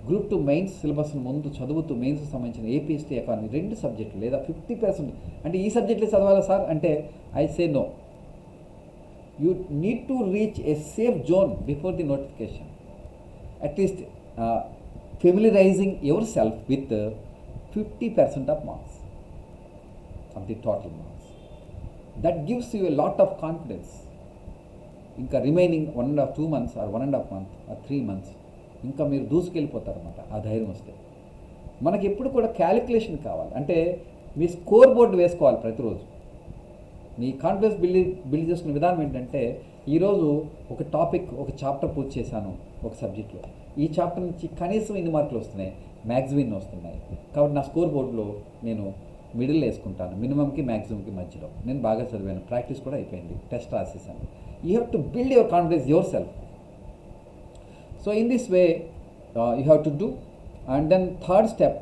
group 2 mains syllabus ముందు చదువుతూ mains సంబంధించిన APST economy 2 సబ్జెక్టులు లేదా 50%. అంటే ఈ సబ్జెక్టులు చదవాలా సార్ అంటే I say no. You need to reach a safe zone before the notification. At least familiarizing yourself with 50% of marks of the total marks. That gives you a lot of confidence. ఇంకా remaining 1.5-2 months or 1.5 month or 3 months ఇంకా మీరు దూసుకెళ్ళిపోతారన్నమాట ఆ ధైర్యం వస్తే. మనకి ఎప్పుడు కూడా calculation కావాలి. అంటే మీ స్కోర్ బోర్డు వేసుకోవాలి ప్రతిరోజు. మీ కాన్ఫిడెన్స్ బిల్డ్ చేసుకునే విధానం ఏంటంటే, ఈరోజు ఒక టాపిక్, ఒక చాప్టర్ పూర్తి చేశాను ఒక సబ్జెక్ట్లో, ఈ చాప్టర్ నుంచి కనీసం ఇన్ని మార్కులు వస్తున్నాయి, మ్యాక్సిమం ఇన్ని వస్తున్నాయి, కాబట్టి నా స్కోర్ బోర్డులో నేను మిడిల్ వేసుకుంటాను, మినిమంకి మ్యాక్సిమంకి మధ్యలో. నేను బాగా చదివాను, ప్రాక్టీస్ కూడా అయిపోయింది, టెస్ట్ రాసేసాను. You have to build your confidence your self. So in this way you have to do. And then third step,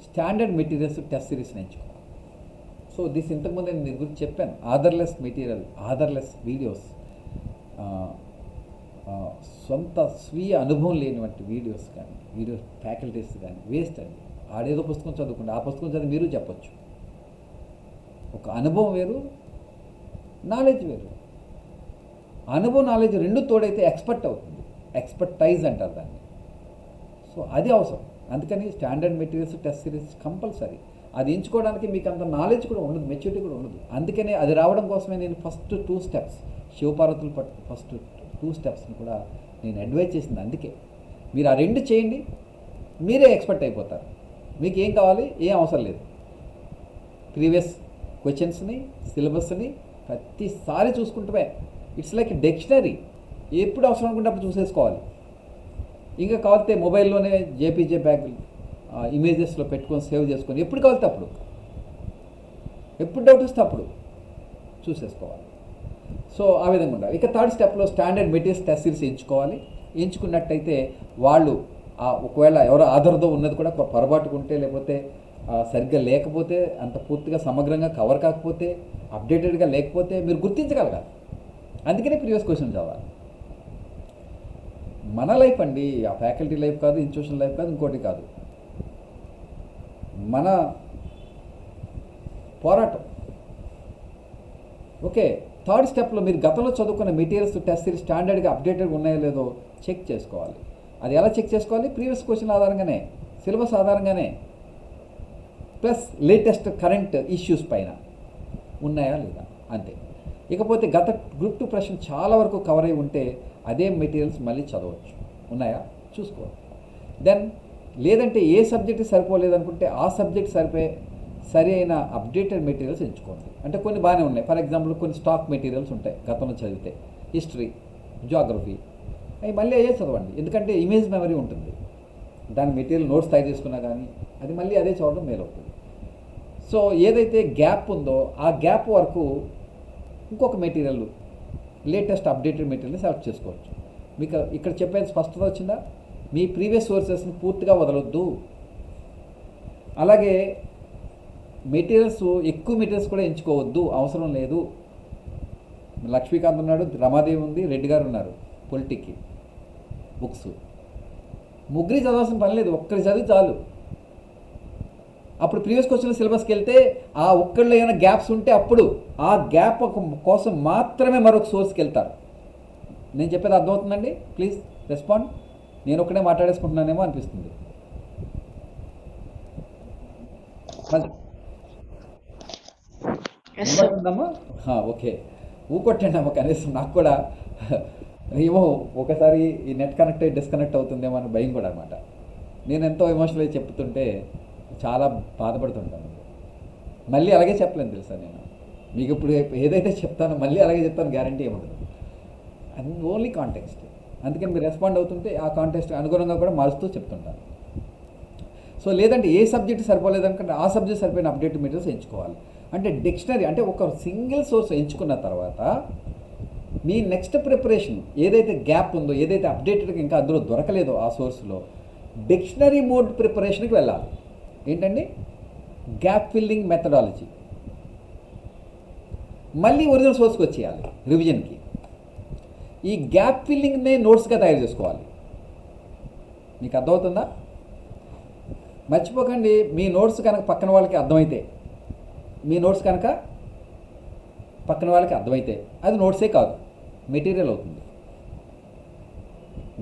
standard materials test series నేర్చుకోవాలి. సో దిస్ ఇంతకుముందు నేను దీని గురించి చెప్పాను. ఆధర్లెస్ మెటీరియల్, ఆధర్లెస్ వీడియోస్, సొంత స్వీయ అనుభవం లేనివంటి వీడియోస్ కానీ ఫ్యాకల్టీస్ కానీ వేస్ట్ అండి. ఆడేదో పుస్తకం చదువుకుంటే ఆ పుస్తకం చదివి మీరు చెప్పొచ్చు. ఒక అనుభవం వేరు, నాలెడ్జ్ వేరు. అనుభవం నాలెడ్జ్ రెండు తోడైతే ఎక్స్పర్ట్ అవుతుంది, ఎక్స్పర్టైజ్ అంటారు దాన్ని. సో అది అవసరం. అందుకని standard materials test series compulsory. అది ఎంచుకోవడానికి మీకు అంత నాలెడ్జ్ కూడా ఉండదు, మెచ్యూరిటీ కూడా ఉండదు. అందుకనే అది రావడం కోసమే నేను ఫస్ట్ 2 స్టెప్స్ శివపార్వతులు ఫస్ట్ 2 స్టెప్స్ని కూడా నేను అడ్వైజ్ చేసింది. అందుకే మీరు ఆ 2 చేయండి, మీరే ఎక్స్పర్ట్ అయిపోతారు. మీకు ఏం కావాలి, ఏం అవసరం లేదు. ప్రీవియస్ క్వశ్చన్స్ని, సిలబస్ని ప్రతిసారి చూసుకుంటే ఇట్స్ లైక్ డిక్షనరీ. ఎప్పుడు అవసరం అనుకుంటే అప్పుడు చూసేసుకోవాలి. ఇంకా కావాలితే మొబైల్లోనే జేపీజే బ్యాగ్ ఇమేజెస్లో పెట్టుకొని సేవ్ చేసుకొని ఎప్పుడు కావాలితే అప్పుడు, ఎప్పుడు డౌట్ వస్తే అప్పుడు చూసేసుకోవాలి. సో ఆ విధంగా ఉండాలి. ఇక 3rd స్టెప్లో స్టాండర్డ్ మెటీరియల్స్ టెస్ట్ సిరీస్ ఎంచుకోవాలి. ఎంచుకున్నట్టయితే వాళ్ళు ఒకవేళ ఎవరో ఆధారతో ఉన్నది కూడా పొరపాటుకుంటే, లేకపోతే సరిగ్గా లేకపోతే, అంత పూర్తిగా సమగ్రంగా కవర్ కాకపోతే, అప్డేటెడ్గా లేకపోతే మీరు గుర్తించగలగాలి. అందుకనే ప్రీవియస్ క్వశ్చన్ చదవాలి. మన లైఫ్ అండి, ఆ ఫ్యాకల్టీ లైఫ్ కాదు, ఇన్స్టిట్యూషన్ లైఫ్ కాదు, ఇంకోటి కాదు. మన పోరాటం. ఓకే, 3rd స్టెప్లో మీరు గతంలో చదువుకున్న మెటీరియల్స్ టెస్ట్ సిరీస్ స్టాండర్డ్గా అప్డేటెడ్గా ఉన్నాయో లేదో చెక్ చేసుకోవాలి. అది ఎలా చెక్ చేసుకోవాలి? ప్రీవియస్ క్వశ్చన్ ఆధారంగానే, సిలబస్ ఆధారంగానే, ప్లస్ లేటెస్ట్ కరెంట్ ఇష్యూస్ పైన ఉన్నాయా లేదా, అంతే. ఇకపోతే గత గ్రూప్ 2 ప్రశ్న చాలా వరకు కవర్ అయి ఉంటే అదే మెటీరియల్స్ మళ్ళీ చదవచ్చు, ఉన్నాయా చూసుకోవాలి. దెన్ లేదంటే ఏ సబ్జెక్ట్ సరిపోలేదనుకుంటే ఆ సబ్జెక్ట్ సరి అయిన అప్డేటెడ్ మెటీరియల్స్ ఎంచుకోండి. అంటే కొన్ని బాగానే ఉన్నాయి. ఫర్ ఎగ్జాంపుల్ కొన్ని స్టాక్ మెటీరియల్స్ ఉంటాయి గతంలో చదివితే, హిస్టరీ, జాగ్రఫీ, అవి మళ్ళీ అయ్యే చదవండి. ఎందుకంటే ఇమేజ్ మెమరీ ఉంటుంది. దాని మెటీరియల్ నోట్స్ తయారు చేసుకున్నా కానీ అది మళ్ళీ అదే చదవడం మేలవుతుంది. సో ఏదైతే గ్యాప్ ఉందో ఆ గ్యాప్ వరకు ఇంకొక మెటీరియల్, లేటెస్ట్ అప్డేటెడ్ మెటీరియల్ని సెలెక్ట్ చేసుకోవచ్చు. మీకు ఇక్కడ చెప్పేది స్పష్టత వచ్చిందా? మీ ప్రీవియస్ సోర్సెస్ని పూర్తిగా వదలొద్దు. అలాగే ఎక్కువ మెటీరియల్స్ కూడా ఎంచుకోవద్దు, అవసరం లేదు. లక్ష్మీకాంత్ ఉన్నాడు, రమాదేవి ఉంది, రెడ్డి గారు ఉన్నారు పొలిటిక్కి బుక్స్. ముగ్గురి చదవాల్సిన పని లేదు, ఒక్కరి చదివి చాలు. అప్పుడు ప్రీవియస్ క్వశ్చన్ సిలబస్కి వెళ్తే ఆ ఒక్కళ్ళు ఏమైనా గ్యాప్స్ ఉంటే అప్పుడు ఆ గ్యాప్ కోసం మాత్రమే మరొక సోర్స్కి వెళ్తారు. నేను చెప్పేది అర్థమవుతుందండి? Please respond. నేను ఒక్కడే మాట్లాడేసుకుంటున్నానేమో అనిపిస్తుంది. ఓకే, ఊకొట్టండి అమ్మ కనీసం. నాకు కూడా ఏమో ఒకసారి ఈ నెట్ కనెక్ట్ అయ్యి డిస్కనెక్ట్ అవుతుందేమో అని భయం కూడా అనమాట. నేను ఎంతో ఎమోషనల్ అయ్యి చెప్తుంటే చాలా బాధపడుతుంటాను. మళ్ళీ అలాగే చెప్పలేను తెలుసా నేను మీకు. ఇప్పుడు ఏదైతే చెప్తానో మళ్ళీ అలాగే చెప్తాను, గ్యారంటీ ఏముండదు. అది ఓన్లీ కాంటెక్స్ట్. అందుకని మీరు రెస్పాండ్ అవుతుంటే ఆ కాంటెక్స్ట్ అనుగుణంగా కూడా మారుస్తూ చెప్తుంటాను. సో లేదంటే ఏ సబ్జెక్ట్ సరిపోలేదనుకుంటే ఆ సబ్జెక్ట్ సరిపోయిన అప్డేట్ మెటీరియల్స్ ఎంచుకోవాలి. అంటే డిక్షనరీ అంటే ఒక సింగిల్ సోర్స్ ఎంచుకున్న తర్వాత మీ నెక్స్ట్ ప్రిపరేషన్ ఏదైతే గ్యాప్ ఉందో, ఏదైతే అప్డేటెడ్గా ఇంకా అందులో దొరకలేదో ఆ సోర్స్లో డిక్షనరీ మోడ్ ప్రిపరేషన్కి వెళ్ళాలి. ఏంటండి? Gap filling methodology. మళ్ళీ ఒరిజినల్ సోర్స్కి వచ్చేయాలి రివిజన్కి. ఈ గ్యాప్ ఫిల్లింగ్నే నోట్స్గా తయారు చేసుకోవాలి. మీకు అర్థమవుతుందా? మర్చిపోకండి, మీ నోట్స్ కనుక పక్కన వాళ్ళకి అర్థమైతే, అది నోట్సే కాదు, మెటీరియల్ అవుతుంది.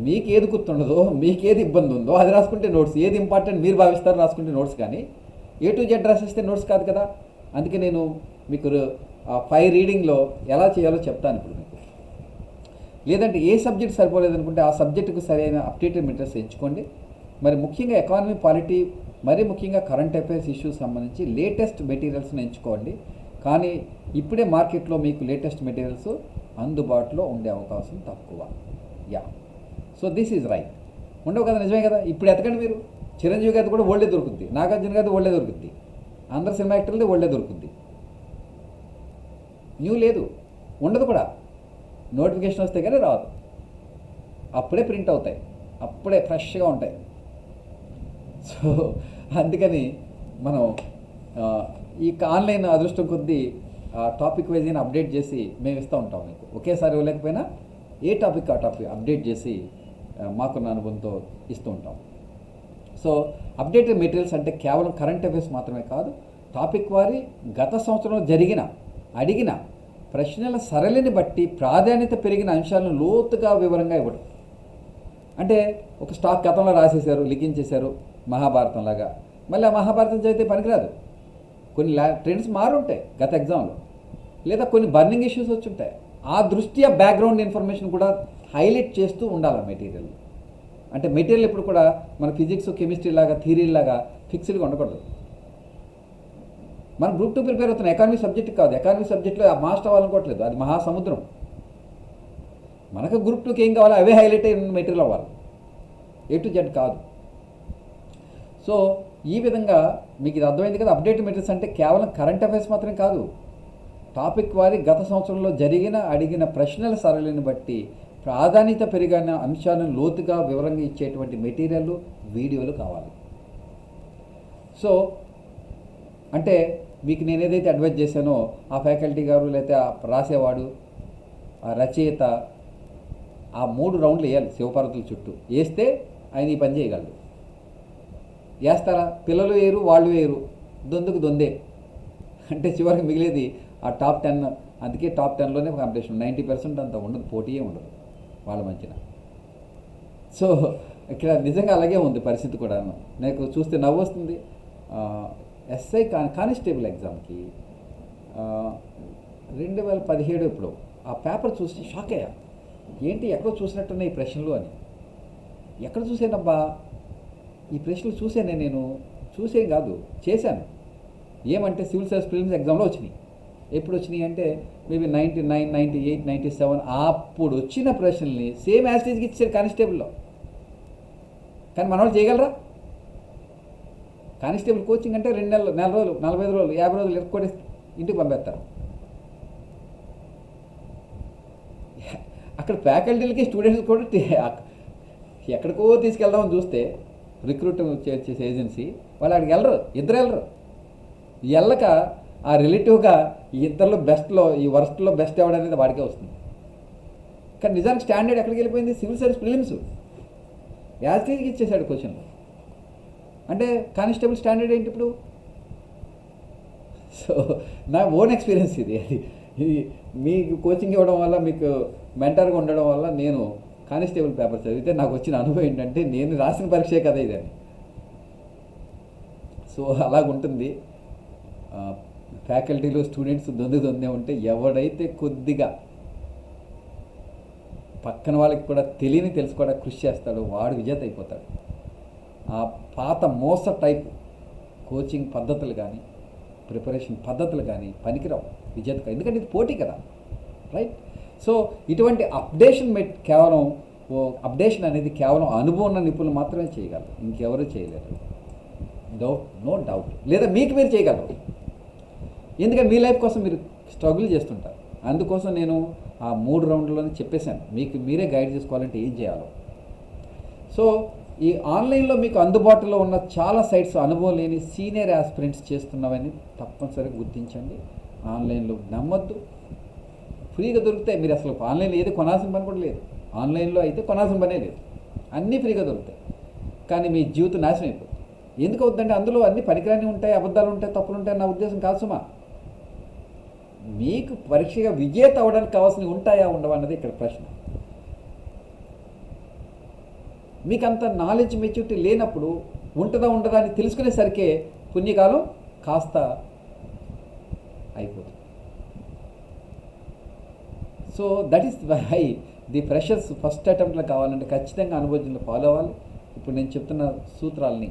మీకు ఏది గుర్తుండదో, మీకు ఏది ఇబ్బంది ఉందో అది రాసుకుంటే నోట్స్. ఏది ఇంపార్టెంట్ మీరు భావిస్తారో రాసుకుంటే నోట్స్. కానీ A to Z రాసిస్తే నోట్స్ కాదు కదా. అందుకే నేను మీకు 5 రీడింగ్లో ఎలా చేయాలో చెప్తాను ఇప్పుడు మీకు. లేదంటే ఏ సబ్జెక్ట్ సరిపోలేదనుకుంటే ఆ సబ్జెక్టుకు సరైన అప్డేటెడ్ మెటీరియల్స్ ఎంచుకోండి. మరి ముఖ్యంగా ఎకానమీ, పాలిటీ, మరీ ముఖ్యంగా కరెంట్ అఫైర్స్ ఇష్యూస్ సంబంధించి లేటెస్ట్ మెటీరియల్స్ని ఎంచుకోండి. కానీ ఇప్పుడే మార్కెట్లో మీకు లేటెస్ట్ మెటీరియల్స్ అందుబాటులో ఉండే అవకాశం తక్కువ. So this is right. ఉండవు కదా, నిజమే కదా. ఇప్పుడు ఎతకండి మీరు. చిరంజీవి గారిది కూడా ఓల్డే దొరుకుద్ది, నాగార్జున గారిది ఓల్డే దొరుకుద్ది, అందరు సినిమా యాక్టర్లది ఓల్డే దొరుకుద్ది. న్యూ లేదు, ఉండదు కూడా. నోటిఫికేషన్ వస్తే కానీ రాదు. అప్పుడే ప్రింట్ అవుతాయి, అప్పుడే ఫ్రెష్గా ఉంటాయి. సో అందుకని మనం ఈ ఆన్లైన్ అదృష్టం కొద్దీ టాపిక్ వైజ్గా అప్డేట్ చేసి మేము ఇస్తూ ఉంటాం మీకు. ఒకేసారి ఇవ్వలేకపోయినా ఏ టాపిక్ ఆ టాపిక్ అప్డేట్ చేసి మాకున్న అనుభవంతో ఇస్తూ ఉంటాం. సో అప్డేటెడ్ మెటీరియల్స్ అంటే కేవలం కరెంట్ అఫైర్స్ మాత్రమే కాదు, టాపిక్ వారి గత సంవత్సరంలో అడిగిన ప్రశ్నల సరళిని బట్టి ప్రాధాన్యత పెరిగిన అంశాలను లోతుగా వివరంగా ఇవ్వడం. అంటే ఒక స్టాక్ గతంలో రాసేశారు, లిఖించేశారు మహాభారతం లాగా, మళ్ళీ ఆ మహాభారతం చదివితే పనికిరాదు. కొన్ని ట్రెండ్స్ మారుంటాయి గత ఎగ్జామ్లో, లేదా కొన్ని బర్నింగ్ ఇష్యూస్ వచ్చి ఉంటాయి. ఆ దృష్ట్యా బ్యాక్గ్రౌండ్ ఇన్ఫర్మేషన్ కూడా హైలైట్ చేస్తూ ఉండాలి మెటీరియల్. అంటే మెటీరియల్ ఇప్పుడు కూడా మన ఫిజిక్స్ కెమిస్ట్రీ లాగా థియరీ లాగా ఫిక్స్డ్గా ఉండకూడదు. మనం గ్రూప్ 2 ప్రిపేర్ అవుతున్న ఎకానమీ సబ్జెక్ట్ కాదు, ఎకానమీ సబ్జెక్ట్లో మాస్టర్ అవ్వాలనుకోవట్లేదు, అది మహాసముద్రం. మనకు గ్రూప్ 2కి ఏం కావాలో అవే హైలైట్ అయిన మెటీరియల్ అవ్వాలి, A to Z కాదు. సో ఈ విధంగా మీకు ఇది అర్థమైంది కదా. అప్డేట్ మెటీరియల్స్ అంటే కేవలం కరెంట్ అఫైర్స్ మాత్రమే కాదు, టాపిక్ వారి గత సంవత్సరంలో అడిగిన ప్రశ్నల సరళిని బట్టి ప్రాధాన్యత పెరిగిన అంశాలను లోతుగా వివరంగా ఇచ్చేటువంటి మెటీరియల్, వీడియోలు కావాలి. సో అంటే మీకు నేను ఏదైతే అడ్వైజ్ చేశానో ఆ ఫ్యాకల్టీ గారు లేకపోతే ఆ రాసేవాడు, ఆ రచయిత ఆ 3 రౌండ్లు వేయాలి శివపార్వతుల చుట్టూ. వేస్తే ఆయన ఈ పని చేయగలడు. వేస్తారా? పిల్లలు వేరు, వాళ్ళు వేరు, దొందుకు దొందే. అంటే చివరికి మిగిలేది ఆ టాప్ 10. అందుకే టాప్ 10లోనే కాంపిటీషన్. 90% అంత ఉండదు, పోటీయే ఉండదు వాళ్ళ మధ్యన. సో ఇక్కడ నిజంగా అలాగే ఉంది పరిస్థితి కూడా. నాకు చూస్తే నవ్వు వస్తుంది. ఎస్ఐ కానిస్టేబుల్ ఎగ్జామ్కి 2017 ఇప్పుడు ఆ పేపర్ చూసి షాక్ అయ్యా. ఏంటి ఎక్కడో చూసినట్టున్నాయి ఈ ప్రశ్నలు అని. ఎక్కడ చూసానబ్బా ఈ ప్రశ్నలు? చూసానే నేను, చూసేం కాదు చేశాను. ఏమంటే సివిల్ సర్వీస్ ప్రిలిమ్స్ ఎగ్జామ్లో వచ్చినాయి. ఎప్పుడు వచ్చినాయి అంటే మేబీ 99, 98, 97 అప్పుడు వచ్చిన ప్రశ్నల్ని సేమ్ యాస్టేజ్కి ఇచ్చారు కానిస్టేబుల్లో. కానీ మన వాళ్ళు చేయగలరా? కానిస్టేబుల్ కోచింగ్ అంటే 2 నెలలు, 4 రోజులు, 45 రోజులు, 50 రోజులు ఎక్కొట్టి ఇంటికి పంపేస్తారు. అక్కడ ఫ్యాకల్టీలకి స్టూడెంట్స్ కూడా ఎక్కడికో తీసుకెళ్దామని చూస్తే రిక్రూట్ చేసే ఏజెన్సీ వాళ్ళు అక్కడికి వెళ్ళరు, ఇద్దరు వెళ్ళరు. వెళ్ళక ఆ రిలేటివ్గా ఈ ఇద్దరిలో బెస్ట్లో, ఈ వర్స్ట్లో బెస్ట్ ఎవడనేది వాడికే వస్తుంది. కానీ నిజానికి స్టాండర్డ్ ఎక్కడికి వెళ్ళిపోయింది? సివిల్ సర్వీస్ ప్రిలిమ్స్ యాస్టేజ్కి ఇచ్చేసాడు క్వశ్చన్లు. అంటే కానిస్టేబుల్ స్టాండర్డ్ ఏంటి ఇప్పుడు? సో నా ఓన్ ఎక్స్పీరియన్స్ ఇది. మీకు కోచింగ్ ఇవ్వడం వల్ల, మీకు మెంటర్గా ఉండడం వల్ల నేను కానిస్టేబుల్ పేపర్ చదివితే నాకు వచ్చిన అనుభవం ఏంటంటే నేను రాసిన పరీక్షే కదా ఇదని. సో అలాగుంటుంది. ఫ్యాకల్టీలో స్టూడెంట్స్ దొందే ఉంటే ఎవడైతే కొద్దిగా పక్కన వాళ్ళకి కూడా తెలుసుకోవడానికి కృషి చేస్తాడో వాడు విజేత అయిపోతాడు. ఆ పాత మోస టైప్ కోచింగ్ పద్ధతులు కానీ ప్రిపరేషన్ పద్ధతులు కానీ పనికిరావు విజేతగా, ఎందుకంటే ఇది పోటీ కదా, రైట్? సో ఇటువంటి అప్డేషన్ అనేది కేవలం అనుభవం ఉన్న నిపుణులు మాత్రమే చేయగలరు, ఇంకెవరూ చేయలేరు. No doubt. లేదా మీకు మీరు చేయగలరు, ఎందుకంటే మీ లైఫ్ కోసం మీరు స్ట్రగుల్ చేస్తుంటారు. అందుకోసం నేను ఆ 3 రౌండ్లోనే చెప్పేశాను, మీకు మీరే గైడ్ చేసుకోవాలంటే ఏం చేయాలో. సో ఈ ఆన్లైన్లో మీకు అందుబాటులో ఉన్న చాలా సైట్స్ అనుభవం లేని సీనియర్ ఆస్పిరెంట్స్ చేస్తున్నవని తప్పనిసరిగా గుర్తించండి. ఆన్లైన్లో నమ్మొద్దు, ఫ్రీగా దొరుకుతాయి. మీరు అసలు ఆన్లైన్లో ఏది కొనాల్సిన పని కూడా లేదు. ఆన్లైన్లో అయితే కొనాల్సిన పనే లేదు, అన్నీ ఫ్రీగా దొరుకుతాయి. కానీ మీ జీవితం నాశనం అయిపోతుంది. ఎందుకు అవుతుందంటే అందులో అన్ని పనికిరాని ఉంటాయి, అబద్ధాలు ఉంటాయి, తప్పులు ఉంటాయి. నా ఉద్దేశం కాదు సుమా. మీకు పరీక్షగా విజేత అవ్వడానికి కావాల్సినవి ఉంటాయా ఉండవా అన్నది ఇక్కడ ప్రశ్న. మీకు అంత నాలెడ్జ్ మెచ్యూరిటీ లేనప్పుడు ఉంటుందా ఉండదా అని తెలుసుకునేసరికే పుణ్యకాలం కాస్త అయిపోతుంది. So that is why the freshers first అటెంప్ట్లో కావాలంటే ఖచ్చితంగా అనుభవజ్ఞులు ఫాలో అవ్వాలి. ఇప్పుడు నేను చెప్తున్న సూత్రాలని,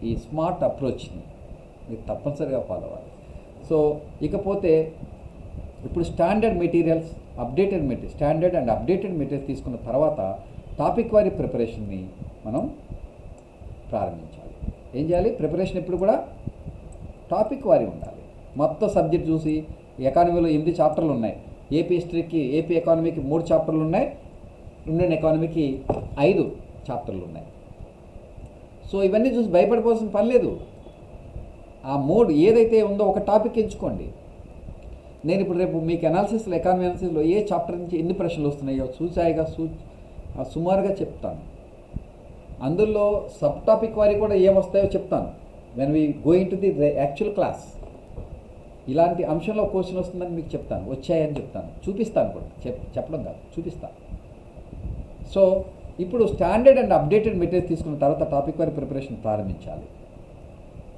ఈ స్మార్ట్ అప్రోచ్ని మీరు తప్పనిసరిగా ఫాలో అవ్వాలి. సో ఇకపోతే ఇప్పుడు స్టాండర్డ్ అండ్ అప్డేటెడ్ మెటీరియల్స్ తీసుకున్న తర్వాత టాపిక్ వారి ప్రిపరేషన్ని మనం ప్రారంభించాలి. ఏం చేయాలి? ప్రిపరేషన్ ఎప్పుడు కూడా టాపిక్ వారి ఉండాలి. మొత్తం సబ్జెక్ట్ చూసి ఎకానమీలో 8 చాప్టర్లు ఉన్నాయి. ఏపీ ఎకానమీకి 3 చాప్టర్లు ఉన్నాయి. ఇండియన్ ఎకానమీకి 5 చాప్టర్లు ఉన్నాయి. సో ఇవన్నీ చూసి భయపడిపోవాల్సిన పని లేదు. ఆ 3 ఏదైతే ఉందో ఒక టాపిక్ ఎంచుకోండి. నేను ఇప్పుడు రేపు మీకు అనాలిసిస్లో ఎకానమీ అనాలిసిస్లో ఏ చాప్టర్ నుంచి ఎన్ని ప్రశ్నలు వస్తున్నాయో చూసాయిగా సుమారుగా చెప్తాను. అందులో సబ్ టాపిక్ వారి కూడా ఏమొస్తాయో చెప్తాను. When we going to the actual class ఇలాంటి అంశంలో క్వశ్చన్ వస్తుందని మీకు చెప్తాను, వచ్చాయని చెప్తాను, చూపిస్తాను కూడా, చెప్పడం కాదు చూపిస్తాను. సో ఇప్పుడు స్టాండర్డ్ అండ్ అప్డేటెడ్ మెటీరియల్ తీసుకున్న తర్వాత టాపిక్ వారి ప్రిపరేషన్ ప్రారంభించాలి.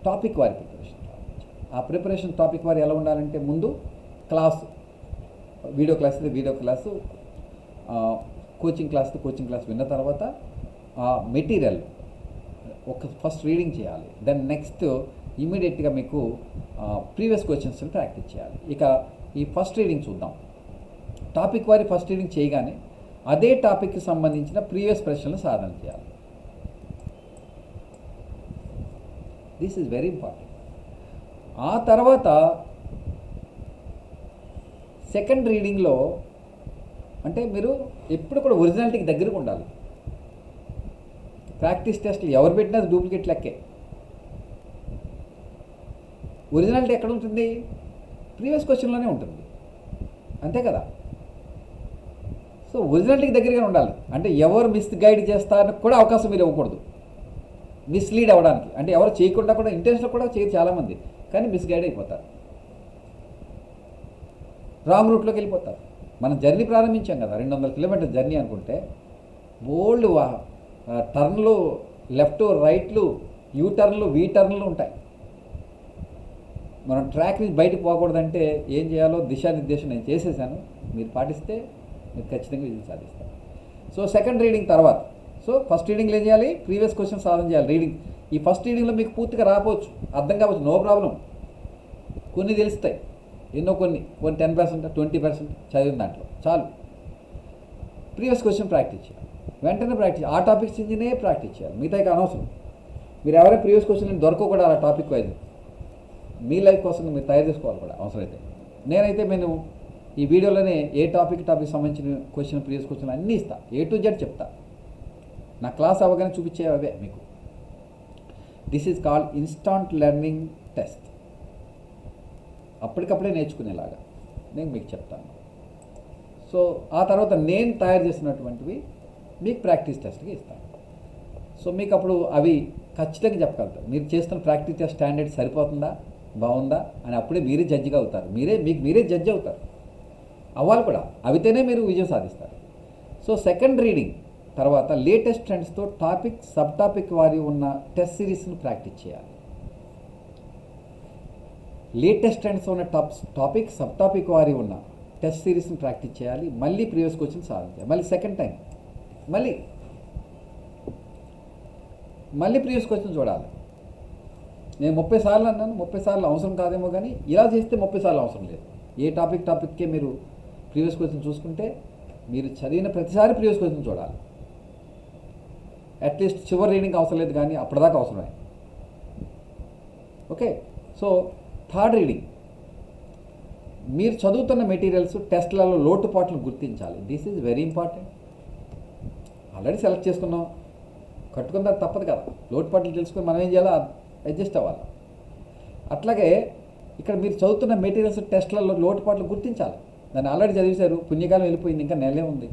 టాపిక్ వారి ప్రిపరేషన్ ప్రారంభించాలి. ఆ ప్రిపరేషన్ టాపిక్ వారి ఎలా ఉండాలంటే ముందు క్లాసు, వీడియో క్లాస్ అయితే వీడియో క్లాసు, కోచింగ్ క్లాస్ విన్న తర్వాత ఆ మెటీరియల్ ఒక ఫస్ట్ రీడింగ్ చేయాలి. దెన్ నెక్స్ట్ ఇమీడియట్గా మీకు ప్రీవియస్ క్వశ్చన్స్ని ప్రాక్టీస్ చేయాలి. ఇక ఈ ఫస్ట్ రీడింగ్ చూద్దాం. టాపిక్ వారి ఫస్ట్ రీడింగ్ చేయగానే అదే టాపిక్కి సంబంధించిన ప్రీవియస్ ప్రశ్నలు సాధన చేయాలి. This is very important. ఆ తర్వాత సెకండ్ రీడింగ్లో అంటే మీరు ఎప్పుడు కూడా ఒరిజినాలిటీకి దగ్గరకు ఉండాలి. ప్రాక్టీస్ టెస్ట్లు ఎవరు పెట్టినా డూప్లికేట్ లెక్కే. ఒరిజినాలిటీ ఎక్కడ ఉంటుంది? ప్రీవియస్ క్వశ్చన్లోనే ఉంటుంది, అంతే కదా. సో ఒరిజినాలిటీకి దగ్గరగా ఉండాలి. అంటే ఎవరు మిస్గైడ్ చేస్తారని కూడా అవకాశం మీరు ఇవ్వకూడదు, మిస్లీడ్ అవ్వడానికి. అంటే ఎవరు చేయకుండా కూడా ఇంటెన్షన్ కూడా చేయరు చాలామంది, కానీ మిస్గైడ్ అయిపోతారు, రాంగ్ రూట్లోకి వెళ్ళిపోతారు. మనం జర్నీ ప్రారంభించాం కదా, 200 కిలోమీటర్ జర్నీ అనుకుంటే బోల్డ్ టర్న్లు, లెఫ్ట్ రైట్లు, యూ టర్న్లు, వీ టర్న్లు ఉంటాయి. మనం ట్రాక్ నుంచి బయటకు పోకూడదంటే ఏం చేయాలో దిశానిర్దేశం నేను చేసేసాను. మీరు పాటిస్తే మీరు ఖచ్చితంగా విజయం సాధిస్తారు. సో సెకండ్ రీడింగ్ తర్వాత, సో ఫస్ట్ రీడింగ్లో ఏం చేయాలి? ప్రీవియస్ క్వశ్చన్ సాధన చేయాలి. రీడింగ్ ఈ ఫస్ట్ రీడింగ్లో మీకు పూర్తిగా రాకపోవచ్చు, అర్థం కావచ్చు, నో ప్రాబ్లం. కొన్ని తెలుస్తాయి, కొన్ని 10%, 20% చదివిన దాంట్లో చాలు. ప్రీవియస్ క్వశ్చన్ ప్రాక్టీస్ చేయాలి, వెంటనే ప్రాక్టీస్, ఆ టాపిక్స్ ఇంజినే ప్రాక్టీస్ చేయాలి. మిగతా ఇక అనవసరం. మీరు ఎవరైనా ప్రీవియస్ క్వశ్చన్ దొరకకూడదు అలా టాపిక్ వైజ్, మీ లైఫ్ కోసం మీరు తయారు చేసుకోవాలి కూడా అవసరమైతే. నేనైతే నేను ఈ వీడియోలోనే ఏ టాపిక్ సంబంధించిన క్వశ్చన్, ప్రీవియస్ క్వశ్చన్ అన్నీ ఇస్తా, A to Z చెప్తా. నా క్లాస్ అవ్వగానే చూపించే అవే మీకు. This is called instant learning test. అప్పటికప్పుడే నేర్చుకునేలాగా నేను మీకు చెప్తాను. సో ఆ తర్వాత నేను తయారు చేసినటువంటివి మీకు ప్రాక్టీస్ టెస్ట్కి ఇస్తాను. సో మీకు అప్పుడు అవి ఖచ్చితంగా చెప్పగలుగుతారు. మీరు చేస్తున్న ప్రాక్టీస్ టెస్ట్ స్టాండర్డ్ సరిపోతుందా, బాగుందా అని అప్పుడే మీరే జడ్జిగా అవుతారు. మీరే జడ్జి అవుతారు, అవ్వాలి కూడా. అవితేనే మీరు విజయం సాధిస్తారు. సో సెకండ్ రీడింగ్ తర్వాత లేటెస్ట్ ట్రెండ్స్తో టాపిక్, సబ్ టాపిక్ వారి ఉన్న టెస్ట్ సిరీస్ను ప్రాక్టీస్ చేయాలి. లేటెస్ట్ ట్రెండ్స్ ఉన్న టాపిక్, సబ్ టాపిక్ వారి ఉన్న టెస్ట్ సిరీస్ని ప్రాక్టీస్ చేయాలి. మళ్ళీ ప్రీవియస్ క్వశ్చన్ సాధించాలి. మళ్ళీ సెకండ్ టైం మళ్ళీ ప్రీవియస్ క్వశ్చన్ చూడాలి. నేను 30 సార్లు అన్నాను, 30 సార్లు అవసరం కాదేమో, కానీ ఇలా చేస్తే 30 సార్లు అవసరం లేదు. ఏ టాపిక్కే మీరు ప్రీవియస్ క్వశ్చన్ చూసుకుంటే మీరు చదివిన ప్రతిసారి ప్రీవియస్ క్వశ్చన్ చూడాలి. అట్లీస్ట్ చివరి రీడింగ్ అవసరం లేదు, కానీ అప్పటిదాకా అవసరమే. ఓకే. సో థర్డ్ రీడింగ్, మీరు చదువుతున్న మెటీరియల్స్ టెస్ట్లలో లోటుపాట్లు గుర్తించాలి. This is very important. Already select చేసుకున్నాం, కట్టుకున్న తప్పదు కదా. లోటుపాట్లు తెలుసుకొని మనం ఏం చేయాలో అడ్జస్ట్ అవ్వాలి. అట్లాగే ఇక్కడ మీరు చదువుతున్న మెటీరియల్స్ టెస్ట్లలో లోటుపాట్లు గుర్తించాలి. దాన్ని ఆల్రెడీ చదివేశారు, పుణ్యకాలం వెళ్ళిపోయింది, ఇంకా నెలే ఉంది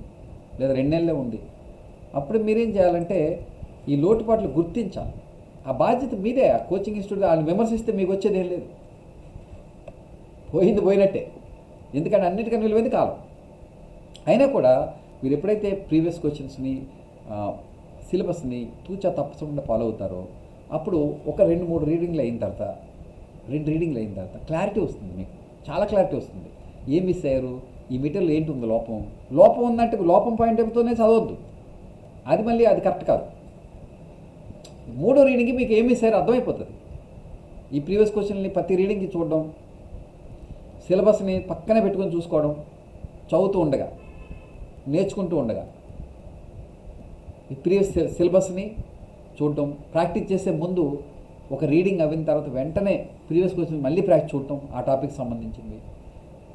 లేదా 2 నెలలే ఉంది. అప్పుడు మీరేం చేయాలంటే ఈ లోటుపాట్లు గుర్తించాలి. ఆ బాధ్యత మీదే. ఆ కోచింగ్ ఇన్స్టిట్యూట్ వాళ్ళని విమర్శిస్తే మీకు వచ్చేది ఏం లేదు, పోయినట్టే. ఎందుకంటే అన్నిటికన్నా విలువైంది కాలం. అయినా కూడా మీరు ఎప్పుడైతే ప్రీవియస్ క్వశ్చన్స్ని, సిలబస్ని తూచా తప్పకుండా ఫాలో అవుతారో అప్పుడు ఒక 2-3 రీడింగ్లు అయిన తర్వాత, 2 రీడింగ్లు అయిన తర్వాత క్లారిటీ వస్తుంది. మీకు చాలా క్లారిటీ వస్తుంది. ఏం మిస్ అయ్యారు, ఈ మెటీరియల్ ఏంటి ఉంది, లోపం ఉందంటే లోపం పాయింట్ చెబుతూనే చదవద్దు, అది కరెక్ట్ కాదు. 3వ రీడింగ్కి మీకు ఏం మిస్ అయ్యారో అర్థమైపోతుంది. ఈ ప్రీవియస్ క్వశ్చన్ని ప్రతి రీడింగ్కి చూడడం, సిలబస్ని పక్కనే పెట్టుకొని చూసుకోవడం, చదువుతూ ఉండగా, నేర్చుకుంటూ ఉండగా ఈ ప్రీవియస్ సిలబస్ని చూడటం, ప్రాక్టీస్ చేసే ముందు ఒక రీడింగ్ అయిన తర్వాత వెంటనే ప్రీవియస్ క్వశ్చన్ మళ్ళీ ప్రాక్టీస్ చూడటం, ఆ టాపిక్ సంబంధించింది.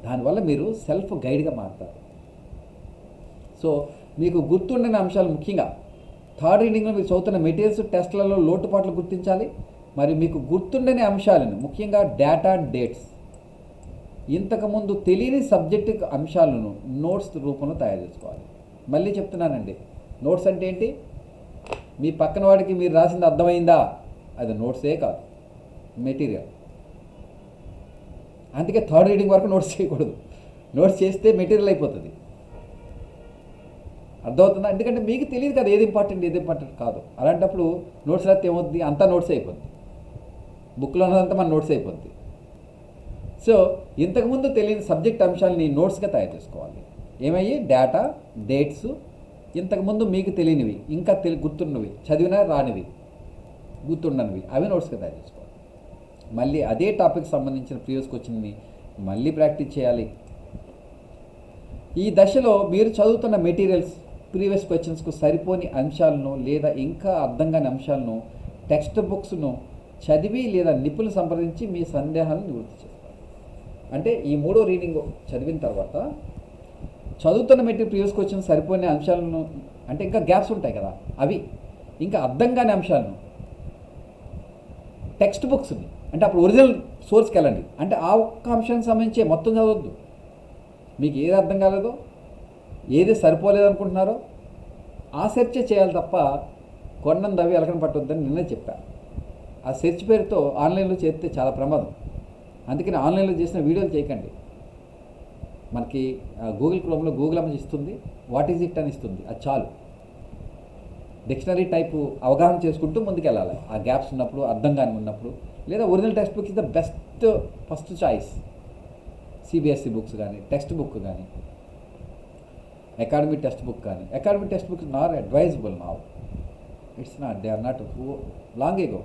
దానివల్ల మీరు సెల్ఫ్ గైడ్గా మారుతారు. సో మీకు గుర్తుండని అంశాలు ముఖ్యంగా థర్డ్ రీడింగ్లో మీరు చదువుతున్న మెటీరియల్స్ టెస్ట్లలో లోటుపాట్లు గుర్తించాలి. మరి మీకు గుర్తుండని అంశాలను ముఖ్యంగా డేటా అండ్ డేట్స్, ఇంతకుముందు తెలియని సబ్జెక్టు అంశాలను నోట్స్ రూపంలో తయారు చేసుకోవాలి. మళ్ళీ చెప్తున్నానండి, నోట్స్ అంటే ఏంటి? మీ పక్కన వాడికి మీరు రాసింది అర్థమైందా? అది నోట్సే కాదు, మెటీరియల్. అందుకే థర్డ్ రీడింగ్ వరకు నోట్స్ చేయకూడదు. నోట్స్ చేస్తే మెటీరియల్ అయిపోతుంది. అర్థమవుతుందా? ఎందుకంటే మీకు తెలియదు కదా ఏది ఇంపార్టెంట్ ఏది ఇంపార్టెంట్ కాదు. అలాంటప్పుడు నోట్స్ రాస్తే ఏమవుద్ది? అంతా నోట్స్ అయిపోద్ది. బుక్లో ఉన్నదంతా మన నోట్స్ అయిపోద్ది. సో ఇంతకుముందు తెలియని సబ్జెక్ట్ అంశాలని నోట్స్గా తయారు చేసుకోవాలి. ఏమయ్యి? డేటా, డేట్స్, ఇంతకుముందు మీకు తెలియనివి, ఇంకా గుర్తున్నవి, చదివినా రానివి, గుర్తుండనివి, అవి నోట్స్గా తయారు చేసుకోవాలి. మళ్ళీ అదే టాపిక్ సంబంధించిన ప్రీవియస్ క్వశ్చన్ని మళ్ళీ ప్రాక్టీస్ చేయాలి. ఈ దశలో మీరు చదువుతున్న మెటీరియల్స్ ప్రీవియస్ క్వశ్చన్స్కు సరిపోని అంశాలను లేదా ఇంకా అర్థం కాని అంశాలను టెక్స్ట్ బుక్స్ను చదివి లేదా నిపుణులు సంప్రదించి మీ సందేహాలను నివృత్తి చేస్తారు. అంటే ఈ మూడో రీడింగ్ చదివిన తర్వాత చదువుతున్న మెటీరియల్ ప్రీవియస్ క్వశ్చన్స్ సరిపోయిన అంశాలను, అంటే ఇంకా గ్యాప్స్ ఉంటాయి కదా, అవి ఇంకా అర్థం కాని అంశాలను టెక్స్ట్ బుక్స్ని, అంటే అప్పుడు ఒరిజినల్ సోర్స్కి వెళ్ళండి. అంటే ఆ ఒక్క అంశానికి సంబంధించి మొత్తం చదవద్దు. మీకు ఏది అర్థం కాలేదో, ఏది సరిపోలేదు అనుకుంటున్నారో ఆ సెర్చే చేయాలి తప్ప కొండను దవ్వి ఎలకని పట్టొద్దని నిన్నే చెప్పాను. ఆ సెర్చ్ పేరుతో ఆన్లైన్లో చేస్తే చాలా ప్రమాదం. అందుకని ఆన్లైన్లో చేసిన వీడియోలు చేయకండి. మనకి గూగుల్ క్రోమ్లో గూగుల్ అమ్మ ఇస్తుంది, వాట్ ఈజ్ ఇట్ అని ఇస్తుంది, అది చాలు. డిక్షనరీ టైపు అవగాహన చేసుకుంటూ ముందుకెళ్ళాలి. ఆ గ్యాప్స్ ఉన్నప్పుడు, అర్థం కాని ఉన్నప్పుడు, లేదా original text book is the best first choice. CBSE books కానీ, టెక్స్ట్ బుక్ కానీ, అకాడమిక్ టెక్స్ట్ బుక్ కానీ. Academic text books not advisable now. It's not, they are not long ago.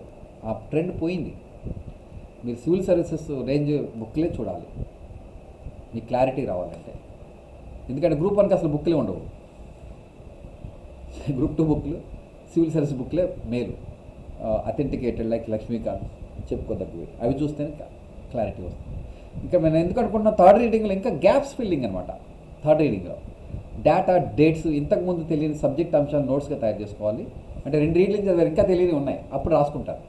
ఆ ట్రెండ్ పోయింది. మీరు సివిల్ సర్వీసెస్ రేంజ్ బుక్లే చూడాలి మీకు clarity రావాలంటే. ఎందుకంటే గ్రూప్ 1కి అసలు బుక్లే ఉండవు. గ్రూప్ 2 బుక్లు, సివిల్ సర్వీస్ బుక్లే మేలు, అథెంటికేటెడ్ లైక్ లక్ష్మీకాంత్, చెప్పుకోదగ్గవి. అవి చూస్తేనే క్లారిటీ వస్తుంది. ఇంకా మేము ఎందుకు అనుకుంటున్నాం, థర్డ్ రీడింగ్లో ఇంకా గ్యాప్స్ ఫిల్లింగ్ అనమాట. థర్డ్ రీడింగ్లో డేటా, డేట్స్, ఇంతకుముందు తెలియని సబ్జెక్ట్ అంశాలు నోట్స్గా తయారు చేసుకోవాలి. అంటే 2 రీడింగ్ చదివారు, ఇంకా తెలియని ఉన్నాయి, అప్పుడు రాసుకుంటారు.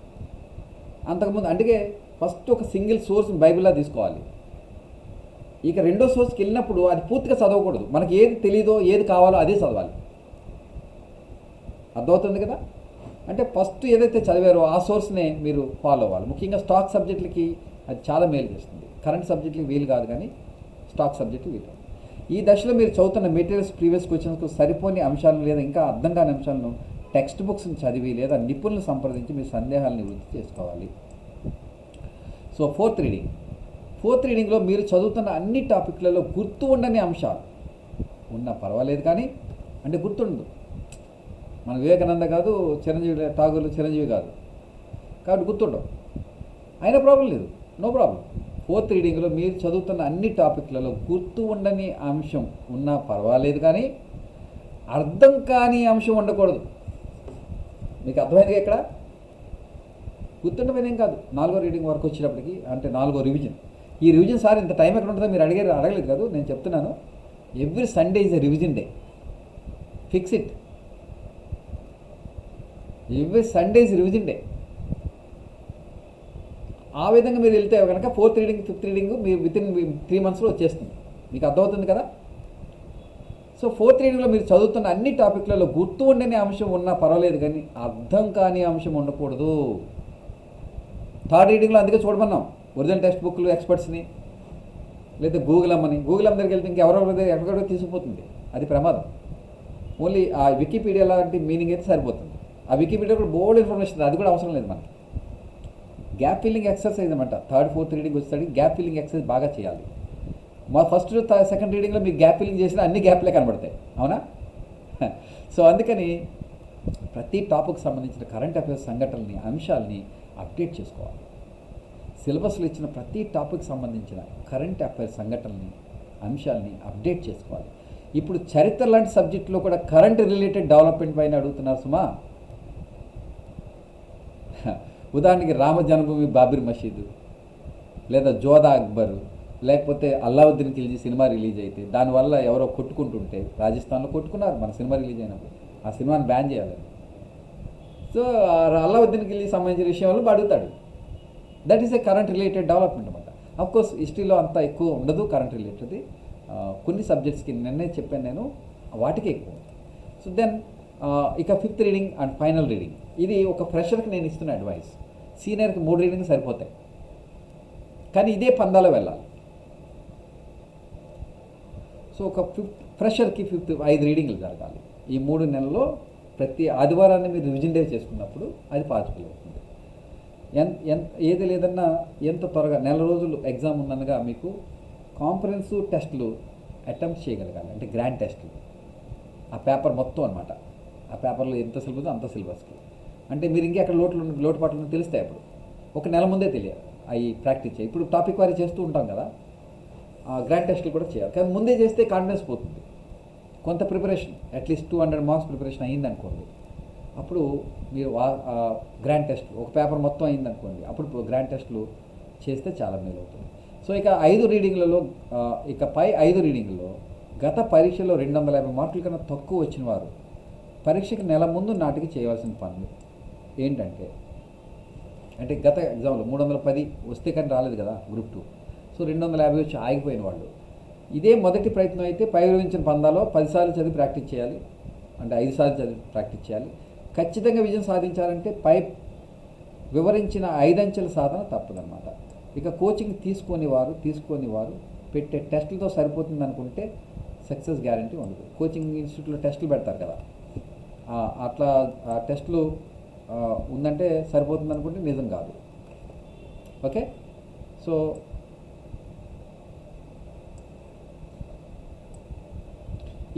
అంతకుముందు అందుకే ఫస్ట్ ఒక సింగిల్ సోర్స్ బైబిల్లా తీసుకోవాలి. ఇక రెండో సోర్స్కి వెళ్ళినప్పుడు అది పూర్తిగా చదవకూడదు. మనకి ఏది తెలీదో, ఏది కావాలో అదే చదవాలి. అర్థమవుతుంది కదా? అంటే ఫస్ట్ ఏదైతే చదివారో ఆ సోర్స్నే మీరు ఫాలో అవ్వాలి. ముఖ్యంగా స్టాక్ సబ్జెక్టులకి అది చాలా మేలు చేస్తుంది. కరెంట్ సబ్జెక్టులకి వీలు కాదు, కానీ స్టాక్ సబ్జెక్టు వీలు. ఈ దశలో మీరు చదువుతున్న మెటీరియల్స్ ప్రీవియస్ క్వశ్చన్స్కు సరిపోని అంశాలను లేదా ఇంకా అర్థం కాని అంశాలను టెక్స్ట్ బుక్స్ని చదివి లేదా నిపుణులను సంప్రదించి మీ సందేహాలను నివృత్తి చేసుకోవాలి. సో ఫోర్త్ రీడింగ్లో మీరు చదువుతున్న అన్ని టాపిక్లలో గుర్తు ఉండని అంశాలు ఉన్నా పర్వాలేదు, కానీ అంటే గుర్తుండదు. మన వివేకానంద కాదు, చిరంజీవి కాదు, కాబట్టి గుర్తుండవు. అయినా ప్రాబ్లం లేదు, నో ప్రాబ్లం. ఫోర్త్ రీడింగ్లో మీరు చదువుతున్న అన్ని టాపిక్లలో గుర్తు ఉండని అంశం ఉన్నా పర్వాలేదు, కానీ అర్థం కాని అంశం ఉండకూడదు. మీకు అర్థమైంది ఇక్కడ? గుర్తుండిపోయిన ఏం కాదు. 4వ రీడింగ్ వరకు వచ్చేటప్పటికి, అంటే 4వ రివిజన్. ఈ రివిజన్ సార్ ఇంత టైం ఎక్కడ ఉంటుందో మీరు అడగలేదు కాదు, నేను చెప్తున్నాను. Every Sunday is a revision day. Fix it. Every Sunday is revision day. ఆ విధంగా మీరు వెళ్తే కనుక 4th రీడింగ్ 5th రీడింగ్ మీరు వితిన్ 3 monthsలో వచ్చేస్తుంది. మీకు అర్థమవుతుంది కదా? సో 4th రీడింగ్లో మీరు చదువుతున్న అన్ని టాపిక్లలో గుర్తు ఉండని అంశం ఉన్నా పర్వాలేదు, కానీ అర్థం కాని అంశం ఉండకూడదు. థర్డ్ రీడింగ్లో అందుకే చూడమన్నాం ఒరిజినల్ టెక్స్ట్ బుక్లు, ఎక్స్పర్ట్స్ని, లేదా గూగుల్ అమ్మ దగ్గరికి వెళ్తే ఇంకెవరెవరి దగ్గర ఎక్కడెక్కడో తీసుకుపోతుంది. అది ప్రమాదం. ఓన్లీ ఆ వికీపీడియా లాంటి మీనింగ్ అయితే సరిపోతుంది. ఆ వికీపీడియా కూడా బోల్డ్ ఇన్ఫర్మేషన్, అది కూడా అవసరం లేదు మనకి. గ్యాప్ ఫిల్లింగ్ ఎక్సర్సైజ్ అనమాట. 3rd 4th రీడింగ్ వచ్చేసరికి గ్యాప్ ఫిల్లింగ్ ఎక్సర్సైజ్ బాగా చేయాలి. మా ఫస్ట్ 2nd రీడింగ్లో మీకు గ్యాప్ ఫిల్లింగ్ చేసిన అన్ని గ్యాప్లే కనబడతాయి, అవునా? సో అందుకని ప్రతి టాపిక్ సంబంధించిన కరెంట్ అఫైర్స్ సంఘటనల్ని, అంశాలని అప్డేట్ చేసుకోవాలి. సిలబస్లో ఇచ్చిన ప్రతి టాపిక్ సంబంధించిన కరెంట్ అఫైర్స్ సంఘటనల్ని, అంశాలని అప్డేట్ చేసుకోవాలి. ఇప్పుడు చరిత్ర లాంటి సబ్జెక్టులో కూడా కరెంట్ రిలేటెడ్ డెవలప్మెంట్ పైన అడుగుతున్నారు సుమా. ఉదాహరణకి రామ జన్మభూమి బాబర్ మసీదు, లేదా జోధా అక్బరు, లేకపోతే అల్లావుద్దీన్ ఖిల్జీ సినిమా రిలీజ్ అయితే దానివల్ల ఎవరో కొట్టుకుంటుంటే, రాజస్థాన్లో కొట్టుకున్నారు మన సినిమా రిలీజ్ అయినప్పుడు, ఆ సినిమాని బ్యాన్ చేయాలి. సో అల్లావుద్దీన్ ఖిల్జీ సంబంధించిన విషయంలో అడుగుతాడు. That is a current related development అనమాట. కోర్స్ హిస్టరీలో అంత ఎక్కువ ఉండదు కరెంట్ రిలేటెడ్, కొన్ని సబ్జెక్ట్స్కి నిన్నే చెప్పాను నేను, వాటికి ఎక్కువ. సో దెన్ ఇక fifth reading and final reading. ఇది ఒక ఫ్రెషర్కి నేను ఇస్తున్న అడ్వైస్. సీనియర్కి 3 రీడింగ్ సరిపోతాయి, కానీ ఇదే పందాలో వెళ్ళాలి. సో ఒక ఫ్రెషర్కి 5 రీడింగ్లు జరగాలి. ఈ 3 నెలల్లో ప్రతి ఆదివారాన్ని మీరు రివిజన్ డే చేసుకున్నప్పుడు అది పాసిబుల్ అవుతుంది. ఏది లేదన్నా ఎంత త్వరగా నెల రోజులు ఎగ్జామ్ ఉన్ననగా మీకు కాంప్రహెన్సివ్ టెస్టులు అటెంప్ట్ చేయగలగాలి. అంటే గ్రాండ్ టెస్టులు, ఆ పేపర్ మొత్తం అనమాట. ఆ పేపర్లో ఎంత సిలబస్ అంత సిలబస్కి. అంటే మీరు ఇంకెక్కడ లోటుపాట్లు తెలుస్తాయి. అప్పుడు ఒక నెల ముందే తెలియాలి, అవి ప్రాక్టీస్ చేయాలి. ఇప్పుడు టాపిక్ వారీ చేస్తూ ఉంటాం కదా, గ్రాండ్ టెస్టులు కూడా చేయాలి. కానీ ముందే చేస్తే కాన్ఫిడెన్స్ పోతుంది. కొంత ప్రిపరేషన్ అట్లీస్ట్ 200 మార్క్స్ ప్రిపరేషన్ అయ్యిందనుకోండి, అప్పుడు మీరు గ్రాండ్ టెస్ట్ ఒక పేపర్ మొత్తం అయిందనుకోండి, అప్పుడు గ్రాండ్ టెస్టులు చేస్తే చాలా మేలు అవుతుంది. సో ఇక 5 రీడింగ్లలో, ఇక పై 5 రీడింగ్లలో గత పరీక్షలో 250 మార్కుల కన్నా తక్కువ వచ్చిన వారు పరీక్షకి నెల ముందు నాటికి చేయవలసిన పనులు ఏంటంటే, అంటే గత ఎగ్జామ్లో 310 వస్తే కానీ రాలేదు కదా గ్రూప్ 2, సో 250 వచ్చి ఆగిపోయిన వాళ్ళు, ఇదే మొదటి ప్రయత్నం అయితే పై వివరించిన పందాలో 10 సార్లు చదివి ప్రాక్టీస్ చేయాలి. అంటే 5 సార్లు చదివి ప్రాక్టీస్ చేయాలి. ఖచ్చితంగా విజయం సాధించాలంటే పై వివరించిన 5 అంచెల సాధన తప్పదన్నమాట. ఇక కోచింగ్ తీసుకొని వారు పెట్టే టెస్టులతో సరిపోతుంది అనుకుంటే సక్సెస్ గ్యారంటీ ఉండదు. కోచింగ్ ఇన్స్టిట్యూట్లో టెస్టులు పెడతారు కదా, అట్లా ఆ టెస్టులు ఉందంటే సరిపోతుంది అనుకుంటే నిజం కాదు. ఓకే, సో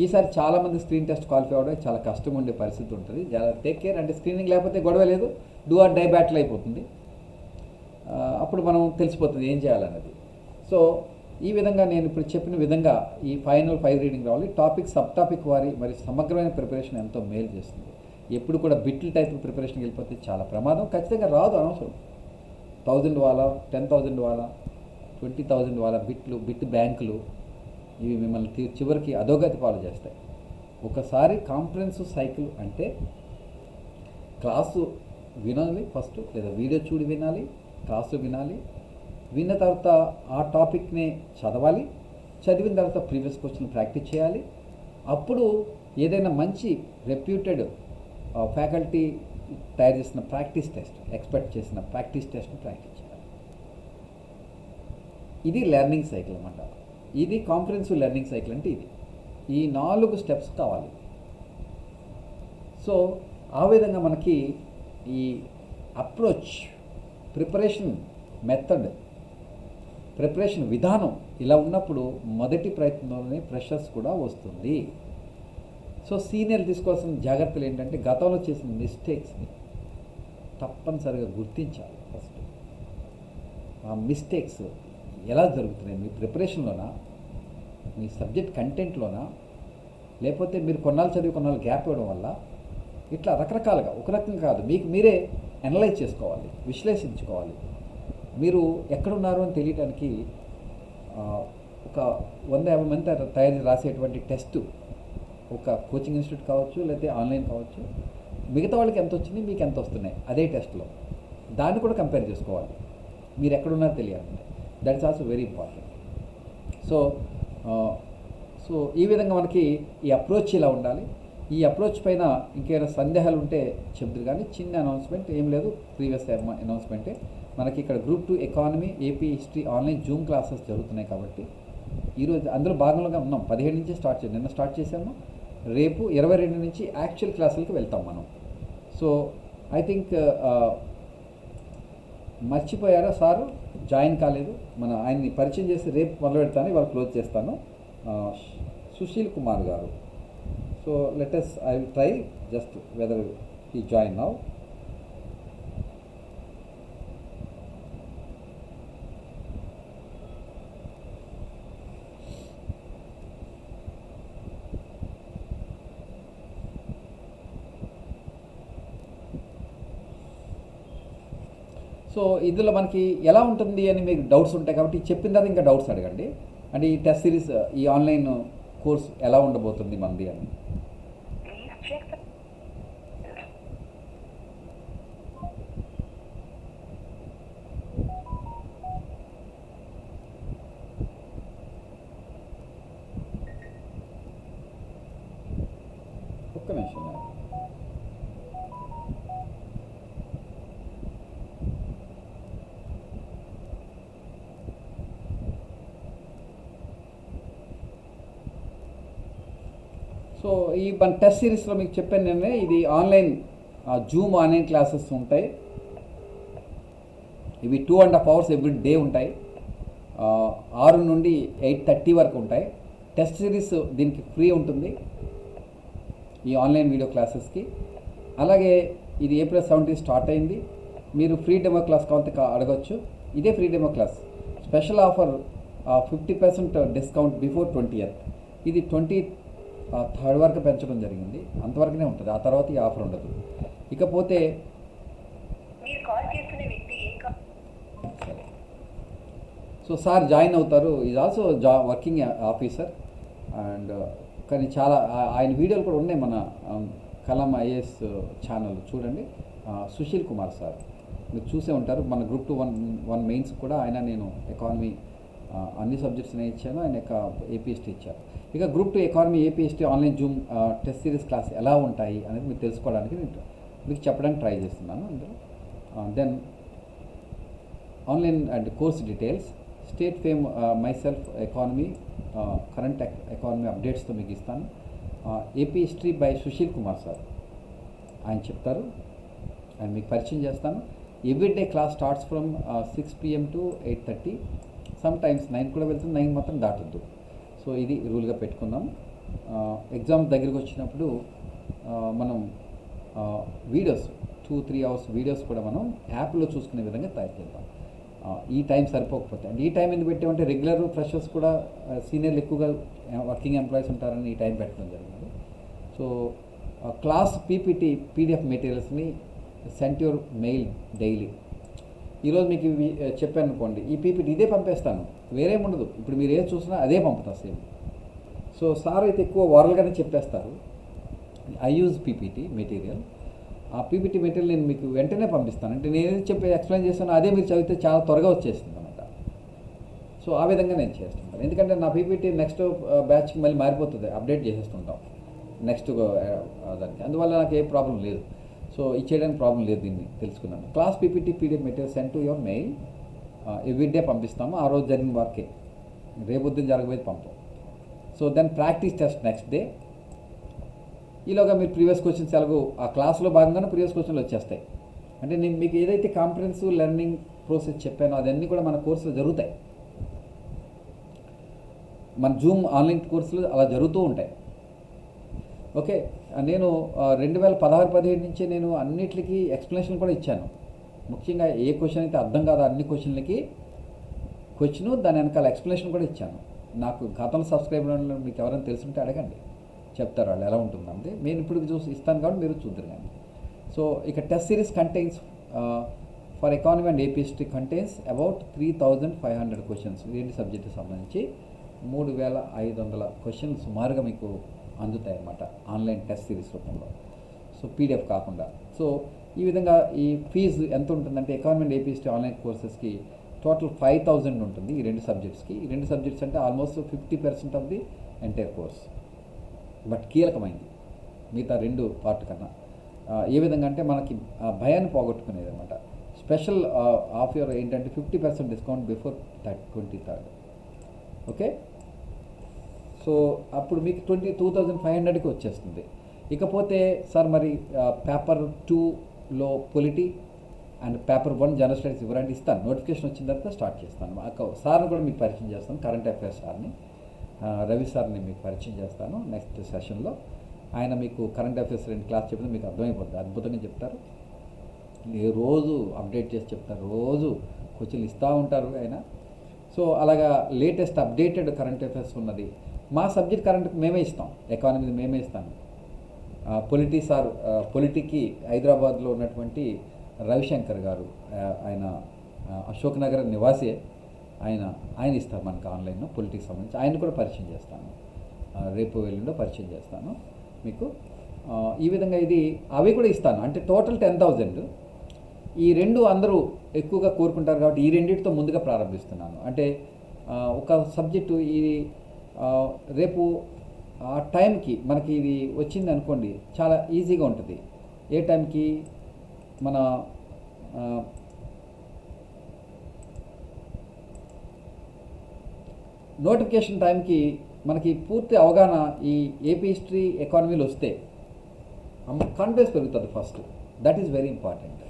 ఈసారి చాలామంది స్క్రీన్ టెస్ట్ క్వాలిఫై అవ్వడం చాలా కష్టం ఉండే పరిస్థితి ఉంటుంది. Take care. అంటే స్క్రీనింగ్ లేకపోతే గొడవ లేదు, డూ ఆర్ డై బ్యాటిల్ అయిపోతుంది. అప్పుడు మనం తెలిసిపోతుంది ఏం చేయాలన్నది. సో ఈ విధంగా నేను ఇప్పుడు చెప్పిన విధంగా ఈ ఫైనల్ 5 రీడింగ్ రావాలి. టాపిక్ సబ్ టాపిక్ వారి మరి సమగ్రమైన ప్రిపరేషన్ ఎంతో మేలు చేస్తుంది. ఎప్పుడు కూడా బిట్ల టైప్ ప్రిపరేషన్కి వెళ్ళిపోతే చాలా ప్రమాదం. ఖచ్చితంగా రాదు, అనవసరం. 1000 వాలా, 10,000 వాలా, 20,000 వాలా బిట్ బ్యాంకులు ఇవి మిమ్మల్ని చివరికి అధోగతి పాలు చేస్తాయి. ఒకసారి కాంప్రహెన్సివ్ సైకిల్ అంటే క్లాసు వినాలి ఫస్ట్, లేదా వీడియో చూడి వినాలి, క్లాసు వినాలి, విన్న తర్వాత ఆ టాపిక్ని చదవాలి, చదివిన తర్వాత ప్రీవియస్ క్వశ్చన్ ప్రాక్టీస్ చేయాలి. అప్పుడు ఏదైనా మంచి రెప్యూటెడ్ ఫ్యాకల్టీ తయారు చేసిన ప్రాక్టీస్ టెస్ట్, ఎక్స్పెక్ట్ చేసిన ప్రాక్టీస్ టెస్ట్ని ప్రాక్టీస్ చేయాలి. ఇది లెర్నింగ్ సైకిల్ అన్నమాట. ఇది కాంప్రహెన్సివ్ లెర్నింగ్ సైకిల్ అంటే ఇది. ఈ 4 స్టెప్స్ కావాలి. సో ఆ విధంగా మనకి ఈ అప్రోచ్, ప్రిపరేషన్ మెథడ్, ప్రిపరేషన్ విధానం ఇలా ఉన్నప్పుడు మొదటి ప్రయత్నంలోనే ప్రెషర్స్ కూడా వస్తుంది. సో సీనియర్లు తీసుకోవాల్సిన జాగ్రత్తలు ఏంటంటే గతంలో చేసిన మిస్టేక్స్ని తప్పనిసరిగా గుర్తించాలి. ఫస్ట్ ఆ మిస్టేక్స్ ఎలా జరుగుతున్నాయి, మీ ప్రిపరేషన్లోనా, మీ సబ్జెక్ట్ కంటెంట్లోనా, లేకపోతే మీరు కొన్నాళ్ళు చదివి కొన్నాళ్ళు గ్యాప్ ఇవ్వడం వల్ల, ఇట్లా రకరకాలుగా, ఒక రకంగా కాదు, మీకు మీరే అనలైజ్ చేసుకోవాలి, విశ్లేషించుకోవాలి. మీరు ఎక్కడున్నారు అని తెలియడానికి ఒక 150 మంది తయారు రాసేటువంటి టెస్ట్, ఒక కోచింగ్ ఇన్స్టిట్యూట్ కావచ్చు, లేకపోతే ఆన్లైన్ కావచ్చు, మిగతా వాళ్ళకి ఎంత వచ్చింది, మీకు ఎంత వస్తున్నాయి అదే టెస్ట్లో, దాన్ని కూడా కంపేర్ చేసుకోవాలి. మీరు ఎక్కడున్నారో తెలియాలంటే that is also very important. So ఈ విధంగా మనకి ఈ అప్రోచ్ ఇలా ఉండాలి. ఈ అప్రోచ్ పైన ఇంకేమైనా సందేహాలు ఉంటే చెప్తారు. కానీ చిన్న అనౌన్స్మెంట్ ఏం లేదు, ప్రీవియస్ అనౌన్స్మెంటే. మనకి ఇక్కడ group 2 economy, AP history online Zoom classes జరుగుతున్నాయి కాబట్టి ఈరోజు అందులో భాగంగా ఉన్నాం. 17 నుంచి స్టార్ట్ చేసాం, నిన్న స్టార్ట్ చేసాము. రేపు 22 నుంచి యాక్చువల్ క్లాసులకి వెళ్తాం మనం. సో ఐ థింక్ మర్చిపోయారా సారు, జాయిన్ కాలేదు. ఆయన్ని పరిచయం చేసి రేపు మొదలు పెడతాను, ఇవాళ క్లోజ్ చేస్తాను. సుశీల్ కుమార్ గారు. So let us I will try just whether he join now. So ఇందులో మనకి ఎలా ఉంటుంది అని మీకు డౌట్స్ ఉంటాయి కాబట్టి చెప్పిన తర్వాత ఇంకా డౌట్స్ అడగండి. అంటే ఈ టెస్ట్ సిరీస్, ఈ ఆన్లైన్ కోర్స్ ఎలా ఉండబోతుంది మనది అని. సో ఈ మన టెస్ట్ సిరీస్లో మీకు చెప్పాను నేను, ఇది ఆన్లైన్ జూమ్ ఆన్లైన్ క్లాసెస్ ఉంటాయి. ఇవి 2.5 hours ఎవ్రీ డే ఉంటాయి. 6 నుండి 8:30 వరకు ఉంటాయి. టెస్ట్ సిరీస్ దీనికి ఫ్రీ ఉంటుంది ఈ ఆన్లైన్ వీడియో క్లాసెస్కి. అలాగే ఇది April 17 స్టార్ట్ అయింది. మీరు ఫ్రీ డెమో క్లాస్ కావాలంటే అడగచ్చు. ఇదే free demo class. Special offer 50% discount before 20th. ఇది 23rd వరకు పెంచడం జరిగింది. అంతవరకునే ఉంటుంది, ఆ తర్వాత ఈ ఆఫర్ ఉండదు. ఇకపోతే సరే, సో సార్ జాయిన్ అవుతారు. Is also working officer and కానీ చాలా ఆయన వీడియోలు కూడా ఉన్నాయి మన కలం ఐఏఎస్ ఛానల్ చూడండి. సుశీల్ కుమార్ సార్ మీరు చూసే ఉంటారు. మన గ్రూప్ 2 మెయిన్స్ కూడా ఆయన, నేను ఎకానమీ అన్ని సబ్జెక్ట్స్ నేను ఇచ్చాను, ఆయన ఏపీఎస్టీ ఇచ్చారు. ఇక group 2 economy APST online Zoom test series class ఎలా ఉంటాయి అనేది మీరు తెలుసుకోవడానికి నేను మీకు చెప్పడానికి ట్రై చేస్తున్నాను అందులో. Then online and course details, state fame myself economy current economy అప్డేట్స్తో మీకు ఇస్తాను. AP history by Sushil Kumar sir ఆయన చెప్తారు, ఆయన మీకు పరిచయం చేస్తాను. Everyday class starts from 6 PM to 8:30, some times 9 కూడా వెళ్తుంది, 9 మాత్రం దాటొద్దు. సో ఇది రూల్గా పెట్టుకుందాం. ఎగ్జామ్ దగ్గరికి వచ్చినప్పుడు మనం వీడియోస్ 2-3 hours వీడియోస్ కూడా మనం యాప్లో చూసుకునే విధంగా తయారు చేద్దాం. ఈ టైం సరిపోకపోతే, అంటే ఈ టైం ఎందుకు పెట్టామంటే రెగ్యులర్ ఫ్రెషర్స్ కూడా సీనియర్లు ఎక్కువగా వర్కింగ్ ఎంప్లాయీస్ ఉంటారని ఈ టైం పెట్టడం జరిగింది. సో క్లాస్ పీపీటీ పీడిఎఫ్ మెటీరియల్స్ని సెంట్ యువర్ మెయిల్ డైలీ. ఈరోజు మీకు ఇవి చెప్పాను అనుకోండి, ఈ పీపీటీ ఇదే పంపేస్తాను, వేరేం ఉండదు. ఇప్పుడు మీరు ఏది చూసినా అదే పంపుతా సేమ్. సో సార్ అయితే ఎక్కువ ఓరల్గానే చెప్పేస్తారు. I use PPT material. ఆ పీపీటీ మెటీరియల్ నేను మీకు వెంటనే పంపిస్తాను. అంటే నేను ఏది చెప్పి ఎక్స్ప్లెయిన్ చేస్తానో అదే మీరు చదివితే చాలా త్వరగా వచ్చేస్తుంది అన్నమాట. సో ఆ విధంగా నేను చేస్తుంటాను. ఎందుకంటే నా పీపీటీ నెక్స్ట్ బ్యాచ్కి మళ్ళీ మారిపోతుంది, అప్డేట్ చేసేస్తుంటాం నెక్స్ట్ దానికి. అందువల్ల నాకు ఏ ప్రాబ్లం లేదు. సో ఇచ్చేయడానికి ప్రాబ్లం లేదు, దీన్ని తెలుసుకున్నాను. Class PPT PDF material send to your mail. Everyday పంపిస్తాము. ఆ రోజు జరిగిన వర్కే, రేపొద్దున జరగబోయేది పంపం. So then practice test next day. ఈలోగా మీరు ప్రీవియస్ క్వశ్చన్స్ ఎలాగో ఆ క్లాస్లో భాగంగానే ప్రీవియస్ క్వశ్చన్లు వచ్చేస్తాయి. అంటే నేను మీకు ఏదైతే కాంప్రహెన్సివ్ లెర్నింగ్ ప్రాసెస్ చెప్పానో అదన్నీ కూడా మన కోర్సులో జరుగుతాయి. మన జూమ్ ఆన్లైన్ కోర్సులు అలా జరుగుతూ ఉంటాయి. ఓకే, నేను 2016-17 నుంచే నేను అన్నిటికీ ఎక్స్ప్లెనేషన్ కూడా ఇచ్చాను. ముఖ్యంగా ఏ క్వశ్చన్ అయితే అర్థం కాదో అన్ని క్వశ్చన్లకి క్వశ్చను, దాని వెనకాల ఎక్స్ప్లెనేషన్ కూడా ఇచ్చాను. నాకు గతంలో సబ్స్క్రైబర్లు మీకు ఎవరైనా తెలుసుంటే అడగండి, చెప్తారు వాళ్ళు ఎలా ఉంటుందంటే. నేను ఇప్పుడు చూసి ఇస్తాను కాబట్టి మీరు చూద్దరు కానీ. సో ఇక test series contains for economy and AP history contains about 3500 questions. రెండు సబ్జెక్టుకి సంబంధించి 3500 క్వశ్చన్లు సుమారుగా మీకు అందుతాయి అన్నమాట ఆన్లైన్ టెస్ట్ సిరీస్ రూపంలో. సో పీడిఎఫ్ కాకుండా. సో ఈ విధంగా ఈ ఫీజు ఎంత ఉంటుందంటే economy and AP history online కోర్సెస్కి టోటల్ 5000 ఉంటుంది ఈ రెండు సబ్జెక్ట్స్కి. ఈ రెండు సబ్జెక్ట్స్ అంటే almost 50% of the entire course. But కీలకమైంది మిగతా రెండు పార్ట్ కన్నా. ఏ విధంగా అంటే మనకి భయాన్ని పోగొట్టుకునేది అనమాట. స్పెషల్ ఆఫర్ ఏంటంటే 50% discount before 23rd. Okay, so అప్పుడు మీకు 22,500కి వచ్చేస్తుంది. ఇకపోతే సార్ మరి పేపర్ 2లో polity and paper 1 general studies ఇవ్వరండి, ఇస్తాను. నోటిఫికేషన్ వచ్చిన తర్వాత స్టార్ట్ చేస్తాను. సార్ని కూడా మీకు పరిచయం చేస్తాను, కరెంట్ అఫైర్స్ సార్ని, రవి సార్ని మీకు పరిచయం చేస్తాను నెక్స్ట్ సెషన్లో. ఆయన మీకు కరెంట్ అఫైర్స్ 2 క్లాస్ చెప్తే మీకు అర్థమైపోతుంది, అద్భుతంగా చెప్తారు. రోజు అప్డేట్ చేసి చెప్తారు, రోజు క్వశ్చన్లు ఇస్తూ ఉంటారు ఆయన. సో అలాగా లేటెస్ట్ అప్డేటెడ్ కరెంట్ అఫైర్స్ ఉన్నది. మా సబ్జెక్ట్ కరెంట్ మేమే ఇస్తాం, ఎకానమీ మేమే ఇస్తాను. పొలిటీకి హైదరాబాద్లో ఉన్నటువంటి రవిశంకర్ గారు, ఆయన అశోక్ నగర్ నివాసి, ఆయన ఇస్తారు మనకు ఆన్లైన్లో పొలిటిక్స్ సంబంధించి. ఆయన కూడా పరిచయం చేస్తాను, రేపు ఎల్లుండో పరిచయం చేస్తాను మీకు. ఈ విధంగా ఇది అవి కూడా ఇస్తాను. అంటే టోటల్ 10,000. ఈ రెండు అందరూ ఎక్కువగా కోరుకుంటారు కాబట్టి ఈ రెండింటితో ముందుగా ప్రారంభిస్తున్నాను. అంటే ఒక సబ్జెక్టు ఇది రేపు ఆ టైంకి మనకి ఇది వచ్చింది అనుకోండి, చాలా ఈజీగా ఉంటుంది. ఏ టైంకి మన నోటిఫికేషన్ టైంకి మనకి పూర్తి అవగాహన ఈ ఏపీ హిస్టరీ ఎకానమీలో వస్తే కాన్ఫిడెన్స్ పెరుగుతుంది first. That is very important.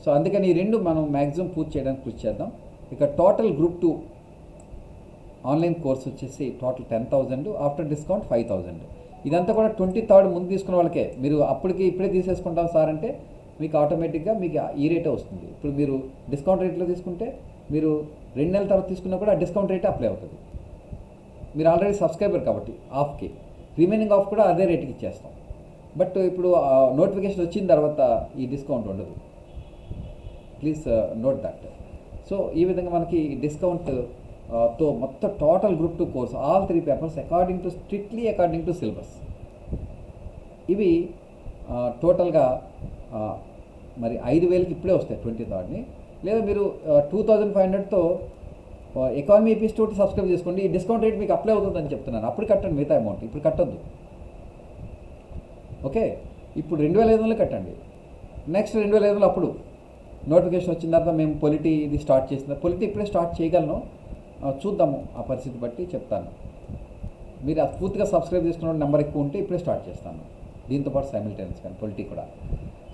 So అందుకని ఈ రెండు మనం మ్యాక్సిమం పూర్తి చేయడానికి కృషి చేద్దాం. ఇక టోటల్ గ్రూప్ 2 ఆన్లైన్ కోర్స్ వచ్చేసి టోటల్ 10,000, ఆఫ్టర్ డిస్కౌంట్ 5,000. ఇదంతా కూడా 23rd ముందు తీసుకున్న వాళ్ళకే. మీరు అప్పటికి ఇప్పుడే తీసేసుకుంటాం సార్ అంటే మీకు ఆటోమేటిక్గా మీకు ఈ రేటే వస్తుంది. ఇప్పుడు మీరు డిస్కౌంట్ రేట్లో తీసుకుంటే మీరు 2 నెలల తర్వాత తీసుకున్నా కూడా ఆ డిస్కౌంట్ రేటే అప్లై అవుతుంది. మీరు ఆల్రెడీ సబ్స్క్రైబర్ కాబట్టి హాఫ్కి, రిమైనింగ్ ఆఫ్ కూడా అదే రేట్కి ఇచ్చేస్తాం. బట్ ఇప్పుడు నోటిఫికేషన్ వచ్చిన తర్వాత ఈ డిస్కౌంట్ ఉండదు. Please note that. సో ఈ విధంగా మనకి డిస్కౌంట్ తో మొత్తం total group 2 course all 3 papers strictly according to syllabus. ఇవి టోటల్గా మరి 5,000కి ఇప్పుడే వస్తాయి 23rd. లేదా మీరు 2,500తో ఎకానమీ ఎపిస్టోడ్ సబ్స్క్రైబ్ చేసుకోండి. ఈ డిస్కౌంట్ రేట్ మీకు అప్లై అవుతుందని చెప్తున్నాను. అప్పుడు కట్టండి మిగతా అమౌంట్, ఇప్పుడు కట్టొద్దు. ఓకే, ఇప్పుడు 2,500 కట్టండి. నెక్స్ట్ 2,500 అప్పుడు నోటిఫికేషన్ వచ్చిన తర్వాత మేము పొలిటీ ఇది స్టార్ట్ చేసిన పొలిటీ ఇప్పుడే స్టార్ట్ చేయగలను, చూద్దాము ఆ పరిస్థితి బట్టి చెప్తాను. మీరు అది పూర్తిగా సబ్స్క్రైబ్ చేసుకున్న నెంబర్ ఎక్కువ ఉంటే ఇప్పుడే స్టార్ట్ చేస్తాను, దీంతోపాటు సైమిల్టేనియస్ కానీ పొలిటీ కూడా.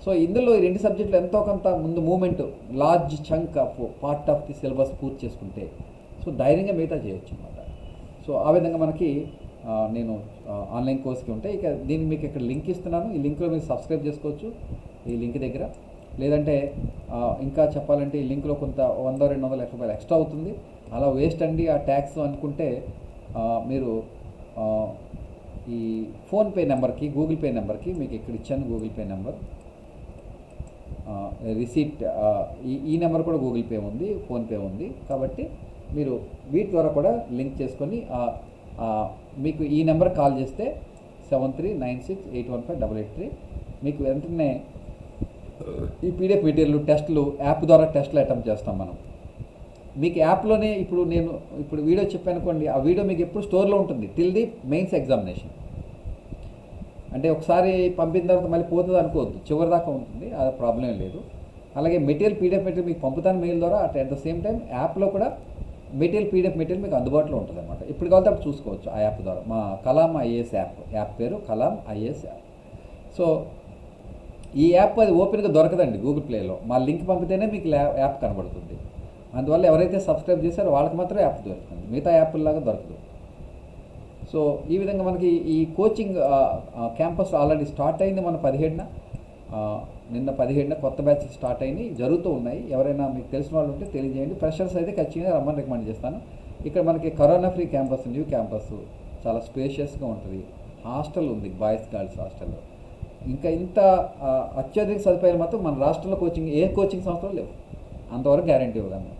సో ఇందులో ఈ 2 సబ్జెక్టులు ఎంతో కొంత ముందు moment large chunk of part of the syllabus పూర్తి చేసుకుంటే సో ధైర్యంగా మిగతా చేయొచ్చు అన్నమాట. సో ఆ విధంగా మనకి నేను ఆన్లైన్ కోర్స్కి ఉంటే ఇక దీనికి మీకు ఇక్కడ లింక్ ఇస్తున్నాను. ఈ లింక్లో మీరు సబ్స్క్రైబ్ చేసుకోవచ్చు ఈ లింక్ దగ్గర. లేదంటే ఇంకా చెప్పాలంటే ఈ లింక్లో కొంత 100-200 రూపాయలు ఎక్స్ట్రా అవుతుంది. అలా వేస్ట్ అండి ఆ ట్యాక్స్ అనుకుంటే మీరు ఈ ఫోన్పే నెంబర్కి, గూగుల్ పే నెంబర్కి, మీకు ఇక్కడ ఇచ్చాను గూగుల్ పే నెంబర్, రిసీట్ ఈ నెంబర్ కూడా గూగుల్ పే ఉంది, ఫోన్పే ఉంది. కాబట్టి మీరు వీటి ద్వారా కూడా లింక్ చేసుకొని మీకు ఈ నెంబర్ కాల్ చేస్తే 7396815883 మీకు వెంటనే ఈ పీడిఎఫ్ మెటీరియల్ టెస్టులు యాప్ ద్వారా టెస్టులు అటెంప్ట్ చేస్తాం మనం. మీకు యాప్లోనే ఇప్పుడు వీడియో చెప్పానుకోండి, ఆ వీడియో మీకు ఎప్పుడు స్టోర్లో ఉంటుంది టిల్ ది మెయిన్స్ ఎగ్జామినేషన్. అంటే ఒకసారి పంపిన తర్వాత మళ్ళీ పోతుంది అనుకోవద్దు, చివరి దాకా ఉంటుంది, అది ప్రాబ్లం లేదు. అలాగే పీడిఎఫ్ మెటీరియల్ మీకు పంపుతాను మెయిల్ ద్వారా. అట్ ద సేమ్ టైం యాప్లో కూడా పీడిఎఫ్ మెటీరియల్ మీకు అందుబాటులో ఉంటుంది అనమాట. ఇప్పుడు కాబట్టి అప్పుడు చూసుకోవచ్చు ఆ యాప్ ద్వారా. మా కలాం ఐఏఎస్ యాప్ పేరు కలాం ఐఏఎస్ యాప్. సో ఈ యాప్ అది ఓపెన్గా దొరకదండి గూగుల్ ప్లేలో. మా లింక్ పంపితేనే మీకు యాప్ కనబడుతుంది. అందువల్ల ఎవరైతే సబ్స్క్రైబ్ చేశారో వాళ్ళకి మాత్రం యాప్ దొరుకుతుంది, మిగతా యాప్లాగా దొరకదు. సో ఈ విధంగా మనకి ఈ కోచింగ్ క్యాంపస్ ఆల్రెడీ స్టార్ట్ అయింది. మన 17న నిన్న 17న కొత్త బ్యాచ్ స్టార్ట్ అయినాయి, జరుగుతూ ఉన్నాయి. ఎవరైనా మీకు తెలిసిన వాళ్ళు ఉంటే తెలియజేయండి. ఫ్రెషర్స్ అయితే ఖచ్చితంగా రమ్మని రికమెండ్ చేస్తాను. ఇక్కడ మనకి corona free campus, new campus చాలా స్పేషియస్గా ఉంటుంది. హాస్టల్ ఉంది, బాయ్స్ గర్ల్స్ హాస్టల్. ఇంకా ఇంత అత్యధిక సదుపాయాలు మాత్రం మన రాష్ట్రంలో ఏ కోచింగ్ సంస్థలు లేవు. అంతవరకు గ్యారంటీ ఇవ్వగలను.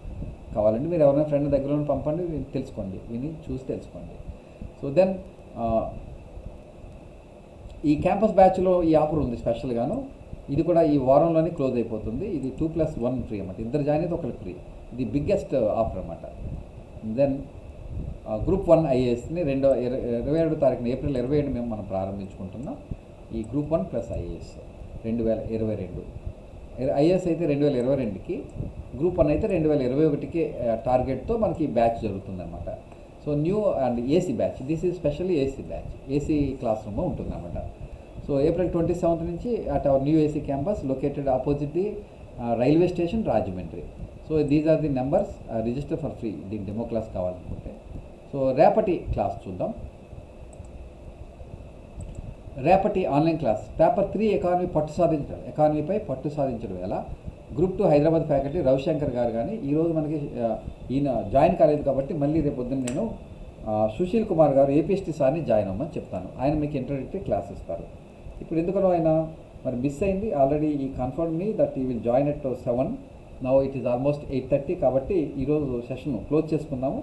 కావాలంటే మీరు ఎవరైనా ఫ్రెండ్ దగ్గర పంపండి, తెలుసుకోండి, విని చూసి తెలుసుకోండి. సో దెన్ ఈ క్యాంపస్ బ్యాచ్లో ఈ ఆఫర్ ఉంది స్పెషల్గాను. ఇది కూడా ఈ వారంలోనే క్లోజ్ అయిపోతుంది. ఇది 2+1 ఫ్రీ అన్నమాట. ఇద్దరు జాయిన్ అయితే ఒకరికి ఫ్రీ. ఇది బిగ్గెస్ట్ ఆఫర్ అన్నమాట. దెన్ గ్రూప్ 1 ఐఏఎస్ని 27వ తారీఖున ఏప్రిల్ 27 మనం ప్రారంభించుకుంటున్నాం. ఈ గ్రూప్ 1 ప్లస్ ఐఏఎస్ 2022. ఐఏఎస్ అయితే 2022కి, గ్రూప్ 1 అయితే 2021కి టార్గెట్తో మనకి బ్యాచ్ జరుగుతుందన్నమాట. So new and AC batch, this is specially AC batch, AC class room ఉంటుందన్నమాట. సో ఏప్రిల్ 27th నుంచి at our new AC campus located opposite the railway station Rajahmundry. So these are the numbers. Register for free దీని demo class కావాలనుకుంటే. So రేపటి class చూద్దాం. రేపటి online class paper 3 ఎకానమీపై పట్టు సాధించడం ఎలా. గ్రూప్ 2 హైదరాబాద్ ఫ్యాకల్టీ రవిశంకర్ గారు. కానీ ఈరోజు మనకి ఈయన జాయిన్ కాలేదు కాబట్టి మళ్ళీ రేపు పొద్దున్న నేను సుశీల్ కుమార్ గారు ఏపీఎస్టీ సార్ని జాయిన్ అవ్వమని చెప్తాను. ఆయన మీకు ఇంట్రడక్టరీ క్లాస్ ఇస్తారు. ఇప్పుడు ఎందుకనో ఆయన మరి మిస్ అయింది. ఆల్రెడీ ఈ కన్ఫర్మ్ మీ దట్ ఈ will join at 7. Now it is almost 8:30. కాబట్టి ఈరోజు సెషన్ క్లోజ్ చేసుకుందాము.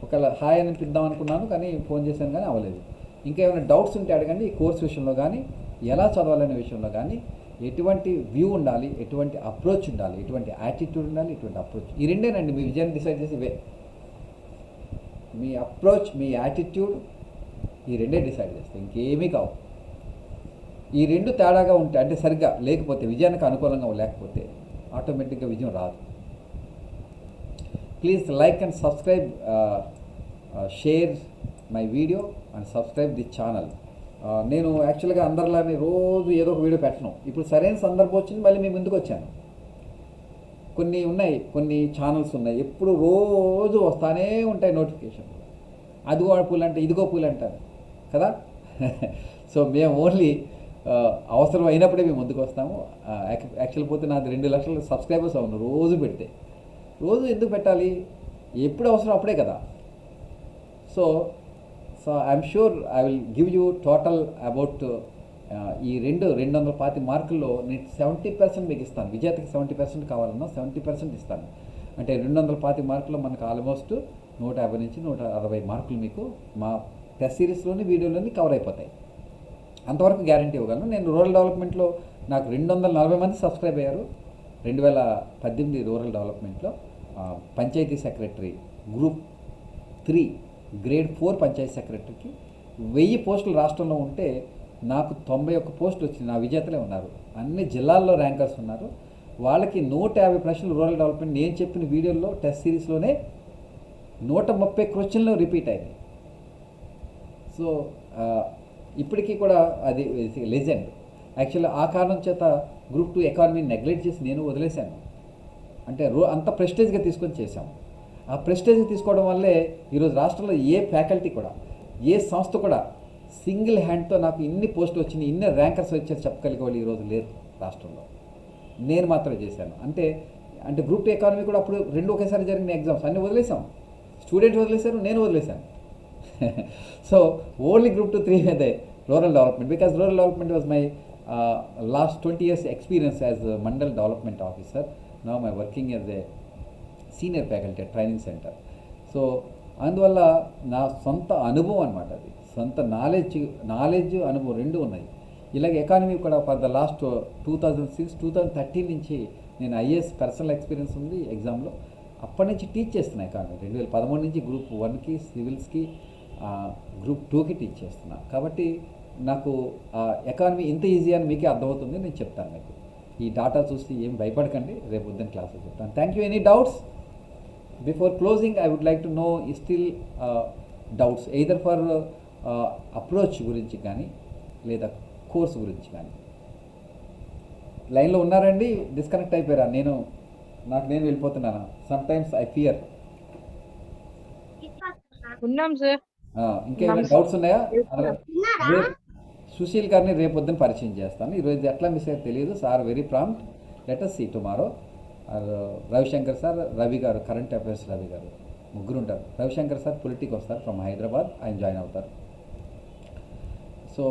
ఒకవేళ హాయ్ అని పిద్దాం అనుకున్నాను కానీ ఫోన్ చేశాను కానీ అవ్వలేదు. ఇంకా ఏమైనా డౌట్స్ ఉంటే అడగండి. ఈ కోర్స్ విషయంలో కానీ, ఎలా చదవాలనే విషయంలో కానీ, ఎటువంటి వ్యూ ఉండాలి, ఎటువంటి అప్రోచ్ ఉండాలి, ఎటువంటి యాటిట్యూడ్ ఉండాలి, ఎటువంటి అప్రోచ్, ఈ రెండేనండి మీ విజయాన్ని డిసైడ్ చేసి మీ అప్రోచ్, మీ యాటిట్యూడ్, ఈ రెండే డిసైడ్ చేస్తాయి, ఇంకేమీ కావు. ఈ రెండు తేడాగా ఉంటే, అంటే సరిగ్గా లేకపోతే, విజయానికి అనుకూలంగా లేకపోతే ఆటోమేటిక్గా విజయం రాదు. Please like and subscribe, share my video and subscribe the channel. నేను యాక్చువల్గా అందరిలానే రోజు ఏదో ఒక వీడియో పెట్టను. ఇప్పుడు సరైన సందర్భం వచ్చింది, మళ్ళీ మీ ముందుకు వచ్చాను. కొన్ని ఉన్నాయి, కొన్ని ఛానల్స్ ఉన్నాయి, ఎప్పుడు రోజు వస్తానే ఉంటాయి నోటిఫికేషన్. అదిగో పూలు అంటే ఇదిగో పూలు అంటారు కదా. సో మేము ఓన్లీ అవసరం అయినప్పుడే మేము ముందుకు వస్తాము. యాక్చువల్ పోతే నాది 2 లక్షల సబ్స్క్రైబర్స్ అవును రోజు పెడితే. రోజు ఎందుకు పెట్టాలి, ఎప్పుడు అవసరం అప్పుడే కదా. So I'm sure I will give you total about ఈ 220 మార్కుల్లో నేను 70% మీకు ఇస్తాను. విజేతకి 70% కావాలన్నా 70% ఇస్తాను. అంటే 220 మార్కుల్లో మనకు ఆల్మోస్ట్ 150 నుంచి 160 మార్కులు మీకు మా టెస్ట్ సిరీస్లోని వీడియోలోని కవర్ అయిపోతాయి. అంతవరకు గ్యారంటీ ఇవ్వగలను. నేను రూరల్ డెవలప్మెంట్లో నాకు 240 మంది సబ్స్క్రైబ్ అయ్యారు. 2018 రూరల్ డెవలప్మెంట్లో పంచాయతీ సెక్రటరీ గ్రూప్ 3 గ్రేడ్ 4 పంచాయతీ సెక్రటరీకి 1000 పోస్టులు రాష్ట్రంలో ఉంటే నాకు 91 పోస్టులు వచ్చింది. నా విజేతలే ఉన్నారు. అన్ని జిల్లాల్లో ర్యాంకర్స్ ఉన్నారు. వాళ్ళకి 150 ప్రశ్నలు రూరల్ డెవలప్మెంట్ నేను చెప్పిన వీడియోలో టెస్ట్ సిరీస్లోనే 130 క్వశ్చన్లు రిపీట్ అయినాయి. సో ఇప్పటికీ కూడా అది లెజెండ్. యాక్చువల్లీ ఆ కారణం చేత గ్రూప్ 2 ఎకానమీని నెగ్లెక్ట్ చేసి నేను వదిలేశాను. అంటే అంత ప్రెస్టేజ్గా తీసుకొని చేశాము. ఆ ప్రెస్టేజ్గా తీసుకోవడం వల్లే ఈరోజు రాష్ట్రంలో ఏ ఫ్యాకల్టీ కూడా, ఏ సంస్థ కూడా సింగిల్ హ్యాండ్తో నాకు ఇన్ని పోస్టులు వచ్చినాయి, ఇన్ని ర్యాంకర్స్ వచ్చారు చెప్పగలిగే వాళ్ళు ఈరోజు లేరు రాష్ట్రంలో. నేను మాత్రమే చేశాను. అంటే గ్రూప్ 2 ఎకానమీ కూడా అప్పుడు 2 ఒకేసారి జరిగిన ఎగ్జామ్స్ అన్నీ వదిలేసాం. స్టూడెంట్ వదిలేశారు, నేను వదిలేశాను. సో ఓన్లీ గ్రూప్ 2, 3 మీదే rural development, because rural development was my last 20 years experience as mandal development officer. Now my working as a senior faculty training centre. So అందువల్ల నా సొంత అనుభవం అనమాట, అది సొంత నాలెడ్జ్ అనుభవం 2 ఉన్నాయి. ఇలాగ ఎకానమీ కూడా ఫర్ ద లాస్ట్ 2006, 2013 నుంచి నేను ఐఏఎస్ పర్సనల్ ఎక్స్పీరియన్స్ ఉంది ఎగ్జామ్లో. అప్పటి నుంచి టీచ్ చేస్తున్నా ఎకానమీ. 2013 నుంచి గ్రూప్ 1కి సివిల్స్కి, గ్రూప్ 2కి టీచ్ చేస్తున్నా. కాబట్టి నాకు ఎకానమీ ఇంత ఈజీ అని మీకే అర్థమవుతుంది. నేను చెప్తాను మీకు. ఈ డాటా చూసి ఏం భయపడకండి, రేపు పొద్దున్న క్లాస్లో చెప్తాను. Thank you. Any doubts before closing? I would like to know still doubts either for approach గురించి కానీ లేదా కోర్స్ గురించి కానీ. లైన్లో ఉన్నారండి? డిస్కనెక్ట్ అయిపోయారా? నేను వెళ్ళిపోతున్నాను. Some times I fear. ఉన్నాం సార్. ఇంకేమైనా డౌట్స్ ఉన్నాయా? సుశీల్ గారిని రేపు పొద్దున్న పరిచయం చేస్తాను. ఈరోజు ఎట్లా మిస్ అయ్యో తెలియదు. Sir very prompt. Let us see tomorrow. Ravishankar sir, Ravi గారు కరెంట్ అఫైర్స్ రవి గారు, ముగ్గురు ఉంటారు. రవిశంకర్ సార్ పొలిటిక్ వస్తారు ఫ్రమ్ హైదరాబాద్, ఆయన జాయిన్ అవుతారు. సో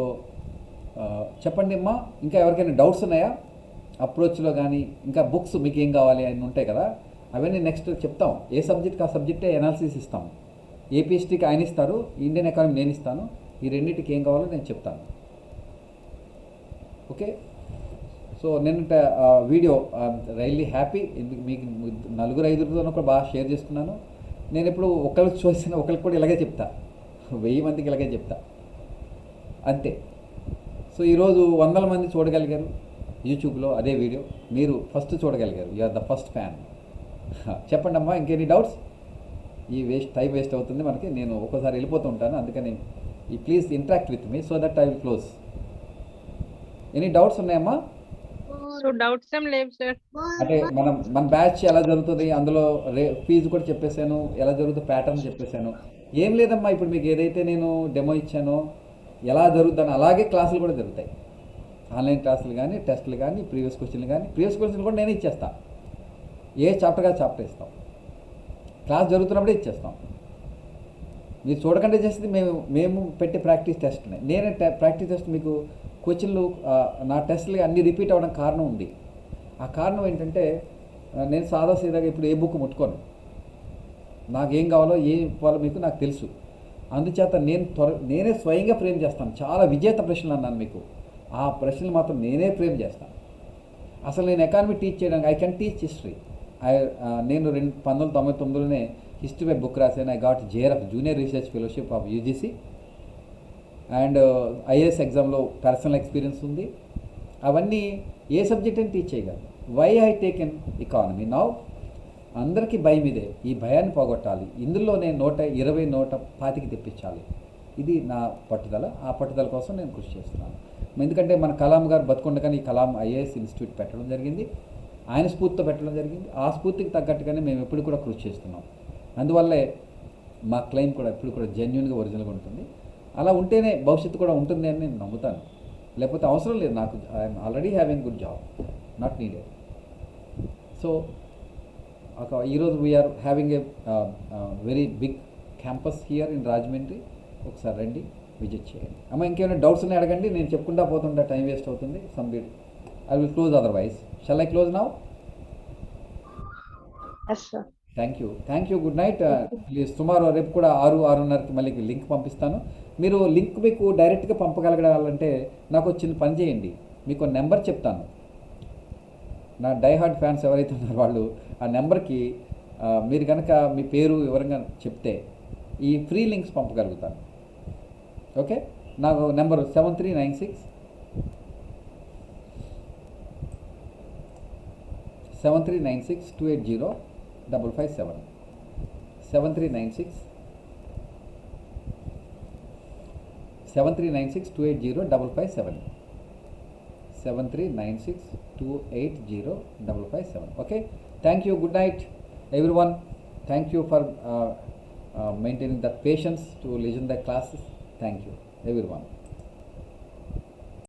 చెప్పండి అమ్మా, ఇంకా ఎవరికైనా డౌట్స్ ఉన్నాయా అప్రోచ్లో కానీ? ఇంకా బుక్స్ మీకు ఏం కావాలి అని ఉంటాయి కదా, అవన్నీ నెక్స్ట్ చెప్తాం. ఏ సబ్జెక్ట్కి ఆ సబ్జెక్టే అనాలిసిస్ ఇస్తాం. ఏపీఎస్టీకి ఆయన ఇస్తారు, ఇండియన్ ఎకానమీ నేను ఇస్తాను. ఈ రెండింటికి ఏం కావాలో నేను చెప్తాను. ఓకే. సో నేను వీడియో రియల్లీ హ్యాపీ. మీకు 4-5 కూడా బాగా షేర్ చేసుకున్నాను. నేను ఎప్పుడు ఒకరికి చూసిన ఒకరికి కూడా ఇలాగే చెప్తా, 1000 మందికి ఇలాగే చెప్తా అంతే. సో ఈరోజు 100 మంది చూడగలిగారు యూట్యూబ్లో అదే వీడియో. మీరు ఫస్ట్ చూడగలిగారు. You are the first fan. చెప్పండి అమ్మా, ఇంకెనీ డౌట్స్? ఈ టైం వేస్ట్ అవుతుంది మనకి. నేను ఒక్కోసారి వెళ్ళిపోతూ ఉంటాను, అందుకని please interact with me so that I will close. Any doubts ఉన్నాయమ్మా? సో డౌట్స్ ఏం లేవు సార్. అంటే మన బ్యాచ్ ఎలా జరుగుతుంది, అందులో ఫీజు కూడా చెప్పేశాను, ఎలా జరుగుతుంది ప్యాటర్న్ చెప్పేశాను. ఏం లేదమ్మా, ఇప్పుడు మీకు ఏదైతే నేను డెమో ఇచ్చానో ఎలా జరుగుతుందని అలాగే క్లాసులు కూడా జరుగుతాయి. ఆన్లైన్ క్లాసులు కానీ, టెస్టులు కానీ, ప్రీవియస్ క్వశ్చన్లు కూడా నేనే ఇచ్చేస్తాను. ఏ చాప్టర్గా చాప్టర్ ఇస్తాం, క్లాస్ జరుగుతున్నప్పుడే ఇచ్చేస్తాం. మీరు చూడకుండా చేసేది మేము పెట్టే ప్రాక్టీస్ టెస్ట్నే. నేనే ప్రాక్టీస్ టెస్ట్ మీకు క్వశ్చన్లు, నా టెస్ట్లు అన్నీ రిపీట్ అవ్వడం కారణం ఉంది. ఆ కారణం ఏంటంటే నేను సీదాగా ఇప్పుడు ఏ బుక్ ముట్టుకోను. నాకేం కావాలో ఏం ఇవ్వాలో మీకు నాకు తెలుసు. అందుచేత నేనే స్వయంగా ఫ్రేమ్ చేస్తాను. చాలా విజేత ప్రశ్నలు అన్నాను మీకు, ఆ ప్రశ్నలు మాత్రం నేనే ఫ్రేమ్ చేస్తాను. అసలు నేను ఎకానమీ టీచ్ చేయడానికి ఐ కెన్ టీచ్ హిస్టరీ. నేను 1999లోనే హిస్టరీ పై బుక్ రాశాను. I got JRF junior research fellowship of UGC. And IAS ఎగ్జామ్లో పర్సనల్ ఎక్స్పీరియన్స్ ఉంది. అవన్నీ ఏ సబ్జెక్ట్ అని టీచ్ చేయగలను. Why I taken economy now? అందరికీ భయం ఇదే. ఈ భయాన్ని పోగొట్టాలి. ఇందులో నేను 120, 125 తెప్పించాలి. ఇది నా పట్టుదల. ఆ పట్టుదల కోసం నేను కృషి చేస్తున్నాను. ఎందుకంటే మన కలాం గారు బతుకుండగానే ఈ కలాం ఐఏఎస్ ఇన్స్టిట్యూట్ పెట్టడం జరిగింది. ఆయన స్ఫూర్తితో పెట్టడం జరిగింది. ఆ స్ఫూర్తికి తగ్గట్టుగానే మేము ఎప్పుడు కూడా కృషి చేస్తున్నాం. అందువల్లే మా క్లెయిమ్ కూడా ఎప్పుడు కూడా జెన్యున్గా ఒరిజినల్గా ఉంటుంది. అలా ఉంటేనే భవిష్యత్తు కూడా ఉంటుంది అని నేను నమ్ముతాను. లేకపోతే అవసరం లేదు నాకు. I'm already having good job, not needed. So ఈరోజు we're having a very big campus here in Rajahmundry. ఒకసారి రండి, విజిట్ చేయండి. అమ్మ ఇంకేమైనా డౌట్స్ ఉన్నాయి అడగండి. నేను చెప్పుకుంటా పోతుంటా, టైం వేస్ట్ అవుతుంది. I will close otherwise. Shall I close now? Yes, sir. Thank you. Good night. Please tomorrow, రేపు కూడా 6:30కి మళ్ళీ లింక్ పంపిస్తాను. మీరు లింక్ మీకు డైరెక్ట్గా పంపగలగాలంటే నాకు ఒక చిన్న పని చేయండి. మీకు నెంబర్ చెప్తాను. నా డైహార్డ్ ఫ్యాన్స్ ఎవరైతే ఉన్నారో వాళ్ళు ఆ నెంబర్కి మీరు కనుక మీ పేరు వివరంగా చెప్తే ఈ ఫ్రీ లింక్స్ పంపగలుగుతాను. ఓకే, నాకు number 7396 280 557. 7396 280 557. 7396 280 557. Okay, thank you. Good night everyone. Thank you for maintaining that patience to listen the classes. Thank you everyone.